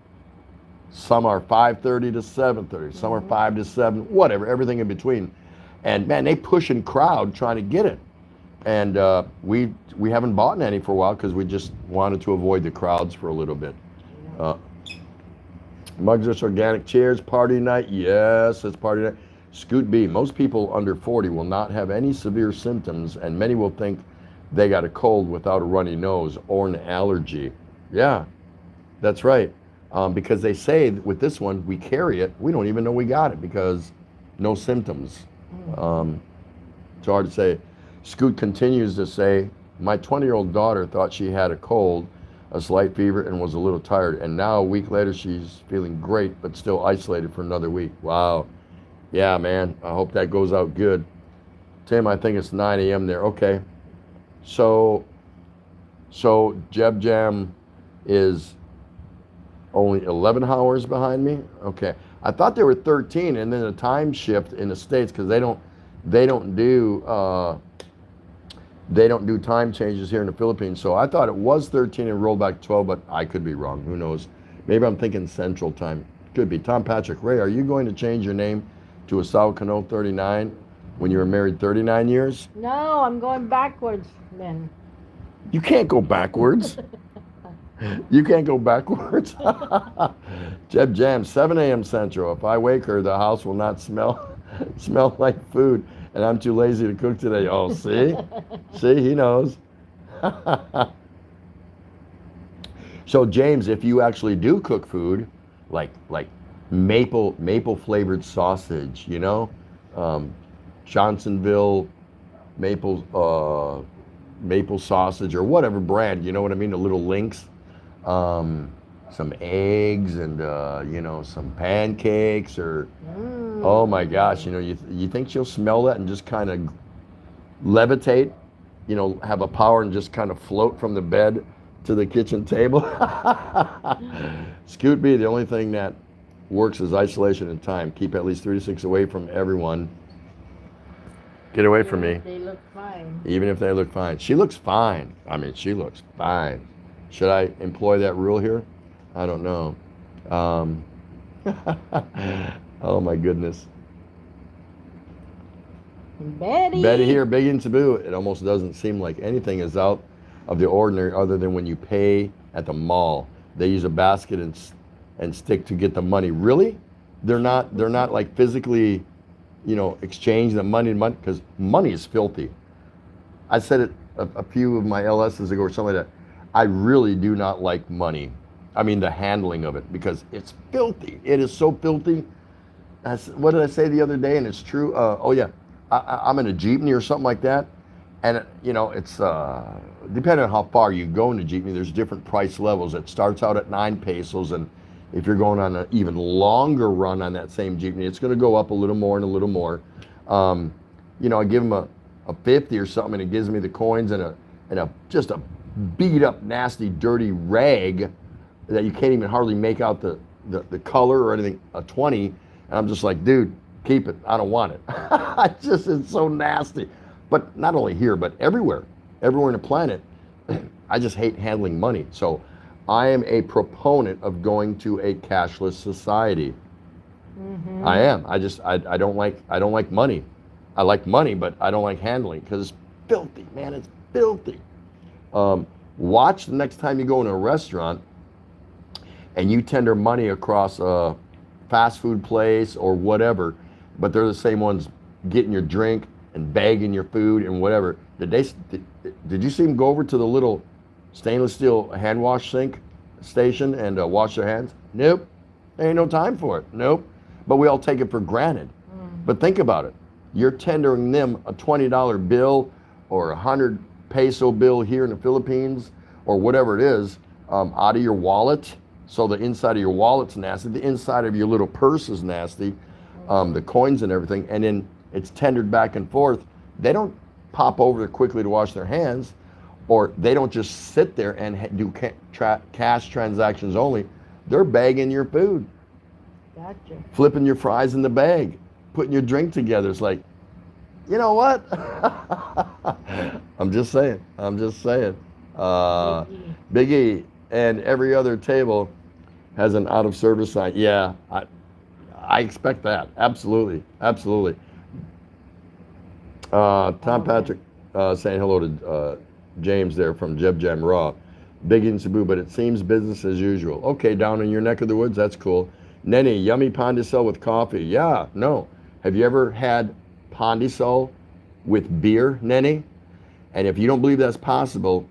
Some are 5:30 to 7:30. Some are 5 to 7, whatever, everything in between. And man, they push in crowd trying to get it. And we haven't bought any for a while because we just wanted to avoid the crowds for a little bit. Mugshot Organic Cheers, party night. Yes, it's party night. Scoot B, most people under 40 will not have any severe symptoms, and many will think they got a cold without a runny nose or an allergy. Yeah, that's right. Because they say with this one, we carry it. We don't even know we got it because no symptoms. It's hard to say. Scoot continues to say, my 20-year-old daughter thought she had a cold, a slight fever, and was a little tired. And now a week later, she's feeling great, but still isolated for another week. Wow. Yeah, man. I hope that goes out good. Tim, I think it's 9 a.m. there. Okay. So Jeb Jam is only 11 hours behind me. Okay. I thought they were 13, and then a time shift in the States because they don't do time changes here in the Philippines. So I thought it was 13 and rolled back to 12, but I could be wrong. Who knows? Maybe I'm thinking Central Time. Could be. Tom Patrick Ray, are you going to change your name to Asawa Kano 39 when you were married 39 years? No, I'm going backwards then. You can't go backwards. You can't go backwards. Jeb Jam, 7 a.m. Central. If I wake her, the house will not smell like food, and I'm too lazy to cook today. Oh, see? See, he knows. So James, if you actually do cook food, like maple flavored sausage, you know, Johnsonville maple sausage or whatever brand, you know what I mean, the little links, some eggs and you know, some pancakes or oh my gosh, you know, you think she'll smell that and just kind of levitate, you know, have a power and just kind of float from the bed to the kitchen table. Scoot B, the only thing that works is isolation and time. Keep at least 3 to 6 away from everyone. Get away from me. They look fine. Even if they look fine. She looks fine. I mean, she looks fine. Should I employ that rule here? I don't know. Oh my goodness. Betty here, big and taboo. It almost doesn't seem like anything is out of the ordinary other than when you pay at the mall. They use a basket and stick to get the money. Really? They're not like physically, you know, exchange the money because money is filthy. I said it a few of my LSs ago or something like that. I really do not like money. I mean the handling of it, because it's filthy. It is so filthy. What did I say the other day? And it's true. Oh yeah, I'm in a jeepney or something like that, and you know, it's depending on how far you go in the jeepney. There's different price levels. It starts out at 9 pesos, and if you're going on an even longer run on that same jeepney, it's going to go up a little more and a little more. You know, I give them a 50 or something, and it gives me the coins and a just a beat up, nasty, dirty rag that you can't even hardly make out the color or anything. A 20, and I'm just like, dude, keep it. I don't want it. It's so nasty. But not only here, but everywhere in the planet. I just hate handling money. So I am a proponent of going to a cashless society. Mm-hmm. I am. I don't like money. I like money, but I don't like handling because it's filthy, man. It's filthy. Watch the next time you go in a restaurant and you tender money across a fast food place or whatever, but they're the same ones getting your drink and bagging your food and whatever. Did you see them go over to the little stainless steel hand wash sink station and wash their hands? Nope. There ain't no time for it. Nope. But we all take it for granted. But think about it. You're tendering them a $20 bill or a 100 peso bill here in the Philippines or whatever it is, out of your wallet. So the inside of your wallet's nasty. The inside of your little purse is nasty. The coins and everything. And then it's tendered back and forth. They don't pop over there quickly to wash their hands, or they don't just sit there and do cash transactions only. They're bagging your food. Gotcha. Flipping your fries in the bag, putting your drink together. It's like, you know what? I'm just saying. Big E and every other table has an out of service sign. Yeah, I expect that. Absolutely. Tom Patrick saying hello to James there from Jeb Jam Raw. Big in Cebu, but it seems business as usual. Okay, down in your neck of the woods, that's cool. Nenny, yummy pandesal with coffee. Yeah, no. Have you ever had pandesal with beer, Nenny? And if you don't believe that's possible,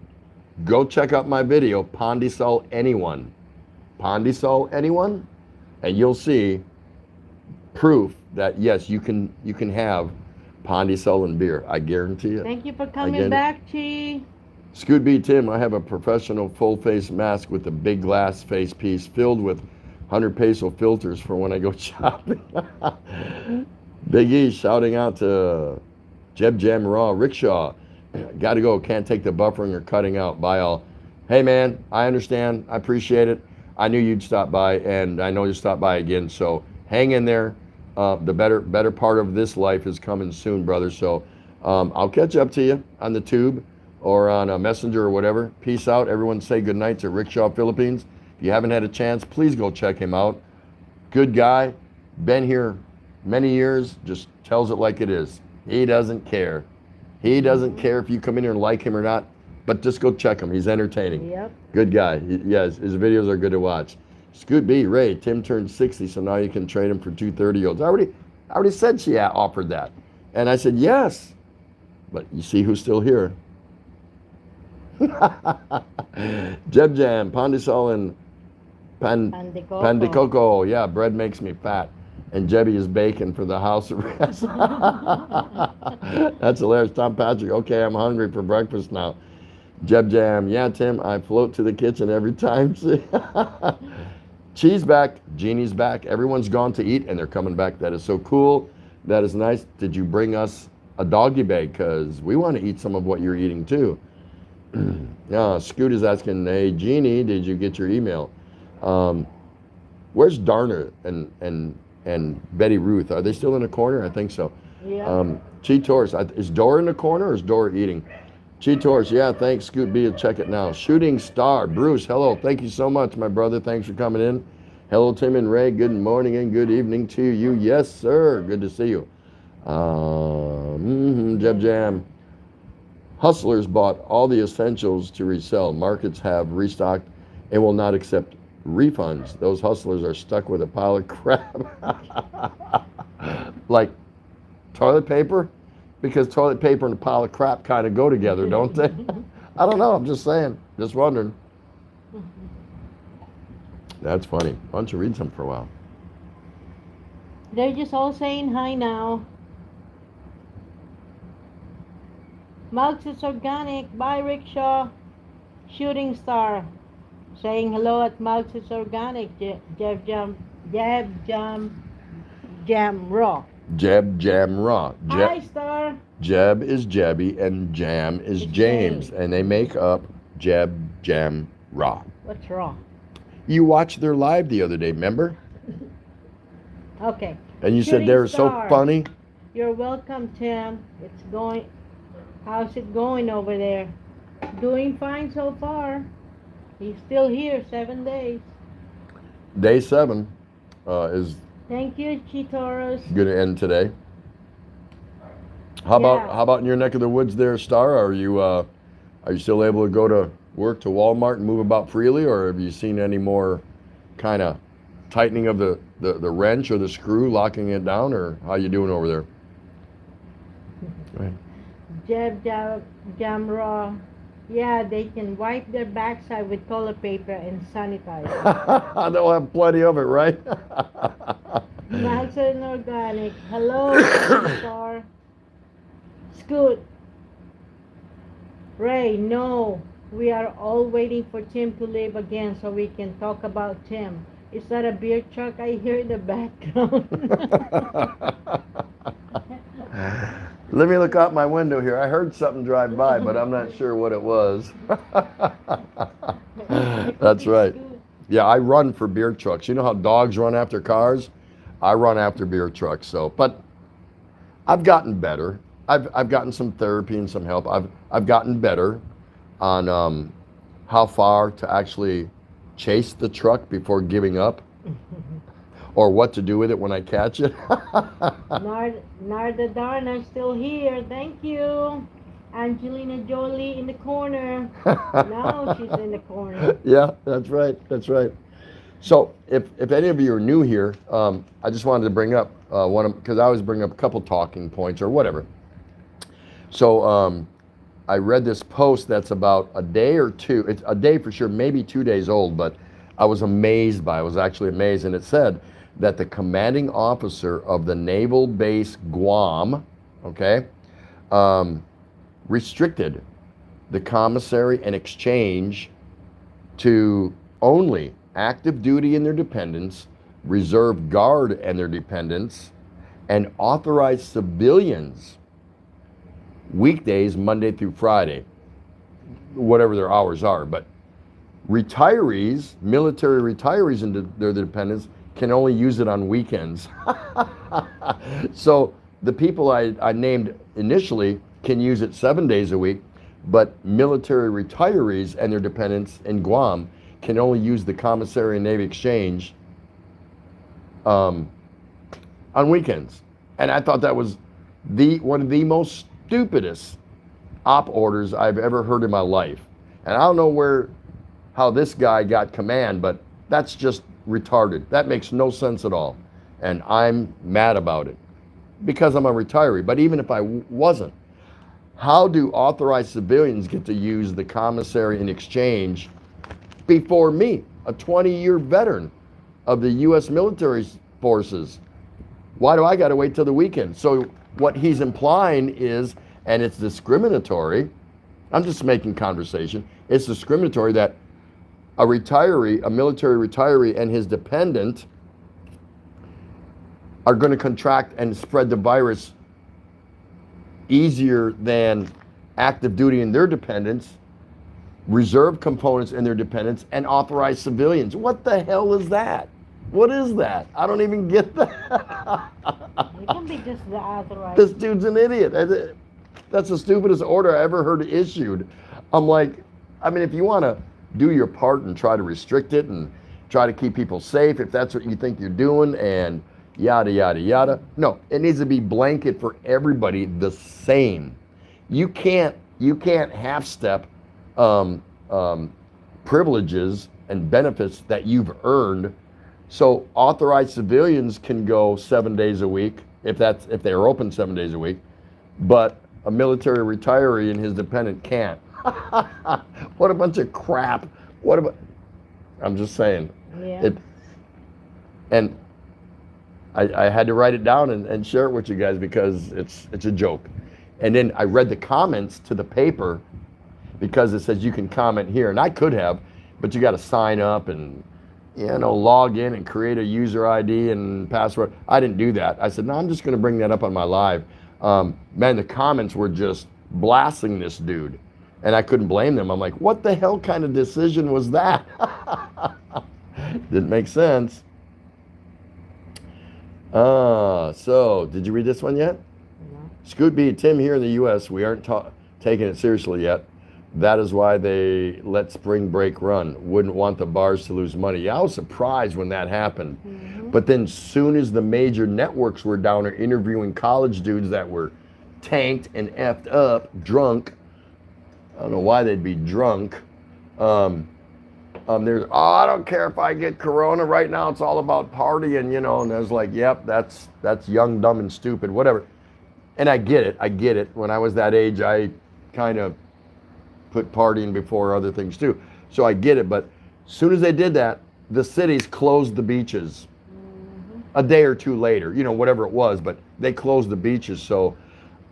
go check out my video, Pandesal Anyone. Pandesal Anyone? And you'll see proof that yes, you can have pandesal and beer. I guarantee it. Thank you for coming back, Chi. Scoot B Tim, I have a professional full face mask with a big glass face piece filled with 100 peso filters for when I go shopping. Big E shouting out to Jeb Jam Raw, Rickshaw. Got to go. Can't take the buffering or cutting out. Bye all. Hey man, I understand. I appreciate it. I knew you'd stop by, and I know you'll stop by again. So hang in there. The better part of this life is coming soon, brother. So I'll catch up to you on the tube or on a messenger or whatever. Peace out. Everyone say good night to Rickshaw Philippines. If you haven't had a chance, please go check him out. Good guy. Been here many years. Just tells it like it is. He doesn't care. He doesn't care if you come in here and like him or not. But just go check him. He's entertaining. Yep. Good guy. Yes, his videos are good to watch. Scoot B, Ray, Tim turned 60, so now you can trade him for 2 30-year-olds. I already said she offered that. And I said, yes. But you see who's still here. Jeb Jam, Pandesal, and Pandicoco. Yeah, bread makes me fat. And Jebby is bacon for the house arrest. That's hilarious. Tom Patrick, okay, I'm hungry for breakfast now. Jeb Jam, yeah, Tim, I float to the kitchen every time. Cheese back, Jeannie's back. Everyone's gone to eat and they're coming back. That is so cool. That is nice. Did you bring us a doggy bag? Because we want to eat some of what you're eating too. Yeah, Scoot is asking, hey, Jeannie, did you get your email? Where's Darna and Betty Ruth? Are they still in the corner? I think so. Yeah. Cheetos, is Dora in the corner or is Dora eating? Cheetos, yeah, thanks, Scoot B, check it now. Shooting Star, Bruce, hello, thank you so much, my brother, thanks for coming in. Hello, Tim and Ray, good morning and good evening to you. Yes, sir, good to see you. Jeb Jam. Hustlers bought all the essentials to resell. Markets have restocked and will not accept refunds. Those hustlers are stuck with a pile of crap. Like toilet paper? Because toilet paper and a pile of crap kind of go together, don't they? I don't know, I'm just saying, just wondering. That's funny. Why don't you read some for a while? They're just all saying hi now. Mugs is organic. Bye, Rickshaw. Shooting Star. Saying hello at Mugs is organic. Jeb Jam Raw. Jeb Jam Raw. Hi, Star. Jeb is Jebby and Jam is It's James. James. And they make up Jeb Jam Raw. What's wrong? You watched their live the other day, remember? Okay. And you said Shooting they were so Star. funny. You're welcome, Tim. It's going. How's it going over there? Doing fine so far. He's still here, 7 days. Day 7 is Thank you, Chitoros. going to end today. How about in your neck of the woods there, Star? Are you still able to go to work to Walmart and move about freely, or have you seen any more kind of tightening of the wrench or the screw, locking it down, or how you doing over there? Go ahead. Jeb Jamra. Yeah, they can wipe their backside with toilet paper and sanitize. They'll have plenty of it, right? Nice and organic. Hello, Star. Scoot. Ray, no. We are all waiting for Tim to leave again so we can talk about Tim. Is that a beer truck I hear in the background? Let me look out my window here. I heard something drive by, but I'm not sure what it was. That's right. Yeah, I run for beer trucks. You know how dogs run after cars? I run after beer trucks. So, but I've gotten better. I've gotten some therapy and some help. I've gotten better on how far to actually chase the truck before giving up, or what to do with it when I catch it. Narda Darna's still here. Thank you. Angelina Jolie in the corner. Now she's in the corner. Yeah, that's right. That's right. So if any of you are new here, I just wanted to bring up because I always bring up a couple talking points or whatever. So I read this post that's about a day or two. It's a day for sure, maybe 2 days old, but I was amazed by it. I was actually amazed. And it said that the commanding officer of the Naval Base Guam, okay, restricted the commissary and exchange to only active duty and their dependents, reserve guard and their dependents, and authorized civilians weekdays, Monday through Friday, whatever their hours are. But retirees, military retirees and their dependents can only use it on weekends. So the people I named initially can use it 7 days a week, but military retirees and their dependents in Guam can only use the commissary and Navy exchange on weekends. And I thought that was one of the most stupidest op orders I've ever heard in my life. And I don't know how this guy got command, but that's just retarded. That makes no sense at all. And I'm mad about it because I'm a retiree. But even if I wasn't, how do authorized civilians get to use the commissary in exchange before me, a 20-year veteran of the U.S. military forces? Why do I got to wait till the weekend? So what he's implying is, and it's discriminatory, I'm just making conversation, it's discriminatory that a retiree, a military retiree, and his dependent are going to contract and spread the virus easier than active duty in their dependents, reserve components in their dependents, and authorized civilians. What the hell is that? What is that? I don't even get that. It can be just the authorized. This dude's an idiot. That's the stupidest order I ever heard issued. I'm like, I mean, if you want to do your part and try to restrict it and try to keep people safe, if that's what you think you're doing, and yada, yada, yada. No, it needs to be blanket for everybody the same. You can't half-step privileges and benefits that you've earned. So authorized civilians can go 7 days a week if they're open 7 days a week, but a military retiree and his dependent can't. What a bunch of crap. I'm just saying. Yeah. And I had to write it down and share it with you guys because it's a joke. And then I read the comments to the paper because it says you can comment here, and I could have, but you got to sign up and log in and create a user ID and password. I didn't do that. I said, no, I'm just going to bring that up on my live. Man, the comments were just blasting this dude, and I couldn't blame them. I'm like, what the hell kind of decision was that? Didn't make sense. So did you read this one yet? No. Scoot B, Tim, here in the U.S., we aren't taking it seriously yet. That is why they let spring break run. Wouldn't want the bars to lose money. Yeah, I was surprised when that happened. Mm-hmm. But then soon as the major networks were down there interviewing college dudes that were tanked and effed up, drunk, I don't know why they'd be drunk. There's, I don't care if I get corona right now. It's all about partying, and I was like, yep, that's young, dumb, and stupid, whatever. And I get it. When I was that age, I kind of put partying before other things too. So I get it, but as soon as they did that, the cities closed the beaches a day or two later, whatever it was, but they closed the beaches. So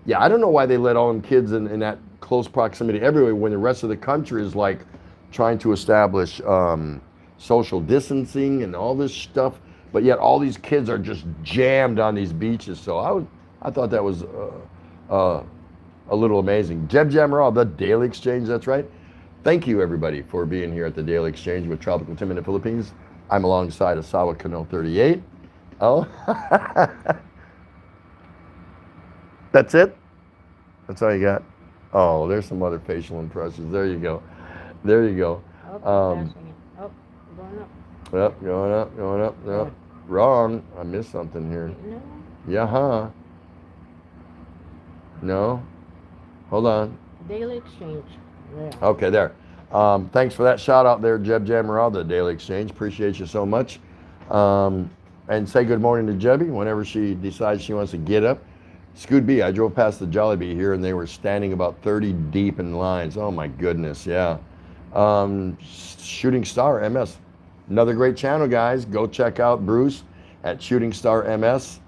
yeah, I don't know why they let all them kids in that close proximity everywhere when the rest of the country is like trying to establish social distancing and all this stuff, but yet all these kids are just jammed on these beaches. So I thought that was a little amazing. Jeb Jammerall, the Daily Exchange, that's right. Thank you, everybody, for being here at the Daily Exchange with Tropical Tim in the Philippines. I'm alongside Asawa Cano 38. Oh, that's it? That's all you got? Oh, there's some other facial impressions. There you go. There you go. Going up. Yep, going up. Yep. Wrong. I missed something here. No. Yeah, huh? No? Hold on. Daily Exchange. There. Okay, there. Thanks for that shout out there, Jeb Jammerall, the Daily Exchange. Appreciate you so much. And say good morning to Jebby whenever she decides she wants to get up. Scoot B, I drove past the Jollibee here and they were standing about 30 deep in lines. Oh my goodness, yeah. Shooting Star MS. Another great channel, guys. Go check out Bruce at Shooting Star MS.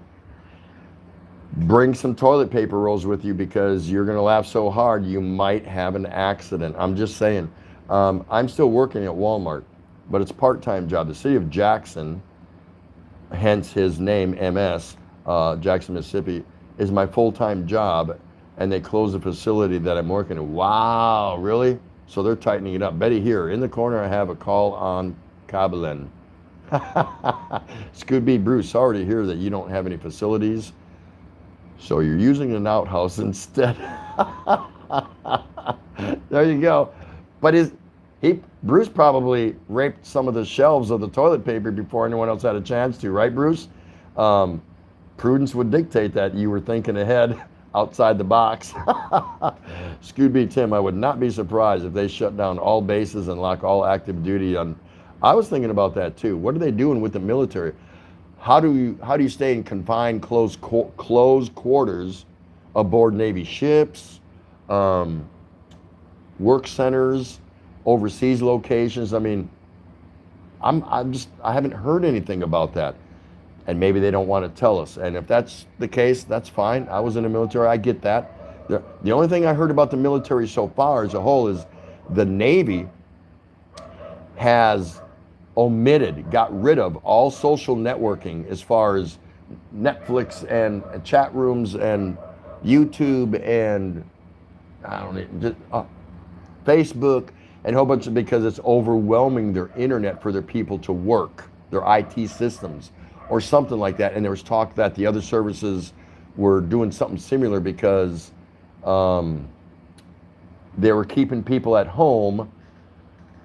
Bring some toilet paper rolls with you because you're going to laugh so hard you might have an accident. I'm just saying. I'm still working at Walmart, but it's a part-time job. The city of Jackson, hence his name, MS, Jackson, Mississippi, is my full-time job, and they closed the facility that I'm working in. Wow, really? So they're tightening it up. Betty, here in the corner, I have a call on Kabalen. Scoot B, Bruce, sorry to hear that you don't have any facilities. So you're using an outhouse instead. There you go. But Bruce probably raped some of the shelves of the toilet paper before anyone else had a chance to, right, Bruce? Prudence would dictate that you were thinking ahead. outside the box. Scooby Tim, I would not be surprised if they shut down all bases and lock all active duty on. I was thinking about that too. What are they doing with the military? How do you stay in confined, closed quarters aboard Navy ships, work centers, overseas locations? I mean, I haven't heard anything about that. And maybe they don't want to tell us. And if that's the case, that's fine. I was in the military, I get that. The only thing I heard about the military so far as a whole is the Navy has got rid of all social networking as far as Netflix and chat rooms and YouTube and I don't know, just, Facebook and a whole bunch of, because it's overwhelming their internet for their people to work, their IT systems or something like that. And there was talk that the other services were doing something similar because they were keeping people at home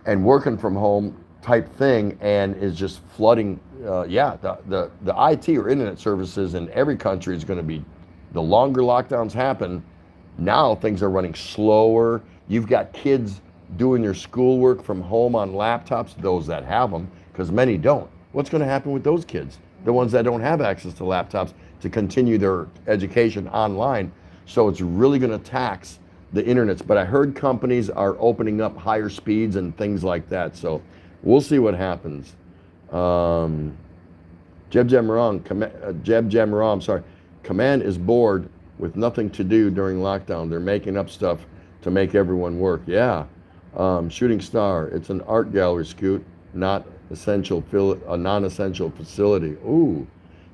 and working from home type thing, and is just flooding. The IT or internet services in every country is going to be, the longer lockdowns happen, now things are running slower. You've got kids doing their schoolwork from home on laptops, those that have them, because many don't. What's going to happen with those kids? The ones that don't have access to laptops to continue their education online. So it's really going to tax the internets. But I heard companies are opening up higher speeds and things like that. So we'll see what happens. Jeb Jamram, sorry. Command is bored with nothing to do during lockdown. They're making up stuff to make everyone work. Yeah. Shooting Star, it's an art gallery, Scoot, not a non-essential facility. Ooh,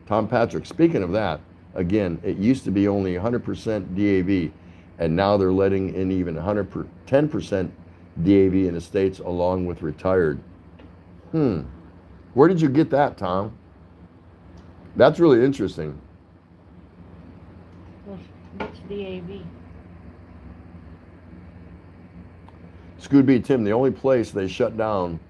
Tom Patrick, speaking of that, again, it used to be only 100% DAV, and now they're letting in even 10% DAV in the States along with retired. Where did you get that, Tom? That's really interesting. What's DAV? Scooby Tim, the only place they shut down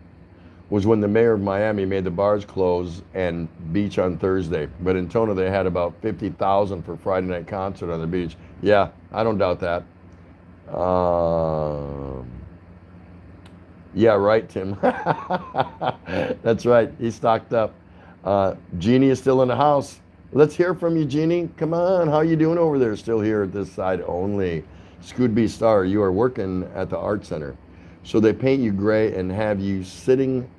was when the mayor of Miami made the bars close and beach on Thursday. But in Tona, they had about 50,000 for Friday night concert on the beach. Yeah, I don't doubt that. Yeah, right, Tim. That's right. He's stocked up. Jeannie is still in the house. Let's hear from you, Jeannie. Come on. How you doing over there? Still here at this side only. Scooby Star, you are working at the art center. So they paint you gray and have you sitting...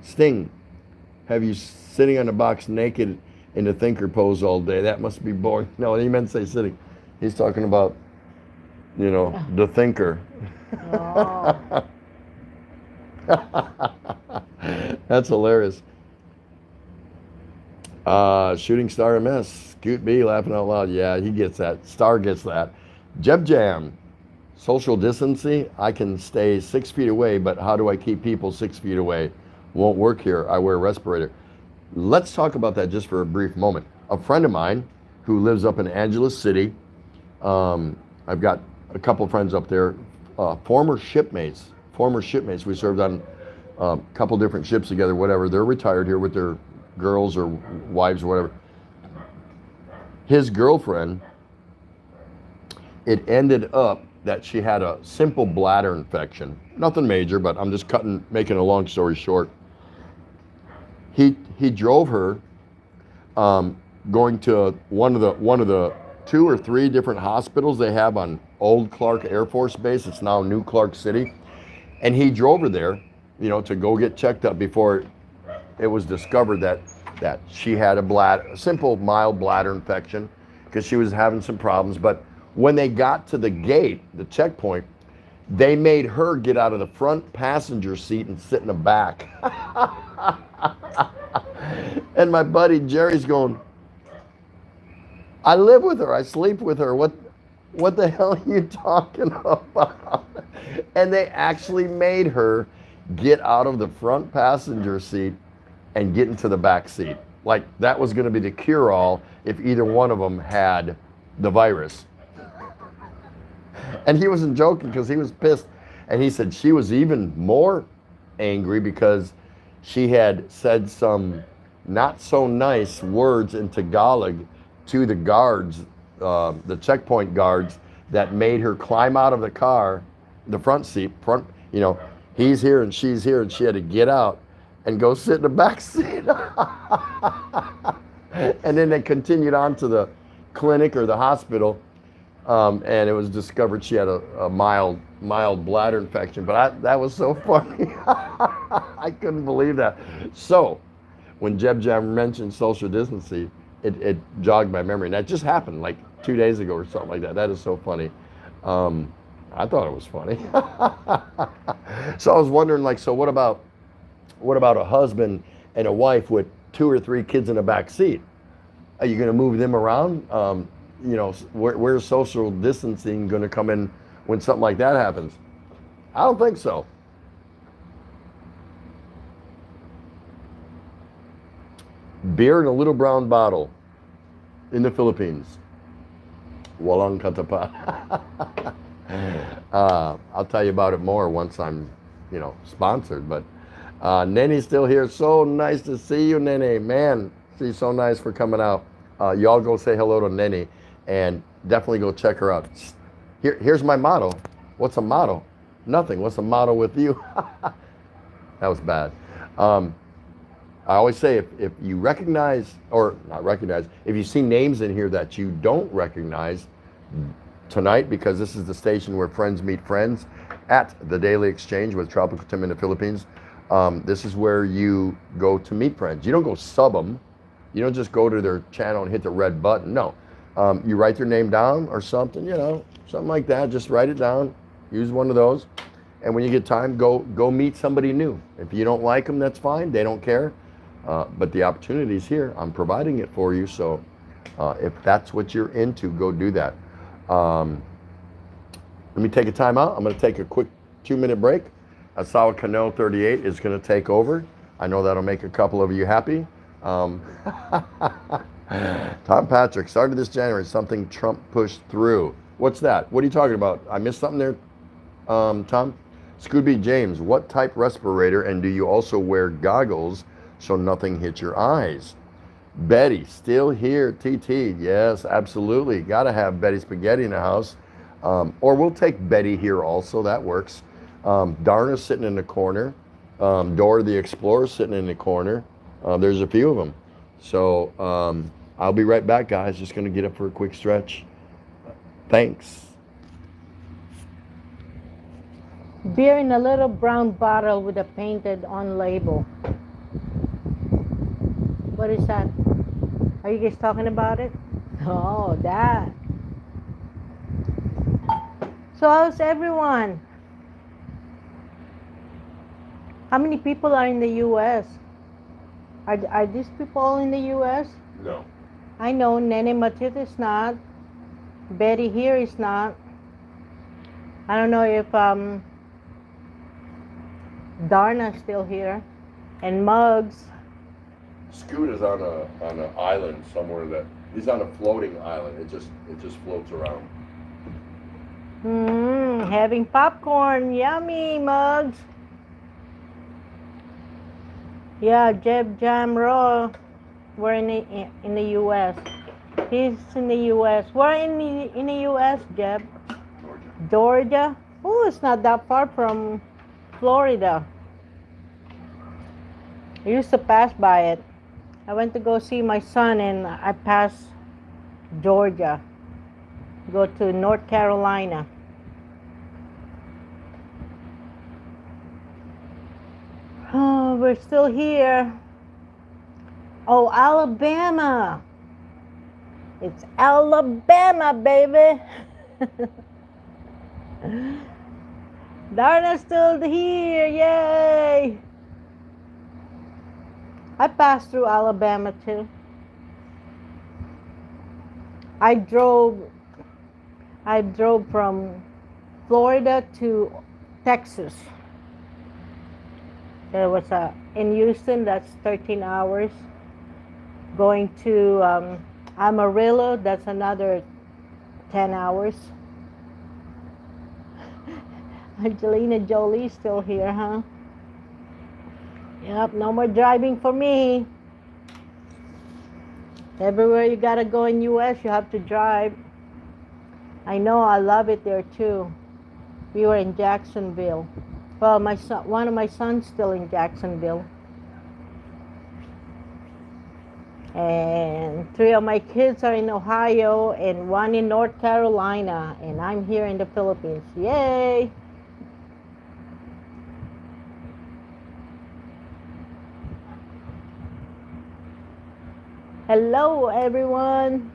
Sting. Have you sitting on the box naked in the thinker pose all day? That must be boring. No, he meant to say sitting. He's talking about, the thinker. Oh. That's hilarious. Shooting Star MS, Scoot B laughing out loud. Yeah, he gets that. Star gets that. Jeb Jam, social distancing. I can stay 6 feet away, but how do I keep people 6 feet away? Won't work here. I wear a respirator. Let's talk about that just for a brief moment. A friend of mine who lives up in Angeles City, I've got a couple of friends up there, former shipmates. We served on a couple different ships together, whatever. They're retired here with their girls or wives or whatever. His girlfriend, it ended up that she had a simple bladder infection. Nothing major, but I'm just making a long story short. He drove her going to one of the 2 or 3 different hospitals they have on Old Clark Air Force Base. It's now New Clark City. And he drove her there, to go get checked up before it was discovered that she had a simple mild bladder infection because she was having some problems. But when they got to the gate, the checkpoint, they made her get out of the front passenger seat and sit in the back. And my buddy Jerry's going, I live with her, I sleep with her. What the hell are you talking about? And they actually made her get out of the front passenger seat and get into the back seat. Like that was going to be the cure-all if either one of them had the virus. And he wasn't joking because he was pissed. And he said she was even more angry because she had said some not so nice words in Tagalog to the guards the checkpoint guards that made her climb out of the car, the front seat, you know, he's here and she's here, and she had to get out and go sit in the back seat. And then they continued on to the clinic or the hospital, and it was discovered she had a mild bladder infection. But that was so funny. I couldn't believe that. So when Jeb Jam mentioned social distancing, it jogged my memory. And that just happened like 2 days ago or something like that. That is so funny. I thought it was funny. So I was wondering, like, so what about a husband and a wife with 2 or 3 kids in the back seat? Are you going to move them around? You know, where's social distancing going to come in when something like that happens? I don't think so. Beer in a little brown bottle in the Philippines. Walang katapat. I'll tell you about it more once I'm, you know, sponsored. But Nene's still here. So nice to see you, Nene. Man, she's so nice for coming out. Y'all go say hello to Nene and definitely go check her out. Here's my motto. What's a motto? Nothing. What's a motto with you? That was bad. I always say if you recognize, or not recognize, if you see names in here that you don't recognize tonight, because this is the station where friends meet friends at the Daily Exchange with Tropical Tim in the Philippines. This is where you go to meet friends. You don't go sub them. You don't just go to their channel and hit the red button. No, you write their name down or something, you know, something like that. Just write it down. Use one of those. And when you get time, go meet somebody new. If you don't like them, that's fine. They don't care. But the opportunity's here. I'm providing it for you. So if that's what you're into, go do that. Let me take a time out. I'm going to take a quick 2-minute break. Asawa Cano 38 is going to take over. I know that'll make a couple of you happy. Tom Patrick, started this January, something Trump pushed through. What's that? What are you talking about? I missed something there, Tom? Scooby James, what type respirator, and do you also wear goggles so nothing hits your eyes? Betty, still here, TT. Yes, absolutely. Got to have Betty Spaghetti in the house. Or we'll take Betty here also. That works. Darna's sitting in the corner. Dora the Explorer sitting in the corner. There's a few of them. So I'll be right back, guys. Just going to get up for a quick stretch. Thanks. Beer in a little brown bottle with a painted on label. What is that? Are you guys talking about it? Oh, that. So how's everyone? How many people are in the U.S.? Are these people all in the U.S.? No. I know Nene Matit is not. Betty here is not. I don't know if Darna's still here. And Muggs. Scoot is on an island somewhere he's on a floating island. It just floats around. Having popcorn. Yummy, Muggs. Yeah, Jeb Jam Raw. We're in the U.S. He's in the U.S. We're in the U.S., Jeb. Georgia. Oh, it's not that far from Florida. I used to pass by it. I went to go see my son and I passed Georgia. Go to North Carolina. Oh, we're still here. Oh, Alabama. It's Alabama, baby. Darna's still here. Yay. I passed through Alabama too. I drove from Florida to Texas. There was in Houston, that's 13 hours. Going to Amarillo, that's another 10 hours. Angelina Jolie still here, huh? Yep, no more driving for me. Everywhere you gotta go in U.S., you have to drive. I know, I love it there too. We were in Jacksonville. Well, my son, one of my sons still in Jacksonville. And 3 of my kids are in Ohio and 1 in North Carolina. And I'm here in the Philippines. Yay! Hello, everyone.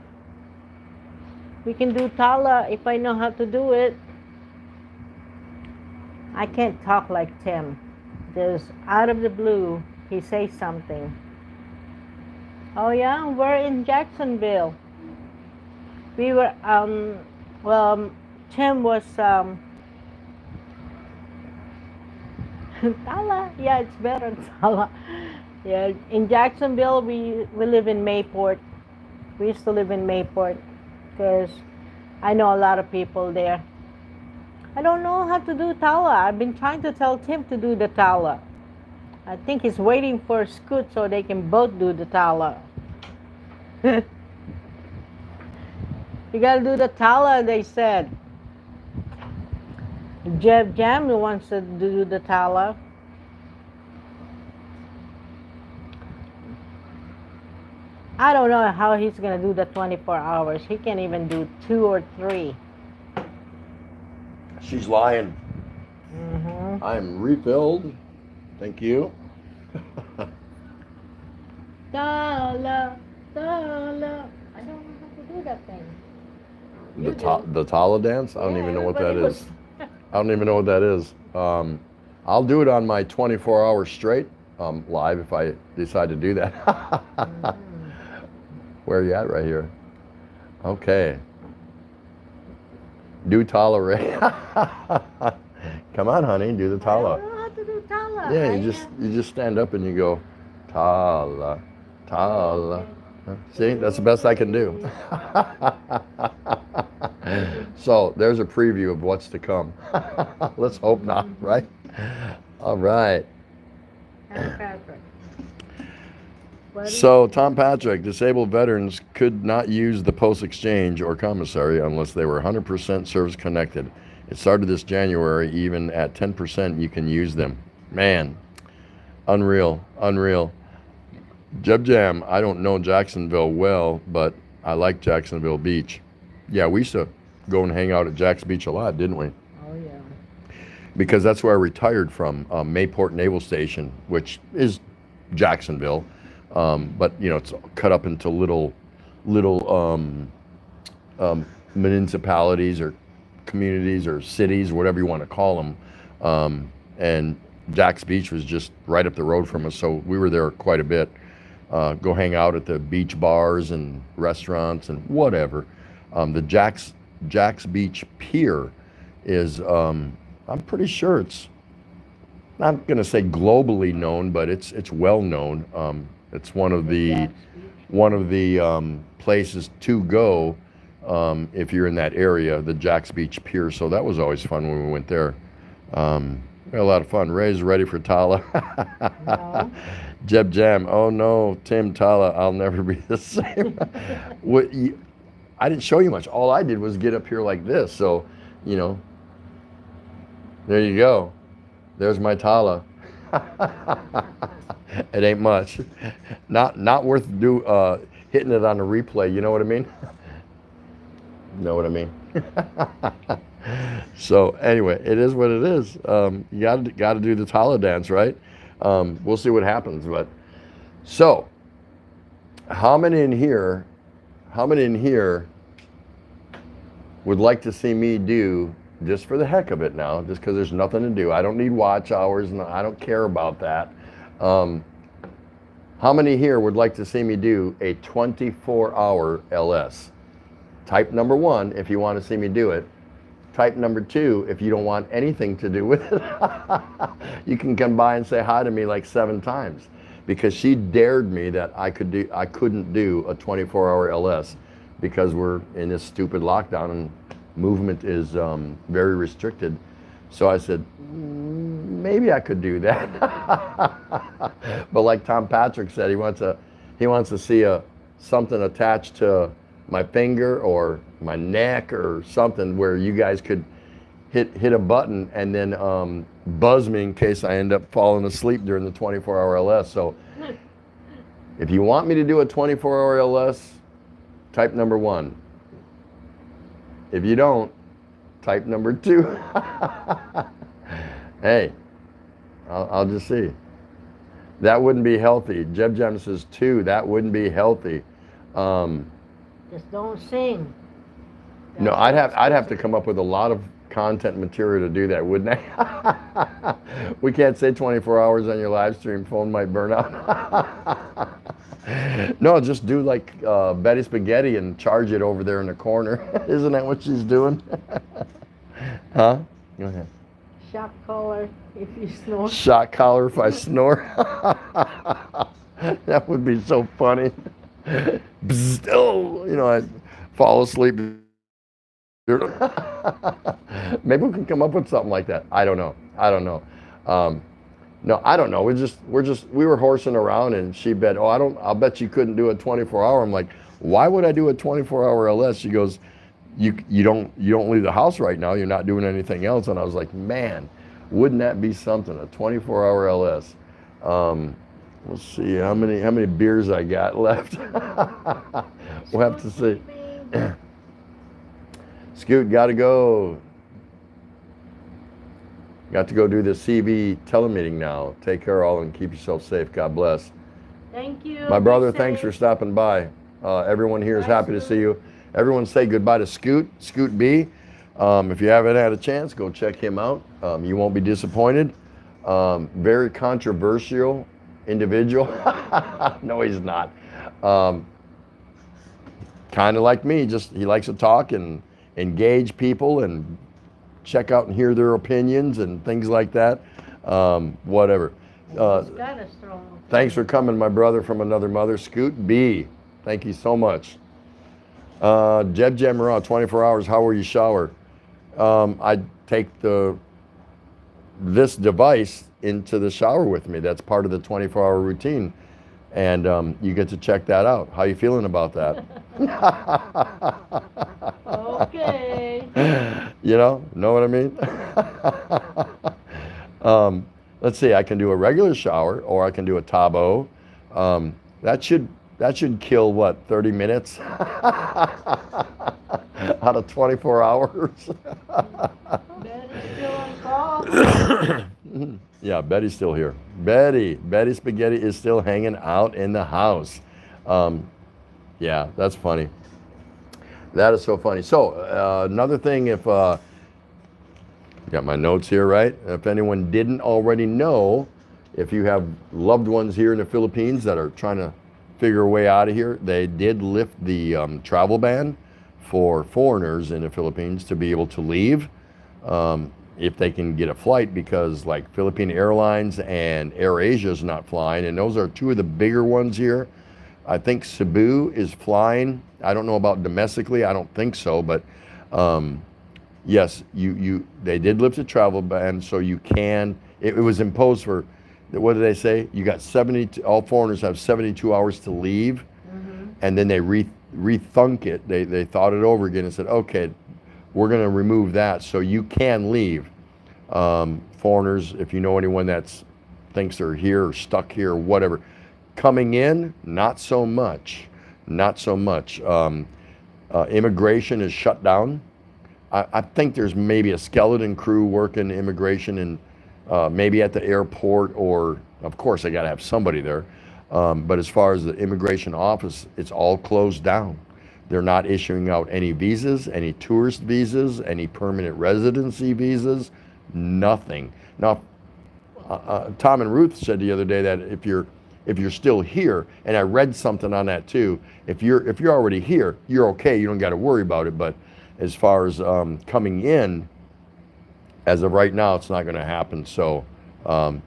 We can do Tala if I know how to do it. I can't talk like Tim. Just out of the blue, he says something. Oh yeah, we're in Jacksonville. We were well, Tim was Tala. Yeah, it's better Tala. Yeah, in Jacksonville we live in Mayport. We used to live in Mayport because I know a lot of people there. I don't know how to do Tala. I've been trying to tell Tim to do the Tala. I think he's waiting for Scoot so they can both do the Tala. You gotta do the Tala, they said. Jeb Jam wants to do the Tala. I don't know how he's gonna do the 24 hours. He can't even do 2 or 3. She's lying. Mm-hmm. I'm refilled. Thank you. Tala, Tala. I don't know how to do that thing. The Tala dance? I don't Yeah, even know what that everybody is. I don't even know what that is. I'll do it on my 24 hours straight live if I decide to do that. Where are you at right here? Okay. Do Tala, Ray. Come on, honey, do the I Tala. don't know how to do Tala. Yeah, you just stand up and you go Tala, Tala. See, that's the best I can do. So there's a preview of what's to come. Let's hope not, right? All right. So Tom Patrick, disabled veterans could not use the post exchange or commissary unless they were 100% service connected. It started this January. Even at 10%, you can use them. Man, unreal, unreal. Jeb Jam, I don't know Jacksonville well, but I like Jacksonville Beach. Yeah, we used to go and hang out at Jack's Beach a lot, didn't we? Oh, yeah. Because that's where I retired from, Mayport Naval Station, which is Jacksonville. But, you know, it's cut up into little municipalities or communities or cities, whatever you want to call them. And Jack's Beach was just right up the road from us, so we were there quite a bit. Go hang out at the beach bars and restaurants and whatever. The Jack's Beach Pier is, I'm pretty sure it's not going to say globally known, but it's well known. It's one of the places to go if you're in that area, the Jack's Beach Pier. So that was always fun when we went there. We had a lot of fun. Ray's ready for Tala. No. Jeb Jam. Oh no, Tim Tala. I'll never be the same. I didn't show you much. All I did was get up here like this. So, you know, there you go. There's my Tala. It ain't much. Not worth hitting it on a replay. You know what I mean? Know what I mean? So anyway, it is what it is. You got to do the Tala dance, right? We'll see what happens. But so, how many in here would like to see me do, just for the heck of it now, just because there's nothing to do? I don't need watch hours, and I don't care about that. How many here would like to see me do a 24-hour LS? Type number 1 if you want to see me do it. Type number 2 if you don't want anything to do with it. You can come by and say hi to me like 7 times, because she dared me that I couldn't do a 24-hour LS because we're in this stupid lockdown and movement is very restricted. So I said, maybe I could do that. But like Tom Patrick said, he wants to see a something attached to my finger or my neck or something where you guys could hit a button and then buzz me in case I end up falling asleep during the 24-hour LS. So if you want me to do a 24-hour LS, type number 1. If you don't, type number 2. Hey, I'll just see. That wouldn't be healthy. Jeb Jem says 2. That wouldn't be healthy. Just don't sing. No, I'd have to come up with a lot of content material to do that, wouldn't I? We can't say 24 hours on your live stream. Phone might burn out. No, just do like Betty Spaghetti and charge it over there in the corner. Isn't that what she's doing? Huh? Go ahead. Shock collar if you snore. Shot collar if I snore. That would be so funny. Bzz, oh, you know, I fall asleep. Maybe we can come up with something like that. I don't know. No, I don't know. We were horsing around, and she bet, I'll bet you couldn't do a 24-hour. I'm like, why would I do a 24-hour LS? She goes, you don't leave the house right now. You're not doing anything else. And I was like, man, wouldn't that be something? A 24-hour LS. Let's see how many beers I got left. We'll have to see. Scoot, gotta go. Got to go do the CV telemeeting now. Take care all and keep yourself safe. God bless. Thank you. My brother, Be thanks for safe. stopping by. Everyone here is Bye, happy to Scoot. see you. Everyone say goodbye to Scoot B. If you haven't had a chance, go check him out. You won't be disappointed. Very controversial individual. No, he's not. Kind of like me, just he likes to talk and engage people and check out and hear their opinions and things like that. Whatever. He's got a strong. Thanks for coming, my brother from another mother, Scoot B. Thank you so much. Jeb Jem Raw, 24 hours, how will you shower? I take this device into the shower with me. That's part of the 24-hour routine. And you get to check that out. How you feeling about that? Okay. You know what I mean? Let's see, I can do a regular shower or I can do a Tabo. That should kill, what, 30 minutes out of 24 hours? Betty's still on call. Yeah, Betty's still here. Betty Spaghetti is still hanging out in the house. Yeah, that's funny. That is so funny. So another thing, if got my notes here, right? If anyone didn't already know, if you have loved ones here in the Philippines that are trying to figure a way out of here, they did lift the travel ban for foreigners in the Philippines to be able to leave if they can get a flight, because like Philippine Airlines and AirAsia is not flying, and those are two of the bigger ones here. I think Cebu is flying. I don't know about domestically. I don't think so, but yes, they did lift the travel ban, so you can. It was imposed for, what did they say? You got 72. All foreigners have 72 hours to leave, and then they rethunk it. They thought it over again and said, okay, we're going to remove that, so you can leave. Foreigners, if you know anyone that's thinks they're here or stuck here or whatever. Coming in, not so much. Immigration is shut down. I think there's maybe a skeleton crew working immigration and maybe at the airport, or of course they got to have somebody there. But as far as the immigration office, it's all closed down. They're not issuing out any visas, any tourist visas, any permanent residency visas, nothing. Now, Tom and Ruth said the other day that if you're still here, and I read something on that too, if you're already here, you're okay. You don't got to worry about it. But as far as coming in, as of right now, it's not going to happen. So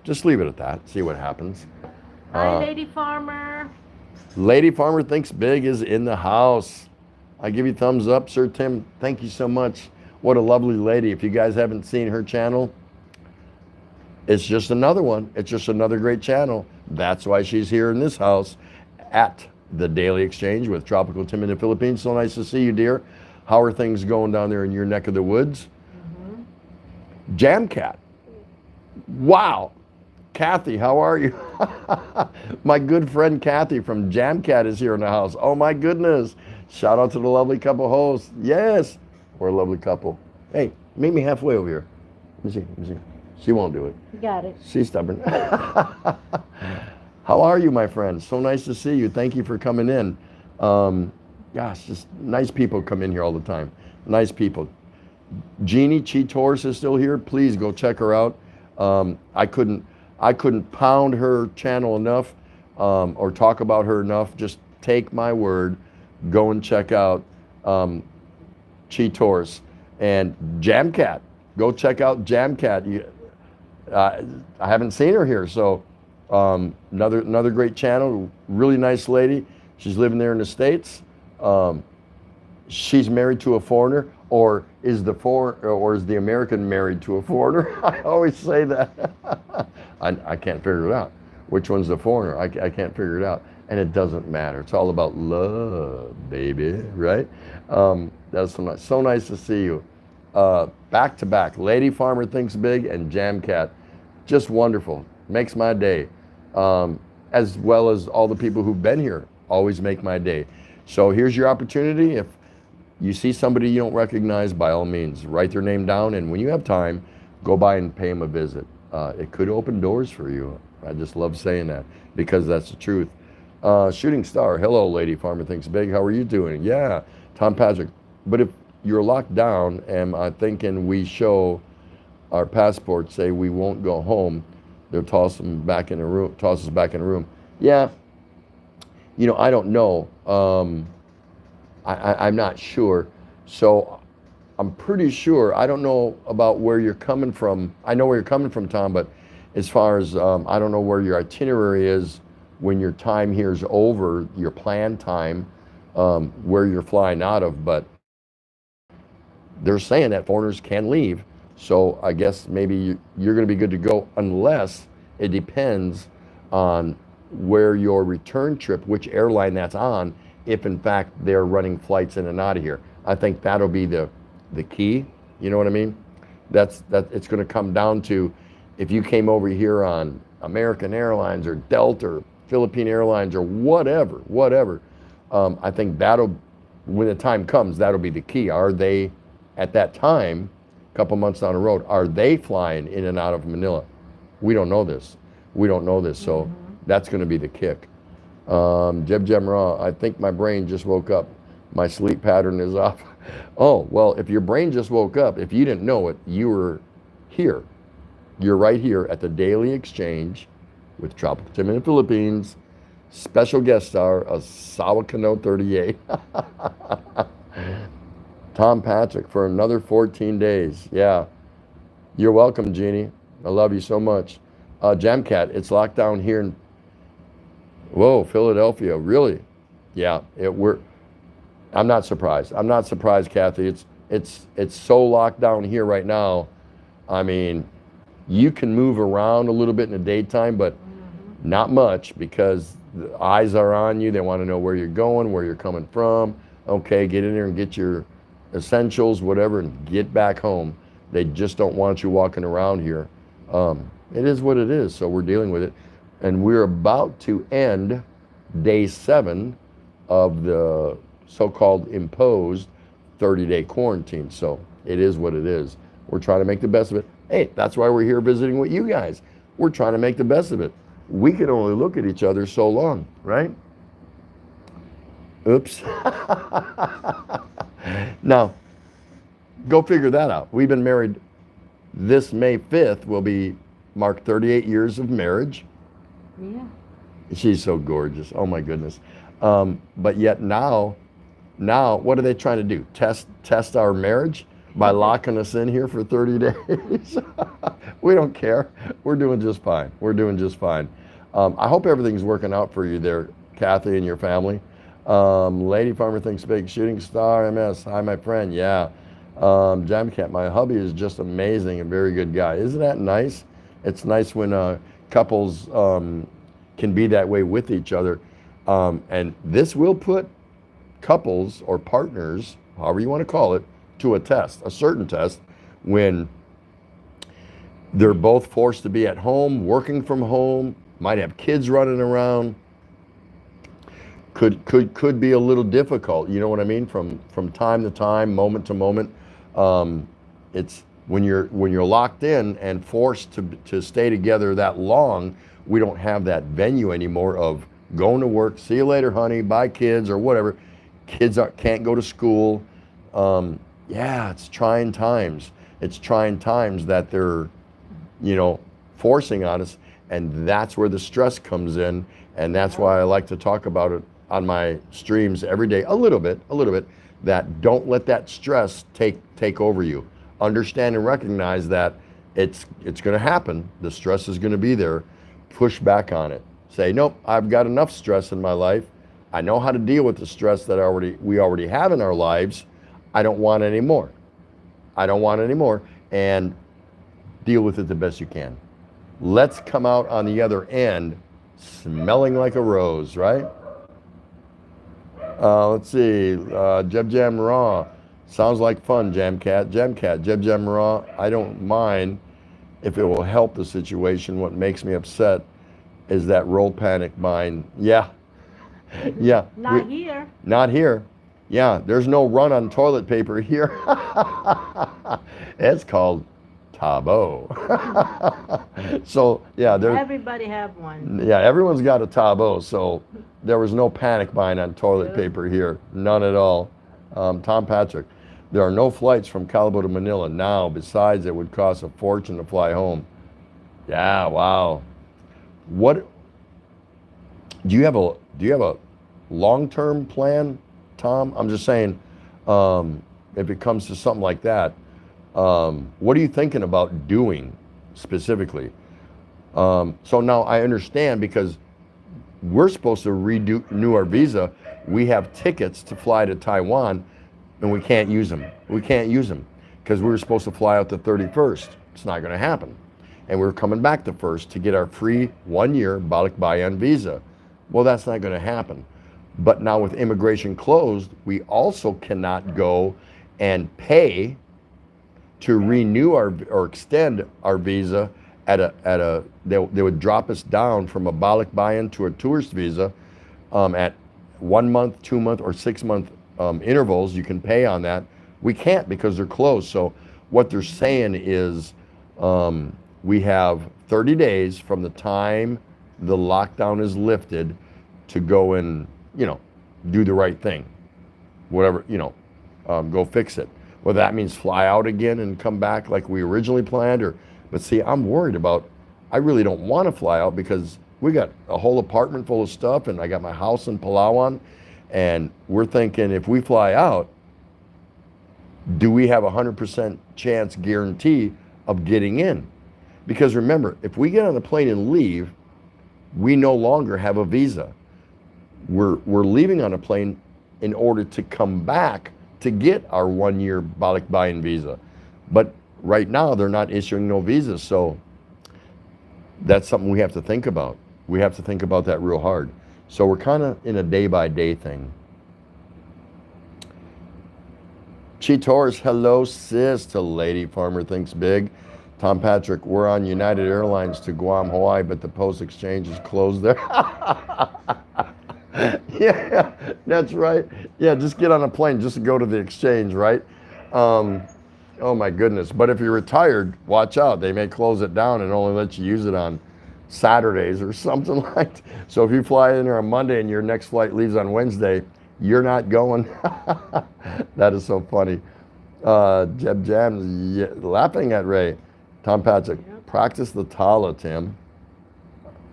just leave it at that. See what happens. Hi, Lady Farmer. Lady Farmer Thinks Big is in the house. I give you thumbs up, Sir Tim. Thank you so much. What a lovely lady. If you guys haven't seen her channel, it's just another one. It's just another great channel. That's why she's here in this house at the Daily Exchange with Tropical Tim in the Philippines. So nice to see you, dear. How are things going down there in your neck of the woods? Jamcat. Wow. Kathy, how are you? My good friend Kathy from Jamcat is here in the house. Oh my goodness. Shout out to the lovely couple hosts. Yes, we're a lovely couple. Hey, meet me halfway over here. Let me see. She won't do it. Got it. She's stubborn. How are you, my friend? So nice to see you. Thank you for coming in. Gosh, just nice people come in here all the time. Nice people. Jeannie Cheetors is still here. Please go check her out. I couldn't pound her channel enough or talk about her enough. Just take my word. Go and check out Cheetors and Jamcat. Go check out Jamcat. I haven't seen her here, so another great channel. Really nice lady. She's living there in the States. She's married to a foreigner, or is the American married to a foreigner? I always say that. I can't figure it out. Which one's the foreigner? I can't figure it out. And it doesn't matter. It's all about love, baby, right? That's so nice to see you. Back to back, Lady Farmer Thinks Big and Jamcat. Just wonderful. Makes my day. As well as all the people who've been here always make my day. So here's your opportunity. If you see somebody you don't recognize, by all means, write their name down, and when you have time, go by and pay them a visit. It could open doors for you. I just love saying that because that's the truth. Shooting Star, hello, Lady Farmer Thinks Big. How are you doing? Yeah, Tom Patrick. But if you're locked down, and I'm thinking we show our passports, say we won't go home, they'll toss us back in the room. Yeah, I don't know. I'm not sure. So I'm pretty sure. I don't know about where you're coming from. I know where you're coming from, Tom, but as far as I don't know where your itinerary is when your time here is over, your planned time, where you're flying out of, but they're saying that foreigners can leave. So I guess maybe you're going to be good to go, unless it depends on where your return trip, which airline that's on, if in fact they're running flights in and out of here. I think that'll be the key. You know what I mean? It's going to come down to if you came over here on American Airlines or Delta or Philippine Airlines or whatever. I think when the time comes, that'll be the key. Are they, at that time, a couple months down the road, are they flying in and out of Manila? We don't know this. So that's going to be the kick. Jeb Raw, I think my brain just woke up. My sleep pattern is off. Oh, well, if your brain just woke up, if you didn't know it, you were here. You're right here at the Daily Exchange with Tropical Tim in the Philippines. Special guest star, Asawa Kano 38. Tom Patrick for another 14 days. Yeah. You're welcome, Jeannie. I love you so much. Jamcat, it's locked down here in Philadelphia. Really? Yeah. I'm not surprised. Kathy. It's so locked down here right now. I mean, you can move around a little bit in the daytime, but not much, because the eyes are on you. They want to know where you're going, where you're coming from. Okay, get in there and get your essentials, whatever, and get back home. They just don't want you walking around here. It is what it is, so we're dealing with it. And we're about to end day 7 of the so-called imposed 30-day quarantine. So it is what it is. We're trying to make the best of it. Hey, that's why we're here visiting with you guys. We're trying to make the best of it. We can only look at each other so long, right? Oops. Now, go figure that out. We've been married. This May 5th will be mark 38 years of marriage. Yeah. She's so gorgeous. Oh my goodness. But yet now, what are they trying to do? Test our marriage by locking us in here for 30 days? We don't care. We're doing just fine. I hope everything's working out for you there, Kathy, and your family. Lady Farmer Thinks Big, Shooting Star MS. Hi, my friend. Yeah. Jamcat, my hubby is just amazing, a very good guy. Isn't that nice? It's nice when couples can be that way with each other. And this will put couples or partners, however you want to call it, to a test, a certain test, when they're both forced to be at home, working from home, might have kids running around. Could be a little difficult. You know what I mean? From time to time, moment to moment. It's when you're locked in and forced to stay together that long. We don't have that venue anymore of going to work. See you later, honey. Bye, kids, or whatever. Kids can't go to school. Yeah, it's trying times. It's trying times that they're, forcing on us, and that's where the stress comes in, and that's why I like to talk about it on my streams every day, a little bit, that don't let that stress take over you. Understand and recognize that it's going to happen. The stress is going to be there. Push back on it. Say, nope, I've got enough stress in my life. I know how to deal with the stress that we already have in our lives. I don't want any more. I don't want any more. And deal with it the best you can. Let's come out on the other end smelling like a rose, right? Let's see. Jeb Jam Raw. Sounds like fun, Jamcat. Jeb Jam Raw. I don't mind if it will help the situation. What makes me upset is that roll panic mind. Yeah. Yeah. Not here. Not here. Yeah, there's no run on toilet paper here. It's called Tabo. So, yeah, everybody have one. Yeah, everyone's got a Tabo. So there was no panic buying on toilet paper here. None at all. Tom Patrick, there are no flights from Calibo to Manila now. Besides, it would cost a fortune to fly home. Yeah, wow. What do you have a long-term plan, Tom? I'm just saying, if it comes to something like that, what are you thinking about doing specifically? So now I understand, because we're supposed to renew our visa. We have tickets to fly to Taiwan, and we can't use them. We can't use them because we were supposed to fly out the 31st. It's not going to happen. And we're coming back the 1st to get our free 1-year Balikbayan visa. Well, that's not going to happen. But now with immigration closed, we also cannot go and pay to renew or extend our visa they would drop us down from a Balikbayan to a tourist visa at 1 month, 2 month, or 6 month intervals. You can pay on that. We can't because they're closed. So what they're saying is we have 30 days from the time the lockdown is lifted to go and, do the right thing. Whatever, go fix it. Whether that means fly out again and come back like we originally planned, but see, I'm worried about, I really don't want to fly out because we got a whole apartment full of stuff and I got my house in Palawan, and we're thinking if we fly out, do we have 100% chance guarantee of getting in? Because remember, if we get on the plane and leave, we no longer have a visa. We're leaving on a plane in order to come back to get our 1-year Balikbayan visa. But right now, they're not issuing no visas, so that's something we have to think about. We have to think about that real hard. So we're kind of in a day-by-day thing. Cheetos, hello, sis, to Lady Farmer Thinks Big. Tom Patrick, we're on United Airlines to Guam, Hawaii, but the post exchange is closed there. Yeah, that's right. Yeah, just get on a plane just to go to the exchange, right? Oh my goodness. But if you're retired, watch out. They may close it down and only let you use it on Saturdays or something like that. So if you fly in there on Monday and your next flight leaves on Wednesday, you're not going. That is so funny. Jeb Jam, laughing at Ray. Tom Patrick, practice the Tala, Tim.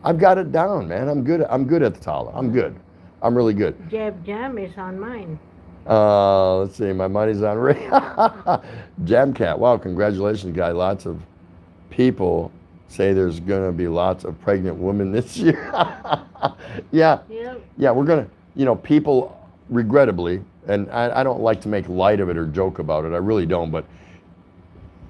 I've got it down, man. I'm good at the Tala. I'm good. I'm really good. Jeb Jam is on mine. Let's see. My money's on Ray. Jamcat. Wow, congratulations, guy. Lots of people say there's going to be lots of pregnant women this year. Yeah. Yep. Yeah, we're going to, people, regrettably, and I don't like to make light of it or joke about it. I really don't. But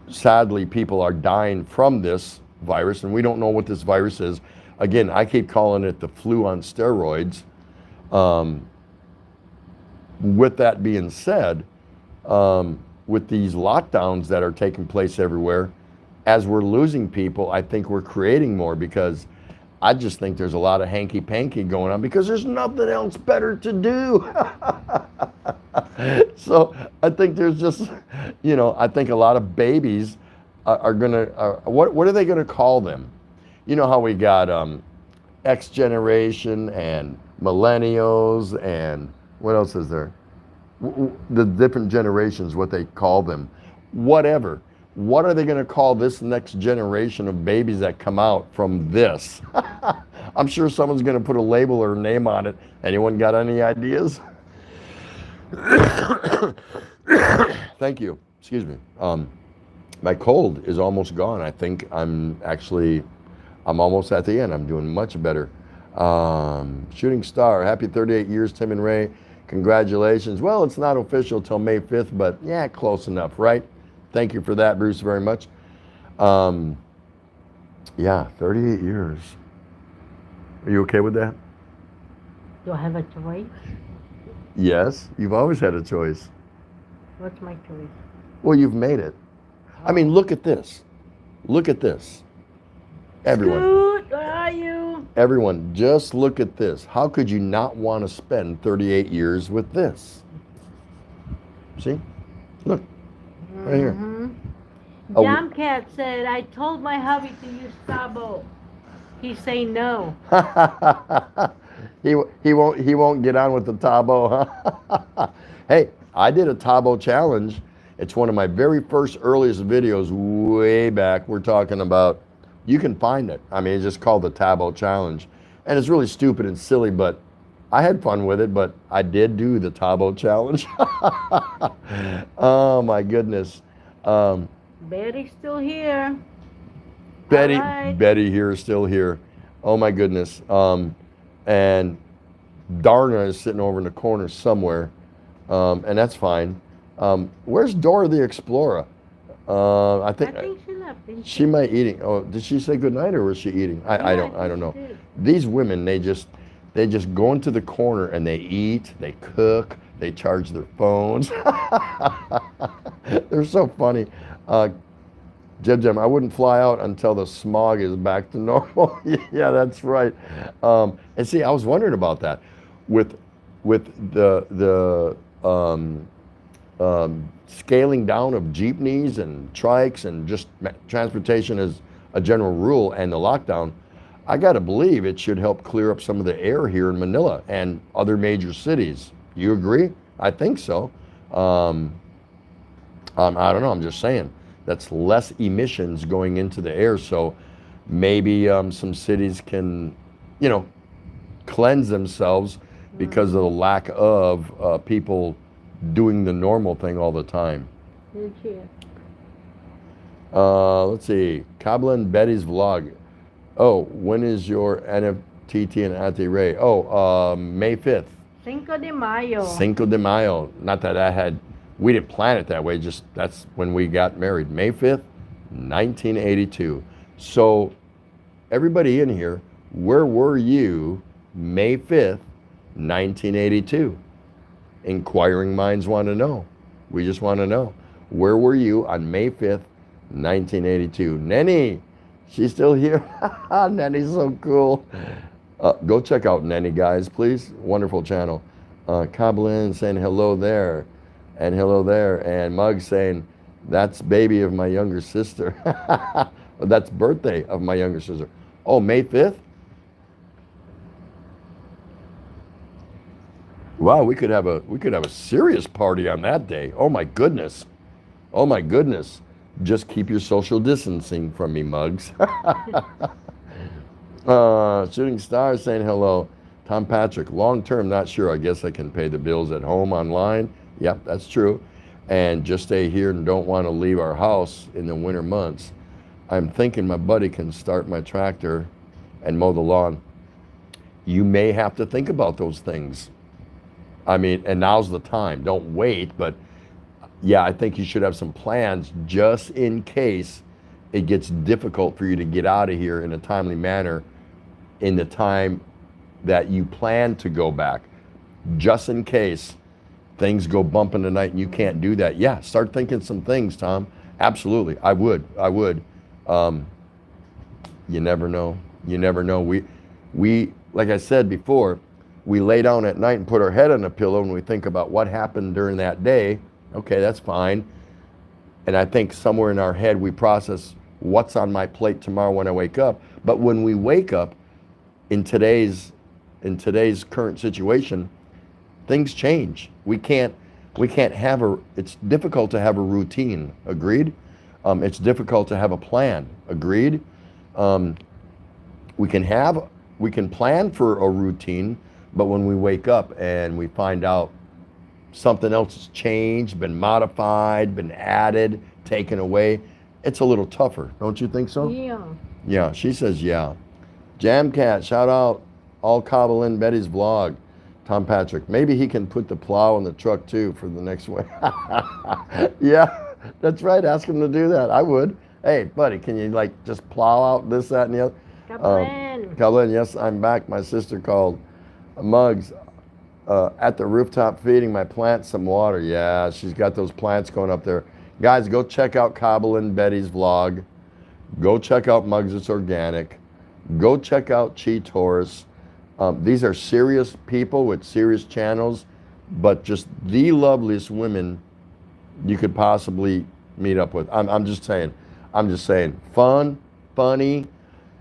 sadly, people are dying from this virus, and we don't know what this virus is. Again, I keep calling it the flu on steroids. With that being said, with these lockdowns that are taking place everywhere, as we're losing people, I think we're creating more because I just think there's a lot of hanky-panky going on because there's nothing else better to do. So I think there's just, I think a lot of babies are gonna, what are they gonna call them? You know how we got X generation and millennials and what else is there? The different generations, what they call them, whatever. What are they going to call this next generation of babies that come out from this? I'm sure someone's going to put a label or a name on it. Anyone got any ideas? Thank you. Excuse me. My cold is almost gone. I think I'm almost at the end. I'm doing much better. Shooting Star, happy 38 years, Tim and Ray. Congratulations. Well, it's not official till May 5th, but yeah, close enough, right? Thank you for that, Bruce, very much. Yeah, 38 years. Are you okay with that? Do I have a choice? Yes, you've always had a choice. What's my choice? Well, you've made it. I mean, look at this. Look at this. Everyone. Scoot, where are you? Everyone, just look at this. How could you not want to spend 38 years with this? See? Look. Right here. Oh, Jamcat said, I told my hubby to use Tabo. He's saying no. he won't get on with the Tabo, huh? Hey, I did a Tabo challenge. It's one of my very first earliest videos way back. We're talking about, you can find it. I mean, it's just called the Tabo challenge. And it's really stupid and silly, but I had fun with it, but I did do the Tabo challenge. Oh my goodness. Betty's still here. Betty, All right. Betty here is still here. Oh my goodness. And Darna is sitting over in the corner somewhere, and that's fine. Where's Dora the Explorer? I think she left. didn't she might eating. Oh, did she say goodnight or was she eating? I Yeah, don't know. she did. These women, they just go into the corner and they eat, they cook, they charge their phones. They're so funny. Jim, I wouldn't fly out until the smog is back to normal. Yeah, that's right. And see, I was wondering about that with the scaling down of jeepneys and trikes and just transportation as a general rule and the lockdown. I got to believe it should help clear up some of the air here in Manila and other major cities. You agree? I think so. I don't know. I'm just saying. That's less emissions going into the air. So maybe some cities can, cleanse themselves because of the lack of people doing the normal thing all the time. Let's see. Kabla and Betty's vlog. Oh, when is your NFTT and Ate Ray? Oh, May 5th. Cinco de Mayo. Cinco de Mayo. Not that we didn't plan it that way, just that's when we got married. May 5th, 1982. So everybody in here, where were you May 5th, 1982? Inquiring minds want to know. We just want to know. Where were you on May 5th, 1982? Nenny, she's still here. Nenny's so cool. Go check out Nenny, guys, please. Wonderful channel. Kablin saying hello there. And hello there. And Mug saying, that's baby of my younger sister. That's birthday of my younger sister. Oh, May 5th? Wow, we could have a serious party on that day. Oh my goodness. Oh my goodness. Just keep your social distancing from me, Mugs. Shooting Stars saying hello. Tom Patrick, long term, not sure. I guess I can pay the bills at home online. Yep, that's true. And just stay here and don't want to leave our house in the winter months. I'm thinking my buddy can start my tractor and mow the lawn. You may have to think about those things. I mean, and now's the time. Don't wait, but yeah, I think you should have some plans just in case it gets difficult for you to get out of here in a timely manner in the time that you plan to go back. just in case things go bumping tonight and you can't do that. Yeah, start thinking some things, Tom. Absolutely, I would. You never know. You never know. We like I said before, we lay down at night and put our head on a pillow and we think about what happened during that day. Okay, that's fine. And I think somewhere in our head we process what's on my plate tomorrow when I wake up. But when we wake up in today's current situation, things change. We can't have it's difficult to have a routine. Agreed? It's difficult to have a plan. Agreed? We can plan for a routine, but when we wake up and we find out something else has changed, been modified, been added, taken away, it's a little tougher. Don't you think so? Yeah. Yeah, she says yeah. Jamcat, shout out all Cobble in Betty's vlog. Tom Patrick, maybe he can put the plow in the truck too for the next one. Yeah, that's right. Ask him to do that. I would. Hey, buddy, can you like just plow out this, that, and the other? Kablin, yes, I'm back. My sister called. Mugs, at the rooftop feeding my plants some water. Yeah, she's got those plants going up there. Guys, go check out Cobble and Betty's vlog. Go check out Mugs It's Organic. Go check out Chi Taurus. These are serious people with serious channels, but just the loveliest women you could possibly meet up with. I'm just saying. Fun, funny,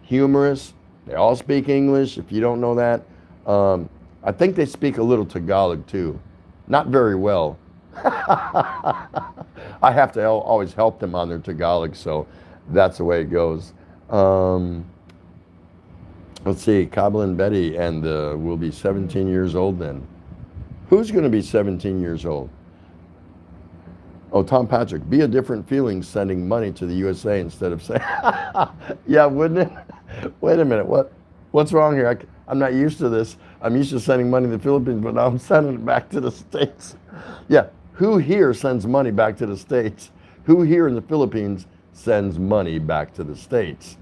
humorous. They all speak English. If you don't know that, I think they speak a little Tagalog too. Not very well. I have to always help them on their Tagalog, so that's the way it goes. Let's see, Cobble and Betty, and will be 17 years old then. Who's going to be 17 years old? Oh, Tom Patrick, be a different feeling sending money to the USA instead of saying, yeah, wouldn't it? Wait a minute, what's wrong here? I'm not used to this. I'm used to sending money to the Philippines, but now I'm sending it back to the States. Yeah, who here sends money back to the States? Who here in the Philippines sends money back to the States?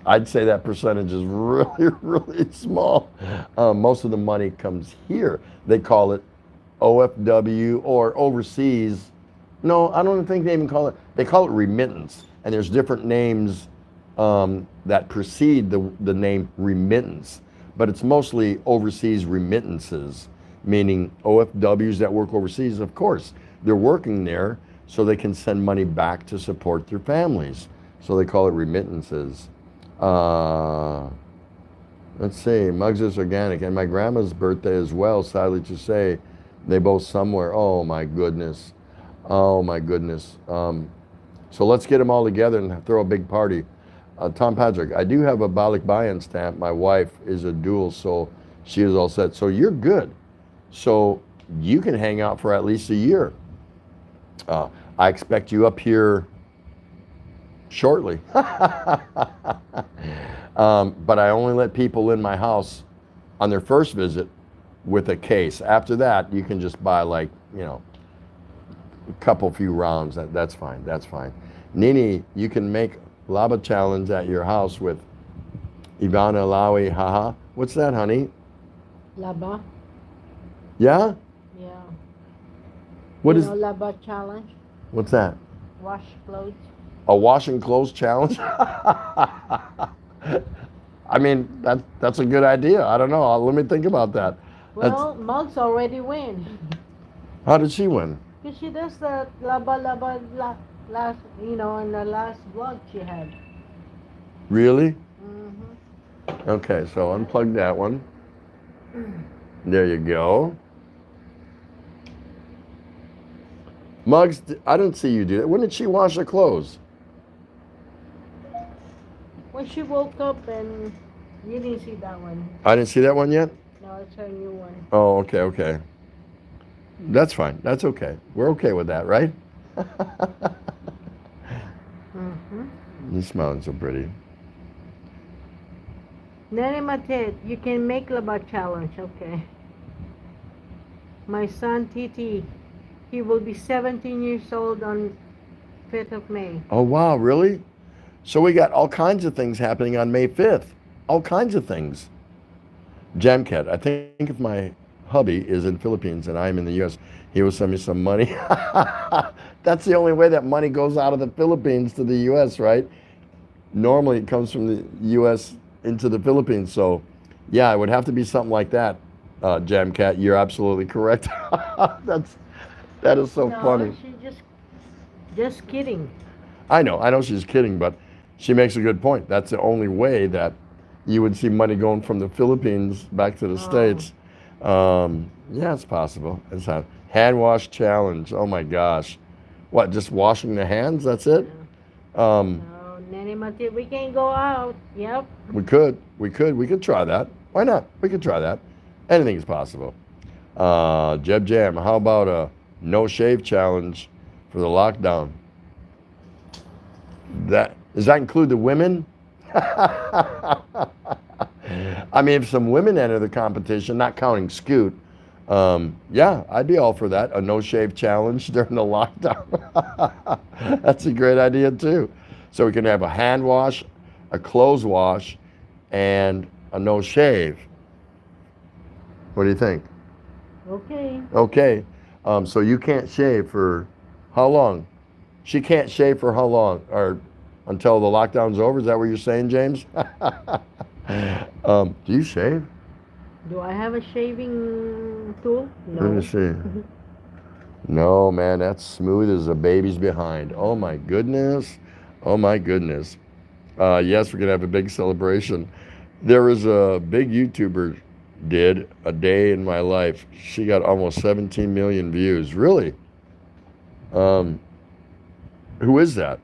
I'd say that percentage is really, really small. Most of the money comes here. They call it OFW or overseas. No, I don't think they even call it, they call it remittance. And there's different names that precede the name remittance. But it's mostly overseas remittances, meaning OFWs that work overseas, of course. They're working there so they can send money back to support their families. So they call it remittances. Let's see, Mugs is Organic, and my grandma's birthday as well, sadly to say. They both somewhere. Oh my goodness. Oh my goodness. So let's get them all together and throw a big party. Tom Patrick, I do have a Balikbayan stamp. My wife is a dual, so she is all set. So you're good. So you can hang out for at least a year. I expect you up here shortly. But I only let people in my house on their first visit with a case. After that, you can just buy like, a few rounds. That's fine. That's fine. Nini, you can make Lava Challenge at your house with Ivana Lawi. Haha. What's that, honey? Laba. Yeah? Yeah. What is Laba Challenge? What's that? Wash clothes. A washing clothes challenge? I mean, that's a good idea. I don't know. Let me think about that. Well, Mugs already win. How did she win? Because she does the laba last, in the last vlog she had. Really? Mm-hmm. Okay, so unplug that one. There you go. Mugs, I didn't see you do that. When did she wash her clothes? When she woke up, and you didn't see that one. I didn't see that one yet? No, it's her new one. Oh, okay. That's fine. That's okay. We're okay with that, right? Mm-hmm. You're smiling so pretty. Nene Matet, you can make Laba Challenge, okay. My son Titi, he will be 17 years old on 5th of May. Oh, wow, really? So we got all kinds of things happening on May 5th. All kinds of things. Jamcat, I think if my hubby is in Philippines and I'm in the U.S., he will send me some money. That's the only way that money goes out of the Philippines to the U.S., right? Normally it comes from the U.S. into the Philippines. So, yeah, it would have to be something like that, Jamcat. You're absolutely correct. That is so No, funny. she just kidding. I know she's kidding, but she makes a good point. That's the only way that you would see money going from the Philippines back to the Oh, States. Yeah, it's possible. It's a hand wash challenge. Oh my gosh. What, just washing the hands? That's it? yeah. Um, No, Nanny Matthew, we can go out. Yep. we could try that. Why not? We could try that. Anything is possible. Jeb Jam, how about a no shave challenge for the lockdown? Does that include the women? I mean, if some women enter the competition, not counting Scoot, yeah, I'd be all for that. A no shave challenge during the lockdown. That's a great idea too. So we can have a hand wash, a clothes wash, and a no shave. What do you think? Okay. Okay. So you can't shave for how long? She can't shave for how long? Or until the lockdown's over? Is that what you're saying, James? Do you shave? Do I have a shaving tool? Let me No. see. No, man, that's smooth as a baby's behind. Oh my goodness. Oh my goodness. Yes, we're gonna have a big celebration. There was a big YouTuber did a day in my life. She got almost 17 million views. Really? Um, who is that?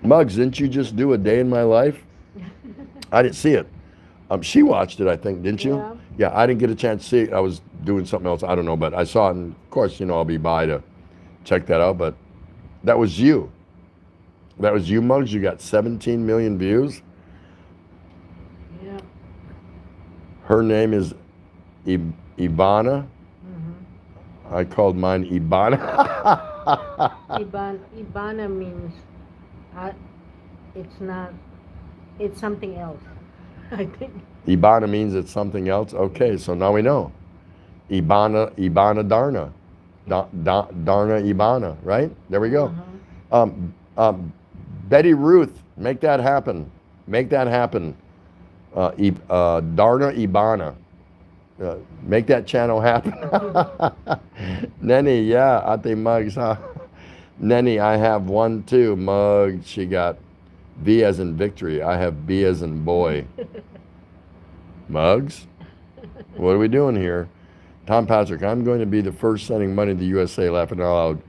Muggs, didn't you just do a day in my life? I didn't see it. She watched it, I think, didn't you? Yeah. Yeah, I didn't get a chance to see it. I was doing something else. I don't know, but I saw it, and of course, I'll be by to check that out. But that was you. That was you, Muggs. You got 17 million views. Yeah. Her name is Ibana. Mm-hmm. I called mine Ibana. Ibana means uh, it's not. It's something else. I think. Ibana means it's something else. Okay, so now we know. Ibana Darna. Darna Ibana, right? There we go. Uh-huh. Um, um, Betty Ruth, make that happen. Make that happen. Darna Ibana. Make that channel happen. Nenny, yeah, Ate Muggs, huh? Nenny, I have one too. Muggs, she got V as in victory. I have B as in boy. Muggs, what are we doing here? Tom Patrick, I'm going to be the first sending money to the USA, laughing out loud.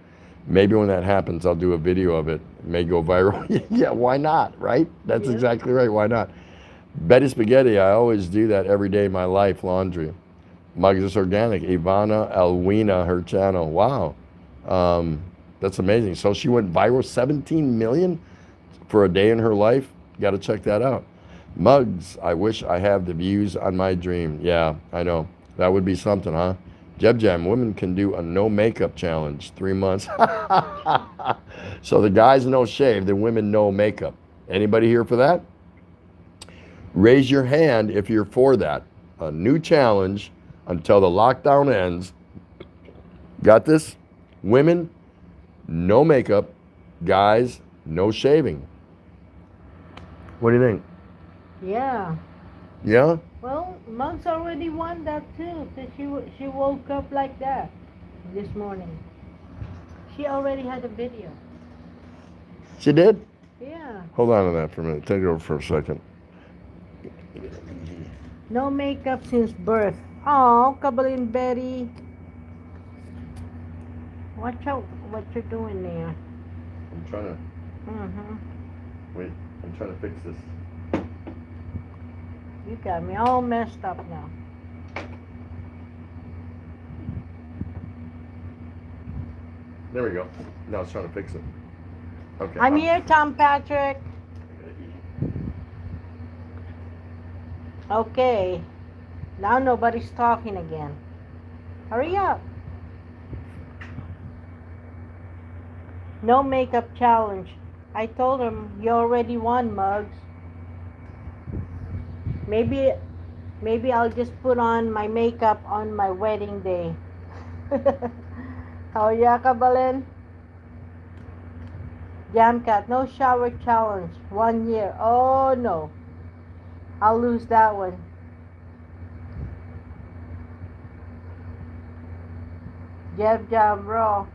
Maybe when that happens, I'll do a video of it. It may go viral. Yeah, why not, right? That's Yeah. exactly right. Why not? Betty Spaghetti, I always do that every day of my life, laundry. Muggs is organic. Ivana Alwina, her channel. Wow. That's amazing. So she went viral 17 million for a day in her life. Got to check that out. Muggs, I wish I have the views on my dream. Yeah, I know. That would be something, huh? Jeb Jam, women can do a no makeup challenge, 3 months. So the guys no shave, the women no makeup. Anybody here for that? Raise your hand if you're for that. A new challenge until the lockdown ends. Got this? Women, no makeup. Guys, no shaving. What do you think? Yeah. Yeah? Well, Muggs already won that too. So she woke up like that this morning. She already had a video. She did? Yeah. Hold on to that for a minute. Take it over for a second. No makeup since birth. Oh, Kabalin Betty. Watch out what you're doing there. I'm trying to, wait, I'm trying to fix this. You got me all messed up now. There we go. Now it's trying to fix it. Okay. I'm here, Tom Patrick. Okay. Now nobody's talking again. Hurry up. No makeup challenge. I told him you already won, Muggs. Maybe maybe I'll just put on my makeup on my wedding day. How ya Kabalin? Jamcat, no shower challenge. 1 year. Oh no. I'll lose that one. Jeb Jam Raw.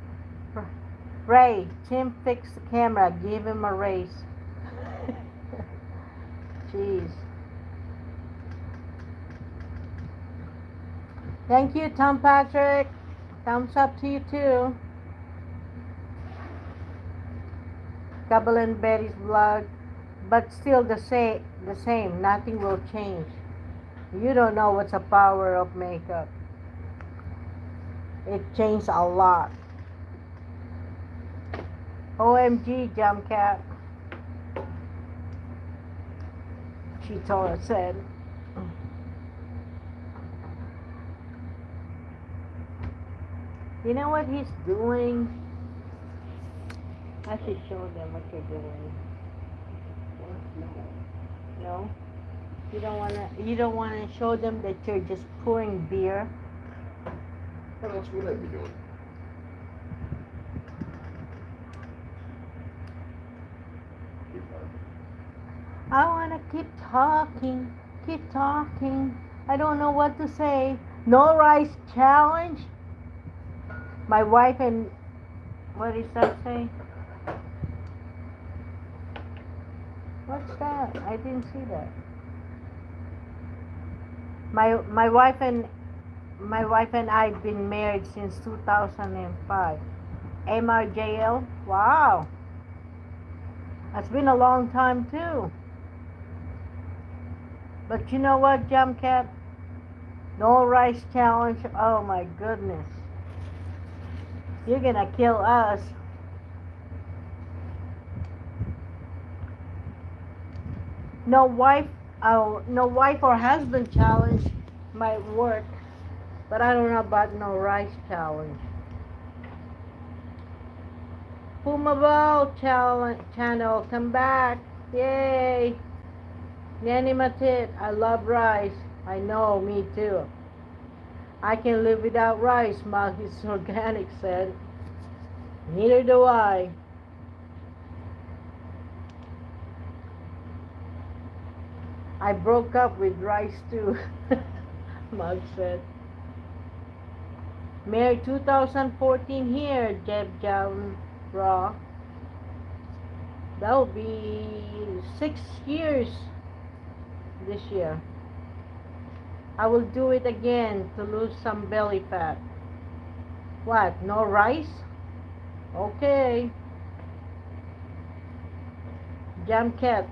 Ray, Tim fixed the camera. Give him a raise. Jeez. Thank you, Tom Patrick. Thumbs up to you too. Kabalin Betty's vlog. But still the same. Nothing will change. You don't know what's the power of makeup. It changed a lot. OMG, Jamcat. She said. You know what he's doing? I should show them what you're doing. No? You don't wanna show them that you're just pouring beer? What else would I be doing? I wanna keep talking. I don't know what to say. No rice challenge? My wife and what does that say? What's that? I didn't see that. My wife and I've been married since 2005. MRJL? Wow. That's been a long time too. But you know what, Jamcat? No rice challenge. Oh my goodness. You're gonna kill us. No wife or husband challenge might work, but I don't know about no rice challenge. Pumabal channel, come back. Yay. Nanny Matit, I love rice. I know, me too. I can live without rice, Malchus Organic said. Neither do I. I broke up with rice too, Mug said. Married 2014 here, Jeb Jam Raw. That'll be 6 years this year. I will do it again to lose some belly fat. What? No rice? Okay. Jamcat,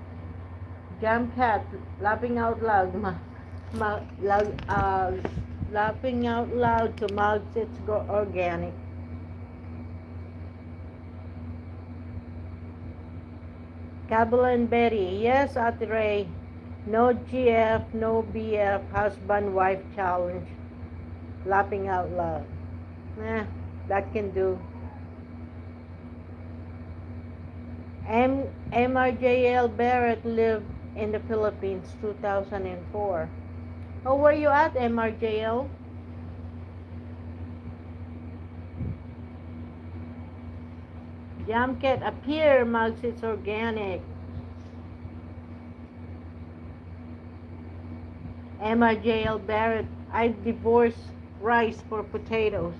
laughing out loud. Laughing out loud to Mugs. It's organic. Kabul and Betty. Yes, Ate Ray. No GF, no BF, husband-wife challenge. Laughing out loud. That can do. MRJL Barrett lived in the Philippines 2004. Oh, where you at, MRJL? Jamcat appear, Mugs, it's organic. MRJL Barrett, I divorced rice for potatoes.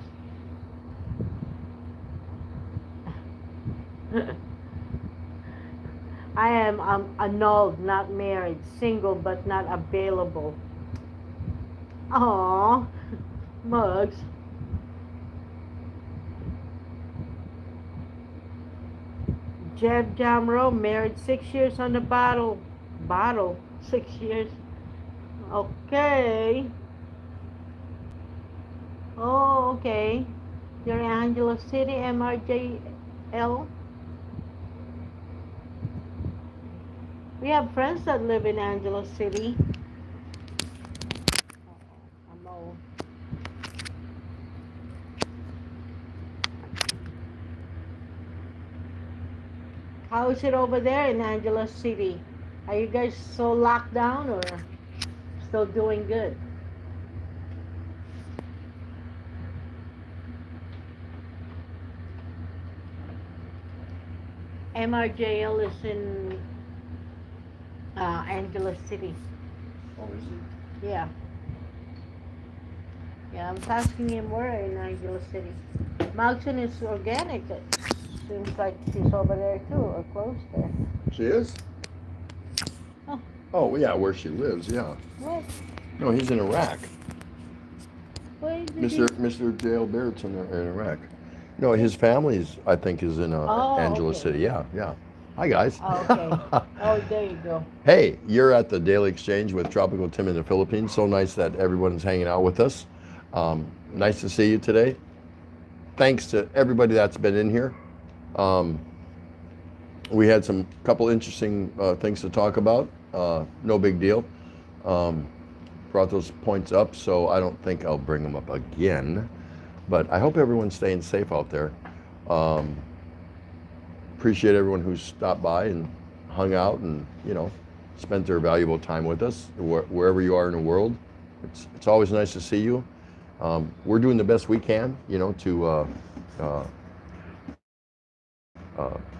I am annulled, not married, single but not available. Aww, Mugs. Jeb Jamro, married 6 years on the bottle. 6 years. Okay. Oh, okay. You're in Angelo City, MRJL. We have friends that live in Angelo City. I'm old. How is it over there in Angelo City? Are you guys so locked down or? still doing good. MRJL is in Angeles City. Oh, is he? Yeah. Yeah, I was asking him where in Angeles City. Malchin is organic. It seems like she's over there too, or close there. She is? Oh. Oh, yeah, where she lives, yeah. What? No, he's in Iraq. Where did Mr. Dale Barrett's in Iraq. No, his family's, I think, is in Angeles okay. City. Yeah, yeah. Hi, guys. Oh, okay. Oh, there you go. Hey, you're at the Daily Exchange with Tropical Tim in the Philippines. So nice that everyone's hanging out with us. Nice to see you today. Thanks to everybody that's been in here. We had some couple interesting things to talk about. No big deal. Brought those points up, so I don't think I'll bring them up again. But I hope everyone's staying safe out there. Appreciate everyone who stopped by and hung out and, you know, spent their valuable time with us wherever you are in the world. It's always nice to see you. We're doing the best we can, you know, to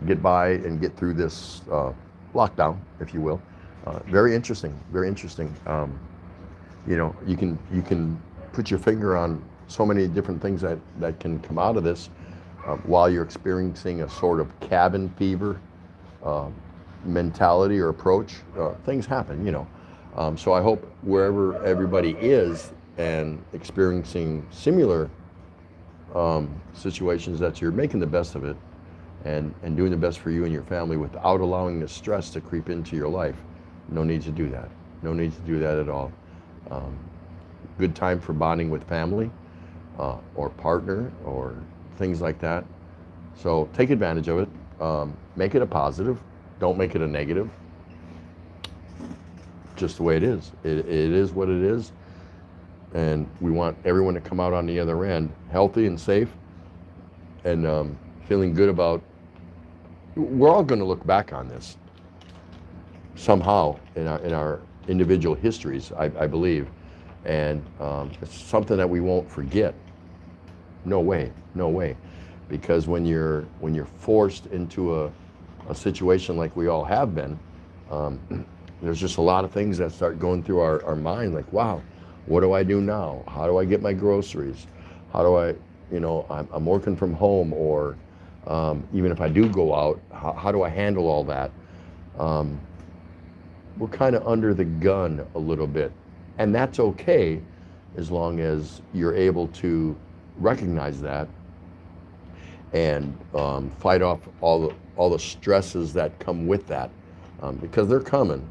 get by and get through this lockdown, if you will. Very interesting, very interesting. You know, you can put your finger on so many different things that can come out of this while you're experiencing a sort of cabin fever mentality or approach. Things happen, you know. So I hope wherever everybody is and experiencing similar situations, that you're making the best of it and doing the best for you and your family without allowing the stress to creep into your life. No need to do that. No need to do that at all. Good time for bonding with family or partner or things like that. So take advantage of it. Make it a positive. Don't make it a negative. Just the way it is. It is what it is. And we want everyone to come out on the other end healthy and safe and feeling good about. We're all going to look back on this somehow in our individual histories, I believe. And it's something that we won't forget. No way, no way. Because when you're forced into a situation like we all have been, there's just a lot of things that start going through our mind, like, wow, what do I do now? How do I get my groceries? How do I, you know, I'm working from home, or even if I do go out, how do I handle all that? We're kind of under the gun a little bit. And that's okay as long as you're able to recognize that and fight off all the stresses that come with that, because they're coming.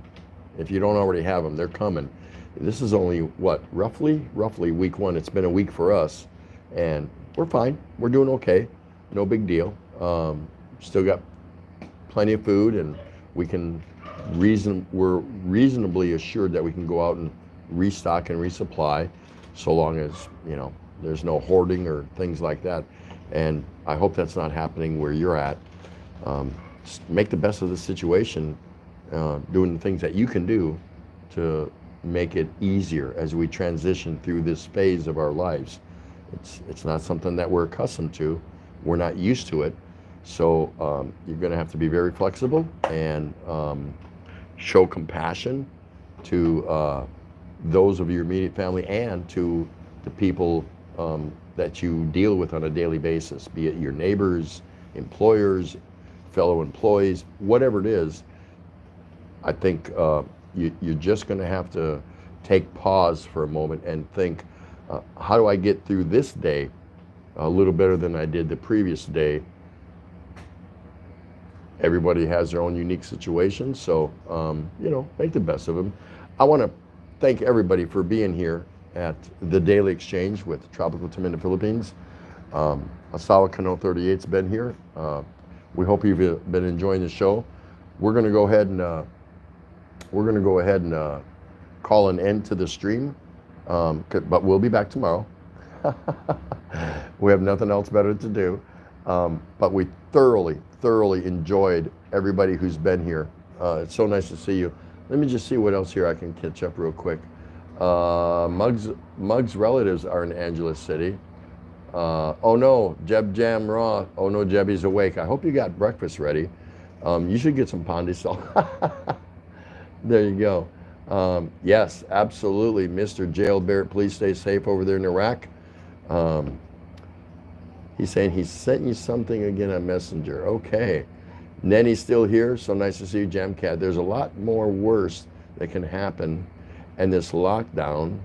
If you don't already have them, they're coming. This is only what, roughly week one. It's been a week for us, and we're fine. We're doing okay. No big deal. Still got plenty of food, and we're reasonably assured that we can go out and restock and resupply, so long as, you know, there's no hoarding or things like that. And I hope that's not happening where you're at. Just make the best of the situation, doing the things that you can do to make it easier as we transition through this phase of our lives. It's not something that we're accustomed to. We're not used to it. So you're going to have to be very flexible and show compassion to those of your immediate family and to the people that you deal with on a daily basis, be it your neighbors, employers, fellow employees, whatever it is. I think you're just going to have to take pause for a moment and think, how do I get through this day a little better than I did the previous day? Everybody has their own unique situation, so you know, make the best of them. I want to thank everybody for being here at the Daily Exchange with Tropical Tim in the Philippines. Asawa Kano 38's been here. We hope you've been enjoying the show. We're going to go ahead and call an end to the stream, but we'll be back tomorrow. We have nothing else better to do. But we thoroughly enjoyed everybody who's been here. It's so nice to see you. Let me just see what else here I can catch up real quick. Mug's relatives are in Angeles City. Oh no, Jeb Jam Raw. Oh no, Jebby's awake. I hope you got breakfast ready. You should get some pondy salt. There you go. Yes, absolutely. Mr. Jail Barrett, please stay safe over there in Iraq. He's saying he sent you something again on Messenger. Okay. Nenny's still here. So nice to see you, Jamcat. There's a lot more worse that can happen. And this lockdown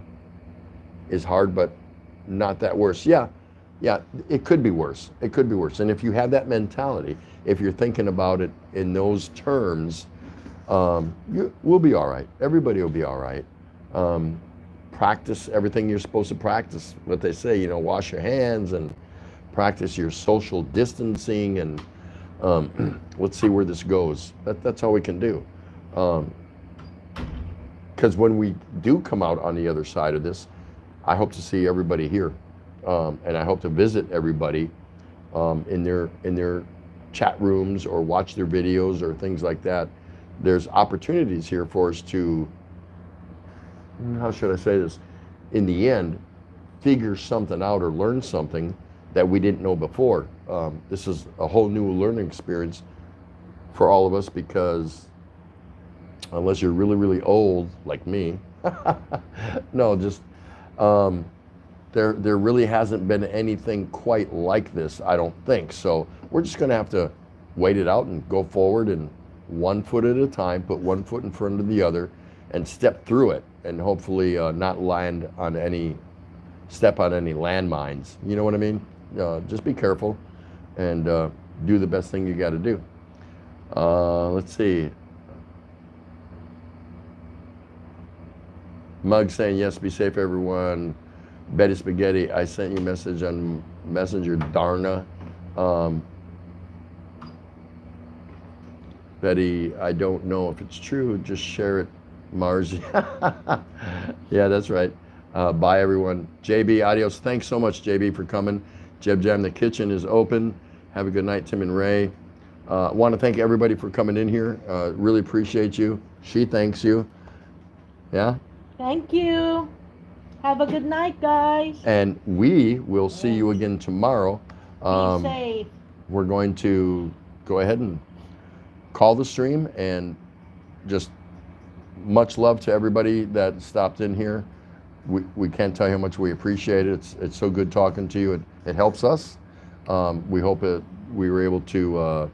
is hard, but not that worse. Yeah, it could be worse. It could be worse. And if you have that mentality, if you're thinking about it in those terms, we'll be all right. Everybody will be all right. Practice everything you're supposed to practice. What they say, wash your hands and practice your social distancing, and let's see where this goes. That's all we can do. Because when we do come out on the other side of this, I hope to see everybody here, and I hope to visit everybody in their chat rooms or watch their videos or things like that. There's opportunities here for us to, how should I say this, in the end, figure something out or learn something that we didn't know before. This is a whole new learning experience for all of us, because unless you're really, really old like me, no, just there really hasn't been anything quite like this, I don't think. So we're just going to have to wait it out and go forward, and 1 foot at a time, put 1 foot in front of the other, and step through it, and hopefully not step on any landmines. You know what I mean? Just be careful and do the best thing you got to do. Let's see. Mug saying, yes, be safe, everyone. Betty Spaghetti, I sent you a message on Messenger, Darna. Betty, I don't know if it's true. Just share it, Mars. Yeah, that's right. Bye, everyone. JB, adios. Thanks so much, JB, for coming. Jeb Jam, the kitchen is open. Have a good night, Tim and Ray. I want to thank everybody for coming in here. Really appreciate you. She thanks you. Yeah? Thank you. Have a good night, guys. And we will see you again tomorrow. Be safe. We're going to go ahead and call the stream, and just much love to everybody that stopped in here. We can't tell you how much we appreciate it. It's so good talking to you. It helps us. We hope we were able to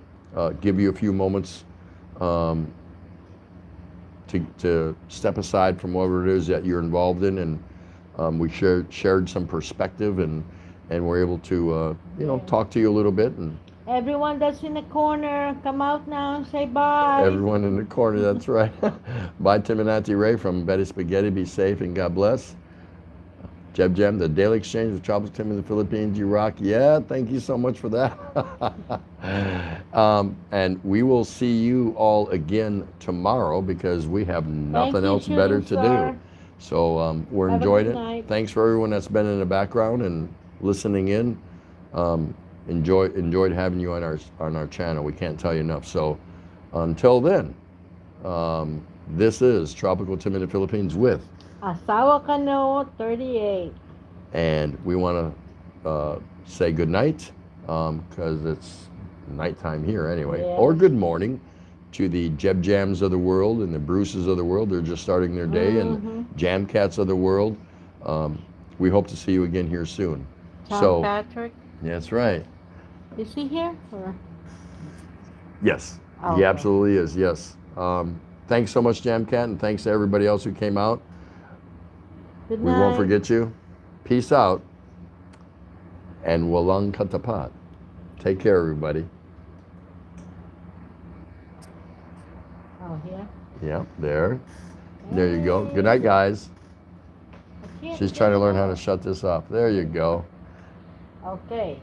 give you a few moments to step aside from whatever it is that you're involved in, and we shared some perspective, and we're able to talk to you a little bit. And everyone that's in the corner, come out now and say bye. Everyone in the corner, that's right. Bye, Tim and Auntie Ray from Betty Spaghetti. Be safe and God bless. Jeb Jam, the Daily Exchange with Tropical Tim in the Philippines. You rock. Yeah, thank you so much for that. And we will see you all again tomorrow, because we have nothing else better to do. So we're enjoying it. Night. Thanks for everyone that's been in the background and listening in. Enjoyed having you on our channel. We can't tell you enough. So until then, this is Tropical Tim in the Philippines with Asawa Kano 38. And we want to say good night, because it's nighttime here anyway. Yes. Or good morning to the Jeb Jams of the world and the Bruces of the world. They're just starting their day, and Jam Cats of the world. We hope to see you again here soon. Tom Patrick. That's right. Is he here? Or? Yes, Oh, he okay. absolutely is. Yes. Thanks so much, Jam Cat, and thanks to everybody else who came out. Good We night. won't forget you. Peace out. And walang katapat. Take care, everybody. Oh, here. Yep, there. There you go. Good night, guys. I can't She's get trying to it learn how out. to shut this off. There you go. Okay.